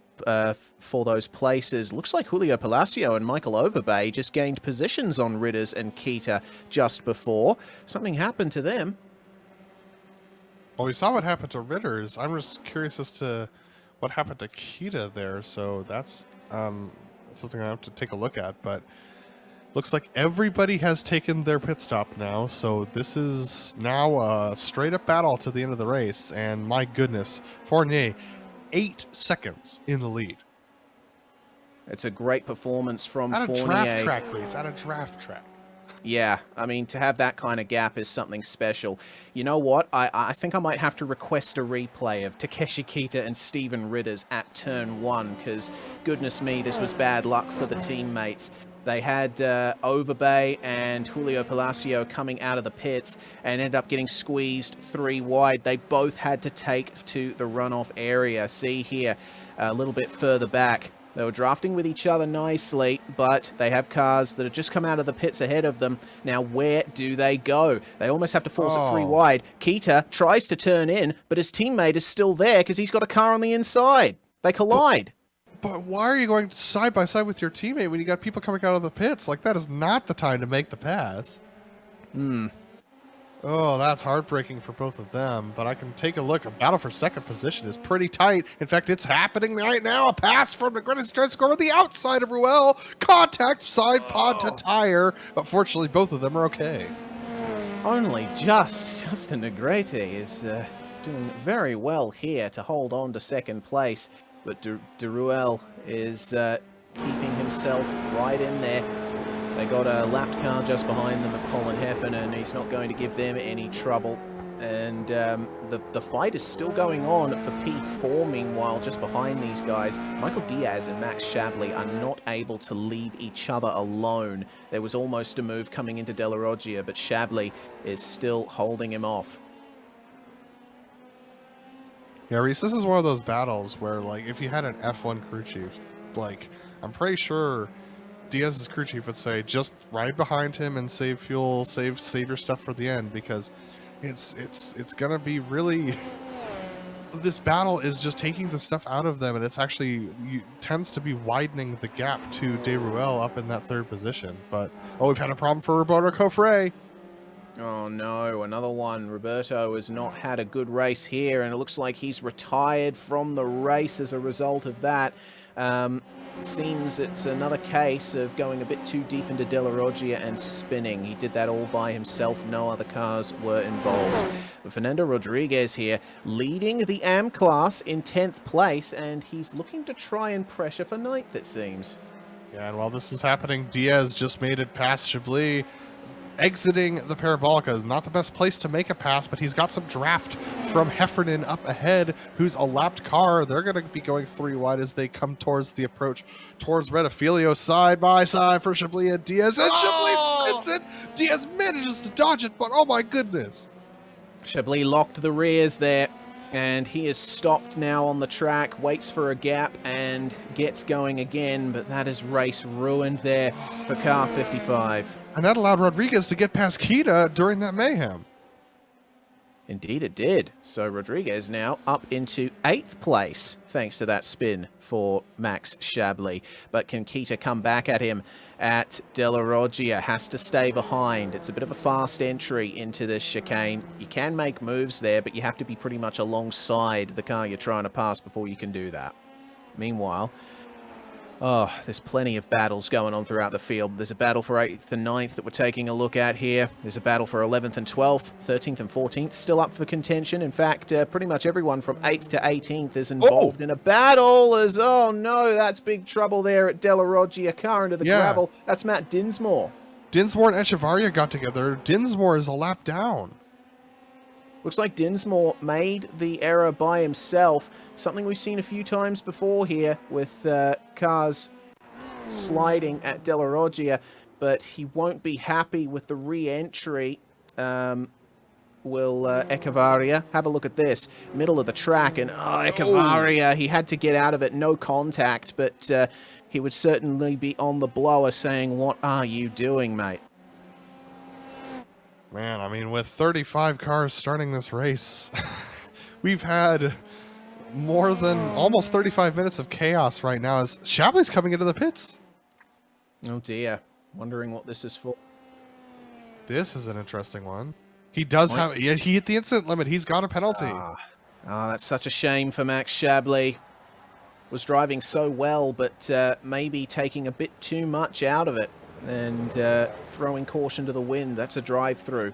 for those places. Looks like Julio Palacio and Michael Overbay just gained positions on Ritters and Kita just before. Something happened to them. Well, we saw what happened to Ritters. I'm just curious as to what happened to Kita there. So that's something I have to take a look at, but looks like everybody has taken their pit stop now, so this is now a straight up battle to the end of the race, and my goodness, Fournier 8 seconds in the lead. It's a great performance from At a Fournier. draft track race, at a draft track. Yeah, I mean, to have that kind of gap is something special. You know what? I think I might have to request a replay of Takeshi Kita and Steven Ritters at turn 1, because goodness me, this was bad luck for the teammates. They had Overbay and Julio Palacio coming out of the pits and ended up getting squeezed 3 wide. They both had to take to the runoff area. See here, a little bit further back. They were drafting with each other nicely, but they have cars that have just come out of the pits ahead of them. Now, where do they go? They almost have to force it 3 wide. Kita tries to turn in, but his teammate is still there because he's got a car on the inside. They collide. But why are you going side by side with your teammate when you got people coming out of the pits? Like, that is not the time to make the pass. Oh, that's heartbreaking for both of them, but I can take a look. A battle for second position is pretty tight. In fact, it's happening right now. A pass from the Greenwich tries to go to the outside of Ruel. Contact side pod to tire, but fortunately both of them are okay. Only Justin Negrete is doing very well here to hold on to second place, but De Ruel is keeping himself right in there. They got a lapped car just behind them of Colin Heffen, and he's not going to give them any trouble. And the fight is still going on for P4, meanwhile, just behind these guys. Michael Diaz and Max Shabley are not able to leave each other alone. There was almost a move coming into Della Roggia, but Shabley is still holding him off. Yeah, Reese, this is one of those battles where, like, if you had an F1 crew chief, like, I'm pretty sure Diaz's crew chief would say, just ride behind him and save fuel, save your stuff for the end, because it's gonna be really this battle is just taking the stuff out of them, and it's actually tends to be widening the gap to Deruel up in that 3rd position. But we've had a problem for Roberto Cofre. Oh no, another one. Roberto has not had a good race here, and it looks like he's retired from the race as a result of that. Seems it's another case of going a bit too deep into Della Roggia and spinning. He did that all by himself. No other cars were involved. But Fernando Rodriguez here leading the AM class in 10th place, and he's looking to try and pressure for 9th, it seems. Yeah, and while this is happening, Diaz just made it past Chablis. Exiting the Parabolica is not the best place to make a pass, but he's got some draft from Heffernan up ahead, who's a lapped car. They're going to be going 3 wide as they come towards the approach towards Rettifilio, side by side for Chablis and Diaz. And Chablis spins it! Diaz manages to dodge it, but oh my goodness! Chablis locked the rears there, and he is stopped now on the track, waits for a gap, and gets going again, but that is race ruined there for car 55. And that allowed Rodriguez to get past Kita during that mayhem. Indeed it did. So Rodriguez now up into 8th place, thanks to that spin for Max Chablis. But can Kita come back at him at Della Roggia? Has to stay behind. It's a bit of a fast entry into this chicane. You can make moves there, but you have to be pretty much alongside the car you're trying to pass before you can do that. Meanwhile, there's plenty of battles going on throughout the field. There's a battle for 8th and 9th that we're taking a look at here. There's a battle for 11th and 12th, 13th and 14th still up for contention. In fact, pretty much everyone from 8th to 18th is involved in a battle as, oh no, that's big trouble there at Della Roggia, car into the gravel. That's Matt Dinsmore. Dinsmore and Echevarria got together. Dinsmore is a lap down. Looks like Dinsmore made the error by himself. Something we've seen a few times before here with cars sliding at Della Roggia, but he won't be happy with the re-entry. Will Echevarria. Have a look at this. Middle of the track, and Echevarria, he had to get out of it. No contact, but he would certainly be on the blower saying, "What are you doing, mate?" Man, I mean, with 35 cars starting this race, we've had more than almost 35 minutes of chaos right now as Chablis coming into the pits. Oh dear. Wondering what this is for. This is an interesting one. He does have... Yeah, he hit the incident limit. He's got a penalty. That's such a shame for Max Chablis. Was driving so well, but maybe taking a bit too much out of it. And throwing caution to the wind. That's a drive-through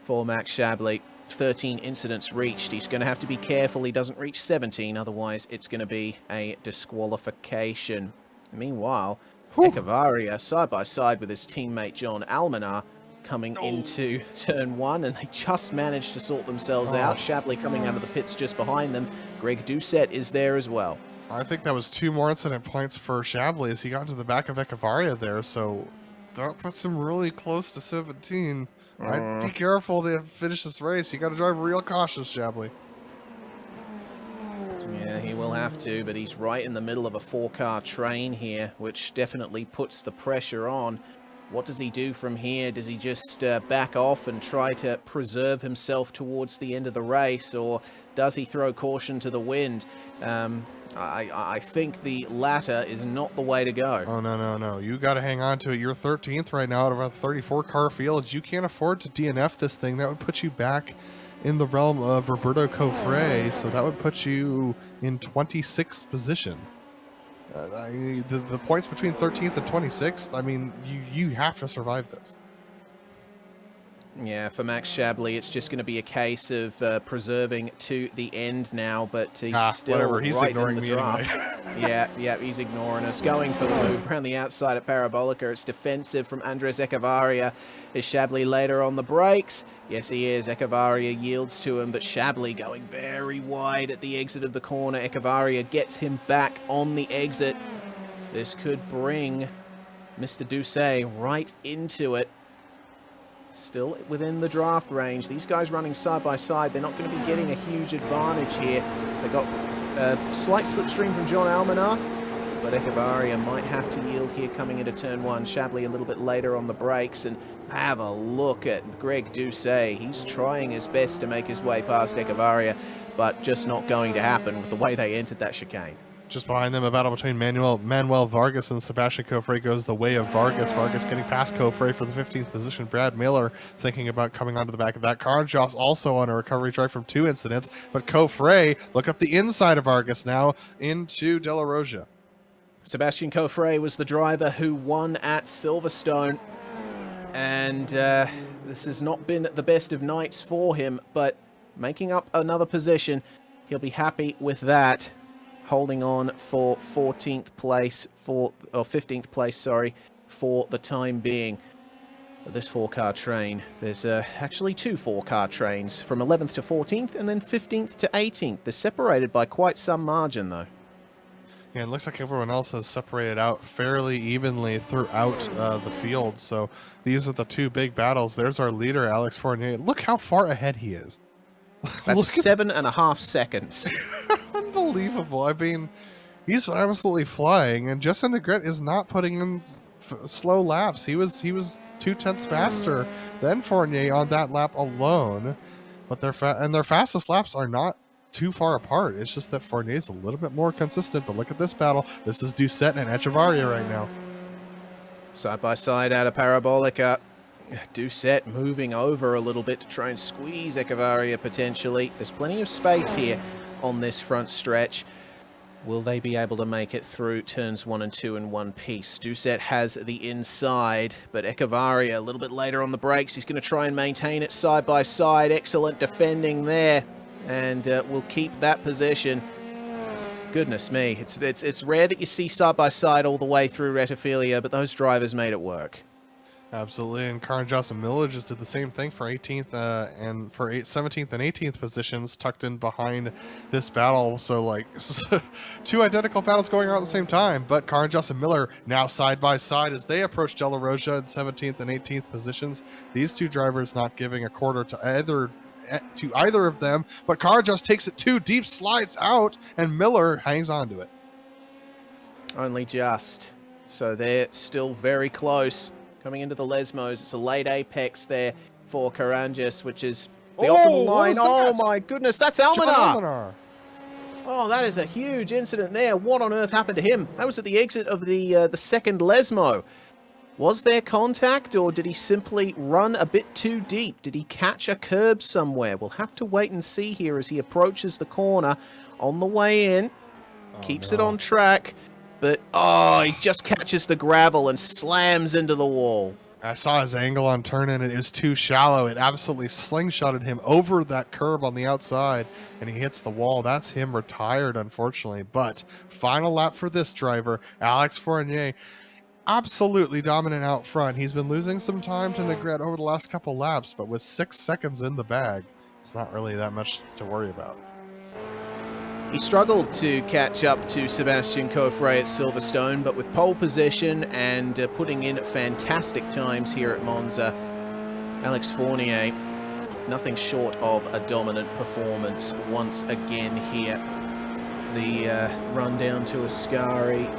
for Max Chablis. 13 incidents reached. He's going to have to be careful he doesn't reach 17, otherwise it's going to be a disqualification. Meanwhile, Echevarria side by side with his teammate John Almanar coming into turn 1, and they just managed to sort themselves out. Chablis coming out of the pits just behind them. Greg Doucette is there as well. I think that was 2 more incident points for Chablis as he got into the back of Echevarria there, so that puts him really close to 17. I'd be careful to finish this race. You got to drive real cautious, Chablis. Yeah, he will have to, but he's right in the middle of a 4-car train here, which definitely puts the pressure on. What does he do from here? Does he just back off and try to preserve himself towards the end of the race, or does he throw caution to the wind? I think the latter is not the way to go. Oh, no. You got to hang on to it. You're 13th right now out of a 34-car field. You can't afford to DNF this thing. That would put you back in the realm of Roberto Cofre, so that would put you in 26th position. The points between 13th and 26th, I mean, you have to survive this. Yeah, for Max Chablis, it's just going to be a case of preserving to the end now, but he's still whatever. He's right ignoring in the me draft. anyway. yeah, he's ignoring us. Going for the move around the outside at Parabolica. It's defensive from Andres Echevarria. Is Chablis later on the brakes? Yes, he is. Echevarria yields to him, but Chablis going very wide at the exit of the corner. Echevarria gets him back on the exit. This could bring Mr. Doucet right into it. Still within the draft range. These guys running side by side, they're not going to be getting a huge advantage here. They got a slight slipstream from John Almanar. but Echevarria might have to yield here coming into turn one. Shabley a little bit later on the brakes, and have a look at Greg Doucet. He's trying his best to make his way past Echevarria, but just not going to happen with the way they entered that chicane. Just behind them, a battle between Manuel Vargas and Sebastian Coffrey goes the way of Vargas. Vargas getting past Coffrey for the 15th position. Brad Miller thinking about coming onto the back of that. Carnjoss also on a recovery drive from 2 incidents, but Coffrey, look up the inside of Vargas now into De La Roja. Sebastian Coffrey was the driver who won at Silverstone, and this has not been the best of nights for him, but making up another position, he'll be happy with that. Holding on for 15th place, for the time being. This 4-car train, there's actually 2 4-car trains from 11th to 14th and then 15th to 18th. They're separated by quite some margin, though. Yeah, it looks like everyone else has separated out fairly evenly throughout the field. So these are the 2 big battles. There's our leader, Alex Fournier. Look how far ahead he is. That's 7.5 seconds. Unbelievable. I mean, he's absolutely flying, and Justin Negrete is not putting in slow laps. He was 0.2 faster than Fournier on that lap alone. But their fastest laps are not too far apart. It's just that Fournier's a little bit more consistent. But look at this battle. This is Doucet and Echevarria right now. Side by side out of Parabolica. Doucet moving over a little bit to try and squeeze Echevarria potentially. There's plenty of space here on this front stretch. Will they be able to make it through turns 1 and 2 in one piece? Doucet has the inside, but Echevarria a little bit later on the brakes. He's going to try and maintain it side by side. Excellent defending there, and will keep that position. Goodness me, it's rare that you see side by side all the way through Retophilia, but those drivers made it work. Absolutely, and Carnjoss and Miller just did the same thing for 18th and for 17th and 18th positions, tucked in behind this battle. So, like, 2 identical battles going on at the same time, but Carnjoss and Miller now side by side as they approach De La Roja in 17th and 18th positions. These 2 drivers not giving a quarter to either of them, but Carnjoss takes it 2 deep, slides out, and Miller hangs on to it. Only just. So they're still very close. Coming into the Lesmos, it's a late apex there for Carnjoss, which is the optimal line. Oh my goodness, that's Almanar! Oh, that is a huge incident there. What on earth happened to him? That was at the exit of the second Lesmo. Was there contact, or did he simply run a bit too deep? Did he catch a curb somewhere? We'll have to wait and see here as he approaches the corner on the way in. Keeps it on track. But, he just catches the gravel and slams into the wall. I saw his angle on turn-in. It was too shallow. It absolutely slingshotted him over that curb on the outside, and he hits the wall. That's him retired, unfortunately. But final lap for this driver, Alex Fournier, absolutely dominant out front. He's been losing some time to Negrete over the last couple laps, but with 6 seconds in the bag, it's not really that much to worry about. He struggled to catch up to Sebastian Coffrey at Silverstone, but with pole position and putting in fantastic times here at Monza, Alex Fournier, nothing short of a dominant performance once again here. The run down to Ascari.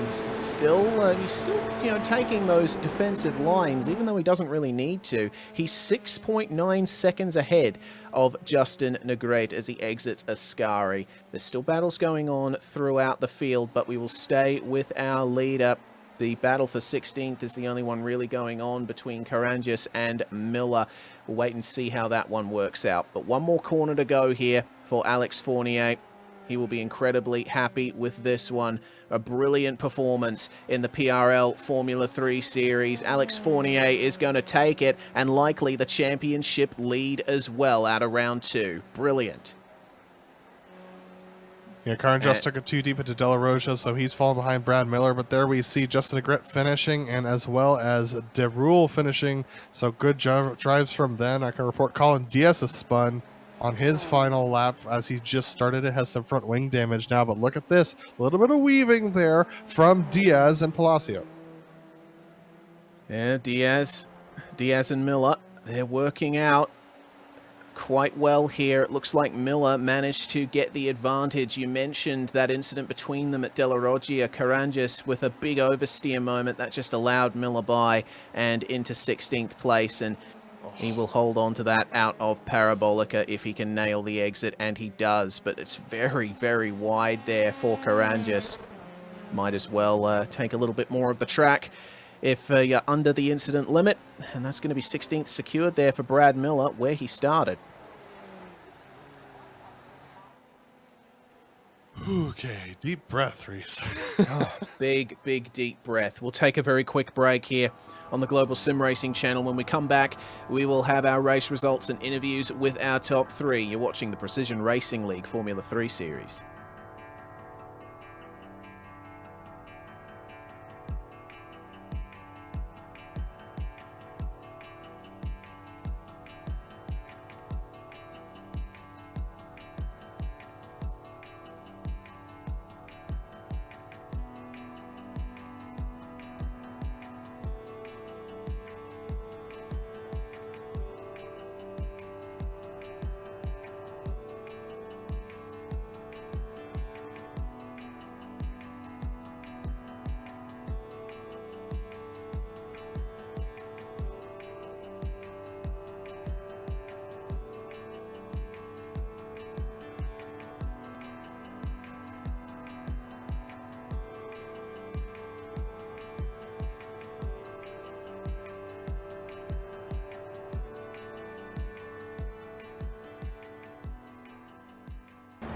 He's still taking those defensive lines, even though he doesn't really need to. He's 6.9 seconds ahead of Justin Negrete as he exits Ascari. There's still battles going on throughout the field, but we will stay with our leader. The battle for 16th is the only one really going on between Carnjoss and Miller. We'll wait and see how that one works out. But one more corner to go here for Alex Fournier. He will be incredibly happy with this one. A brilliant performance in the PRL Formula 3 Series. Alex Fournier is going to take it, and likely the championship lead as well out of round 2. Brilliant. Yeah, Carnjoss took it too deep into De La Roja, so he's fallen behind Brad Miller. But there we see Justin Negrete finishing, and as well as De Rule finishing. So good drives from then. I can report Colin Diaz has spun on his final lap as he just started. It has some front wing damage now, but look at this. A little bit of weaving there from Diaz and Palacio. Yeah, Diaz and Miller, they're working out quite well here. It looks like Miller managed to get the advantage. You mentioned that incident between them at Della Roggia. Carangas with a big oversteer moment that just allowed Miller by and into 16th place, and he will hold on to that out of Parabolica if he can nail the exit, and he does, but it's very, very wide there for Carangas. Might as well take a little bit more of the track if you're under the incident limit, and that's going to be 16th secured there for Brad Miller, where he started. Okay, deep breath, Reese. Big, deep breath. We'll take a very quick break here on the Global Sim Racing channel. When we come back, we will have our race results and interviews with our top three. You're watching the Precision Racing League Formula 3 series.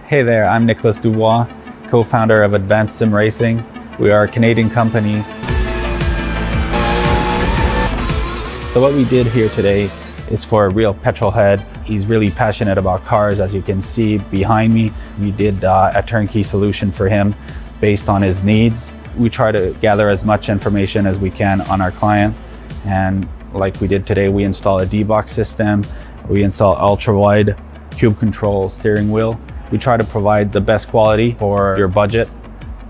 Hey there, I'm Nicholas Dubois, co-founder of Advanced Sim Racing. We are a Canadian company. So what we did here today is for a real petrol head. He's really passionate about cars, as you can see behind me. We did a turnkey solution for him based on his needs. We try to gather as much information as we can on our client, and like we did today, we install a D-Box system, we install ultra-wide cube control steering wheel. We try to provide the best quality for your budget.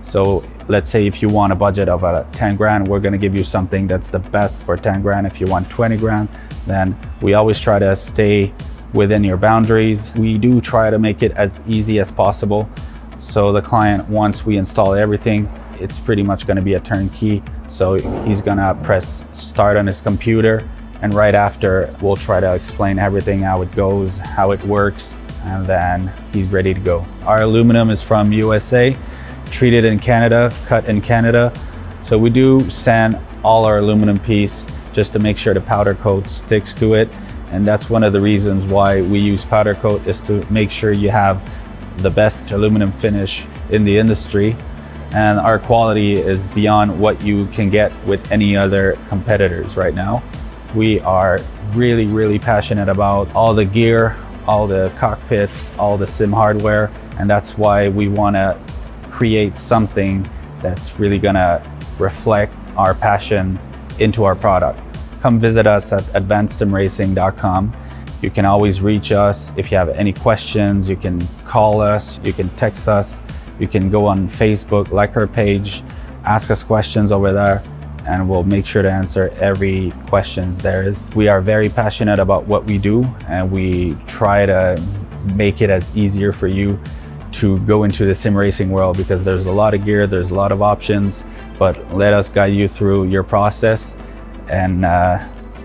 So let's say if you want a budget of 10 grand, we're gonna give you something that's the best for 10 grand. If you want 20 grand, then we always try to stay within your boundaries. We do try to make it as easy as possible. So the client, once we install everything, it's pretty much gonna be a turnkey. So he's gonna press start on his computer, and right after, we'll try to explain everything, how it goes, how it works, and then he's ready to go. Our aluminum is from USA, treated in Canada, cut in Canada. So we do sand all our aluminum piece just to make sure the powder coat sticks to it. And that's one of the reasons why we use powder coat, is to make sure you have the best aluminum finish in the industry. And our quality is beyond what you can get with any other competitors right now. We are really, really passionate about all the gear, all the cockpits, all the sim hardware, and that's why we want to create something that's really gonna reflect our passion into our product. Come visit us at advancedsimracing.com. You can always reach us if you have any questions. You can call us, you can text us, you can go on Facebook, like our page, ask us questions over there, and we'll make sure to answer every questions there is. We are very passionate about what we do, and we try to make it as easier for you to go into the sim racing world, because there's a lot of gear, there's a lot of options, but let us guide you through your process, and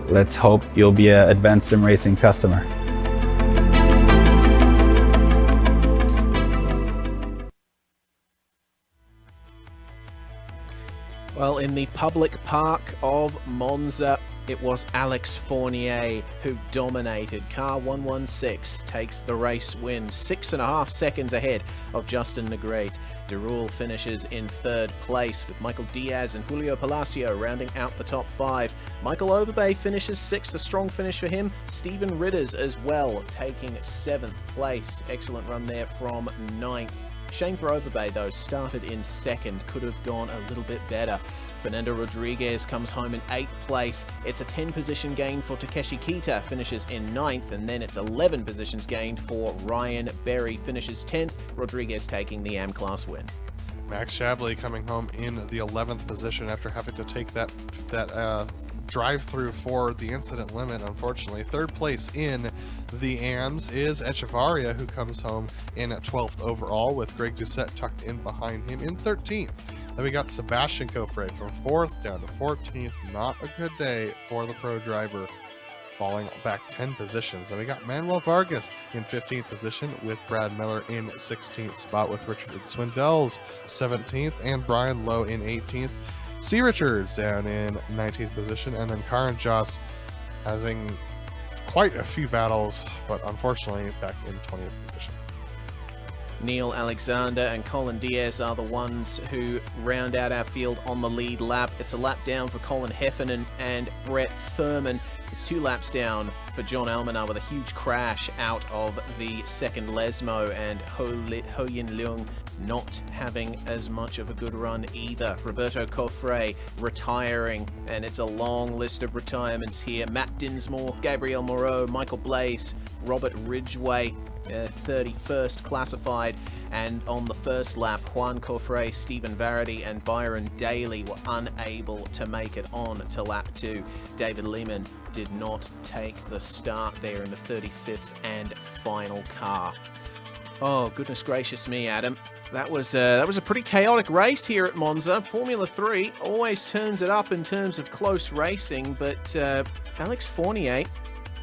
let's hope you'll be an Advanced Sim Racing customer. Well, in the public park of Monza, it was Alex Fournier who dominated. Car 116 takes the race win, 6.5 seconds ahead of Justin Negrete. Derul finishes in third place, with Michael Diaz and Julio Palacio rounding out the top 5. Michael Overbay finishes 6th, a strong finish for him. Stephen Ridders as well, taking 7th place. Excellent run there from 9th. Shame for Overbay though, started in 2nd, could have gone a little bit better. Fernando Rodriguez comes home in 8th place. It's a 10 position gain for Takeshi Kita, finishes in 9th, and then it's 11 positions gained for Ryan Berry, finishes 10th. Rodriguez taking the AM-Class win. Max Shabley coming home in the 11th position after having to take that drive-through for the incident limit, unfortunately. Third place in the AMs is Echevarria, who comes home in 12th overall, with Greg Doucette tucked in behind him in 13th. Then we got Sebastian Coffre from 4th down to 14th. Not a good day for the pro driver, falling back 10 positions. Then we got Manuel Vargas in 15th position, with Brad Miller in 16th spot, with Richard Swindell's 17th and Brian Lowe in 18th. C. Richards down in 19th position, and then Karan Joss having quite a few battles, but unfortunately back in 20th position. Neil Alexander and Colin Diaz are the ones who round out our field on the lead lap. It's a lap down for Colin Heffernan and Brett Thurman. It's 2 laps down for John Almanar, with a huge crash out of the second Lesmo, and Ho Yin Leung not having as much of a good run either. Roberto Coffre retiring, and it's a long list of retirements here. Matt Dinsmore, Gabriel Moreau, Michael Blaze, Robert Ridgway, 31st classified, and on the first lap, Juan Coffre, Stephen Varady, and Byron Daly were unable to make it on to lap 2. David Lehman did not take the start there in the 35th and final car. Oh, goodness gracious me, Adam. That was a pretty chaotic race here at Monza. Formula 3 always turns it up in terms of close racing, but Alex Fournier,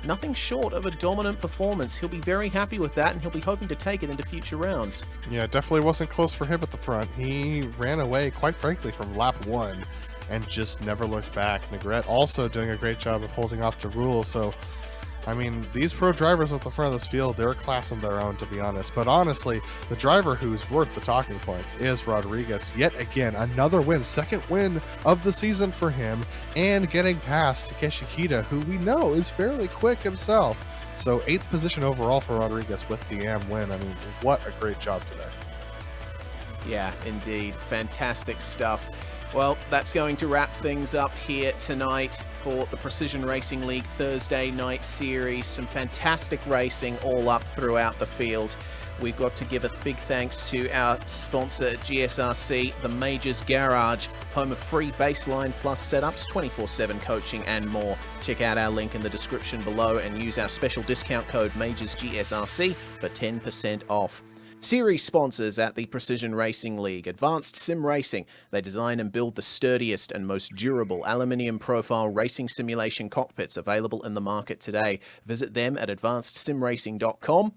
nothing short of a dominant performance. He'll be very happy with that, and he'll be hoping to take it into future rounds. Yeah, it definitely wasn't close for him at the front. He ran away, quite frankly, from lap 1 and just never looked back. Negrete also doing a great job of holding off to Rule. So, I mean, these pro drivers at the front of this field, they're a class of their own, to be honest. But honestly, the driver who's worth the talking points is Rodriguez. Yet again, another win, second win of the season for him, and getting past Takeshi Kita, who we know is fairly quick himself. So 8th position overall for Rodriguez with the AM win. I mean, what a great job today. Yeah, indeed. Fantastic stuff. Well, that's going to wrap things up here tonight for the Precision Racing League Thursday night series. Some fantastic racing all up throughout the field. We've got to give a big thanks to our sponsor, GSRC, the Majors Garage, home of free baseline plus setups, 24/7 coaching, and more. Check out our link in the description below and use our special discount code MajorsGSRC for 10% off. Series sponsors at the Precision Racing League: Advanced Sim Racing. They design and build the sturdiest and most durable aluminium profile racing simulation cockpits available in the market today. Visit them at advancedsimracing.com.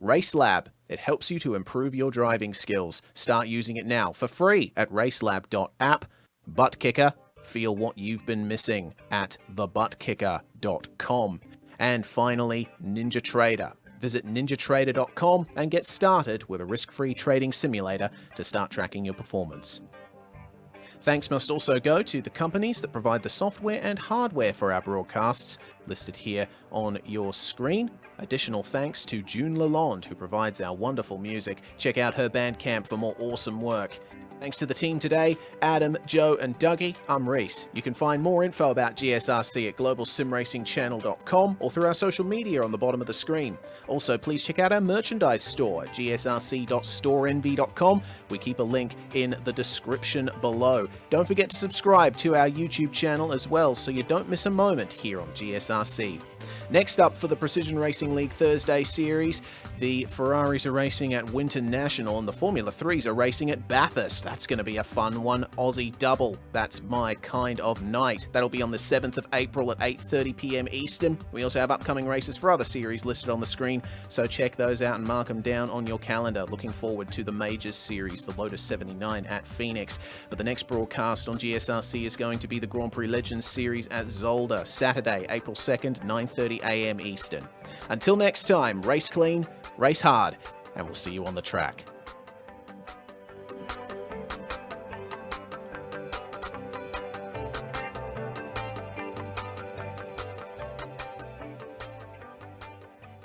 RaceLab. It helps you to improve your driving skills. Start using it now for free at racelab.app. ButtKicker. Feel what you've been missing at thebuttkicker.com. And finally, NinjaTrader. Visit NinjaTrader.com and get started with a risk-free trading simulator to start tracking your performance. Thanks must also go to the companies that provide the software and hardware for our broadcasts, listed here on your screen. Additional thanks to June Lalonde, who provides our wonderful music. Check out her Bandcamp for more awesome work. Thanks to the team today, Adam, Joe, and Dougie. I'm Reese. You can find more info about GSRC at globalsimracingchannel.com or through our social media on the bottom of the screen. Also, please check out our merchandise store at gsrc.storenvy.com. We keep a link in the description below. Don't forget to subscribe to our YouTube channel as well so you don't miss a moment here on GSRC. Next up for the Precision Racing League Thursday series, the Ferraris are racing at Winton National and the Formula 3s are racing at Bathurst. That's going to be a fun one. Aussie double. That's my kind of night. That'll be on the 7th of April at 8:30 p.m. Eastern. We also have upcoming races for other series listed on the screen, so check those out and mark them down on your calendar. Looking forward to the Majors series, the Lotus 79 at Phoenix. But the next broadcast on GSRC is going to be the Grand Prix Legends series at Zolder, Saturday, April 2nd, 9:30 a.m. Eastern. Until next time, race clean, race hard, and we'll see you on the track.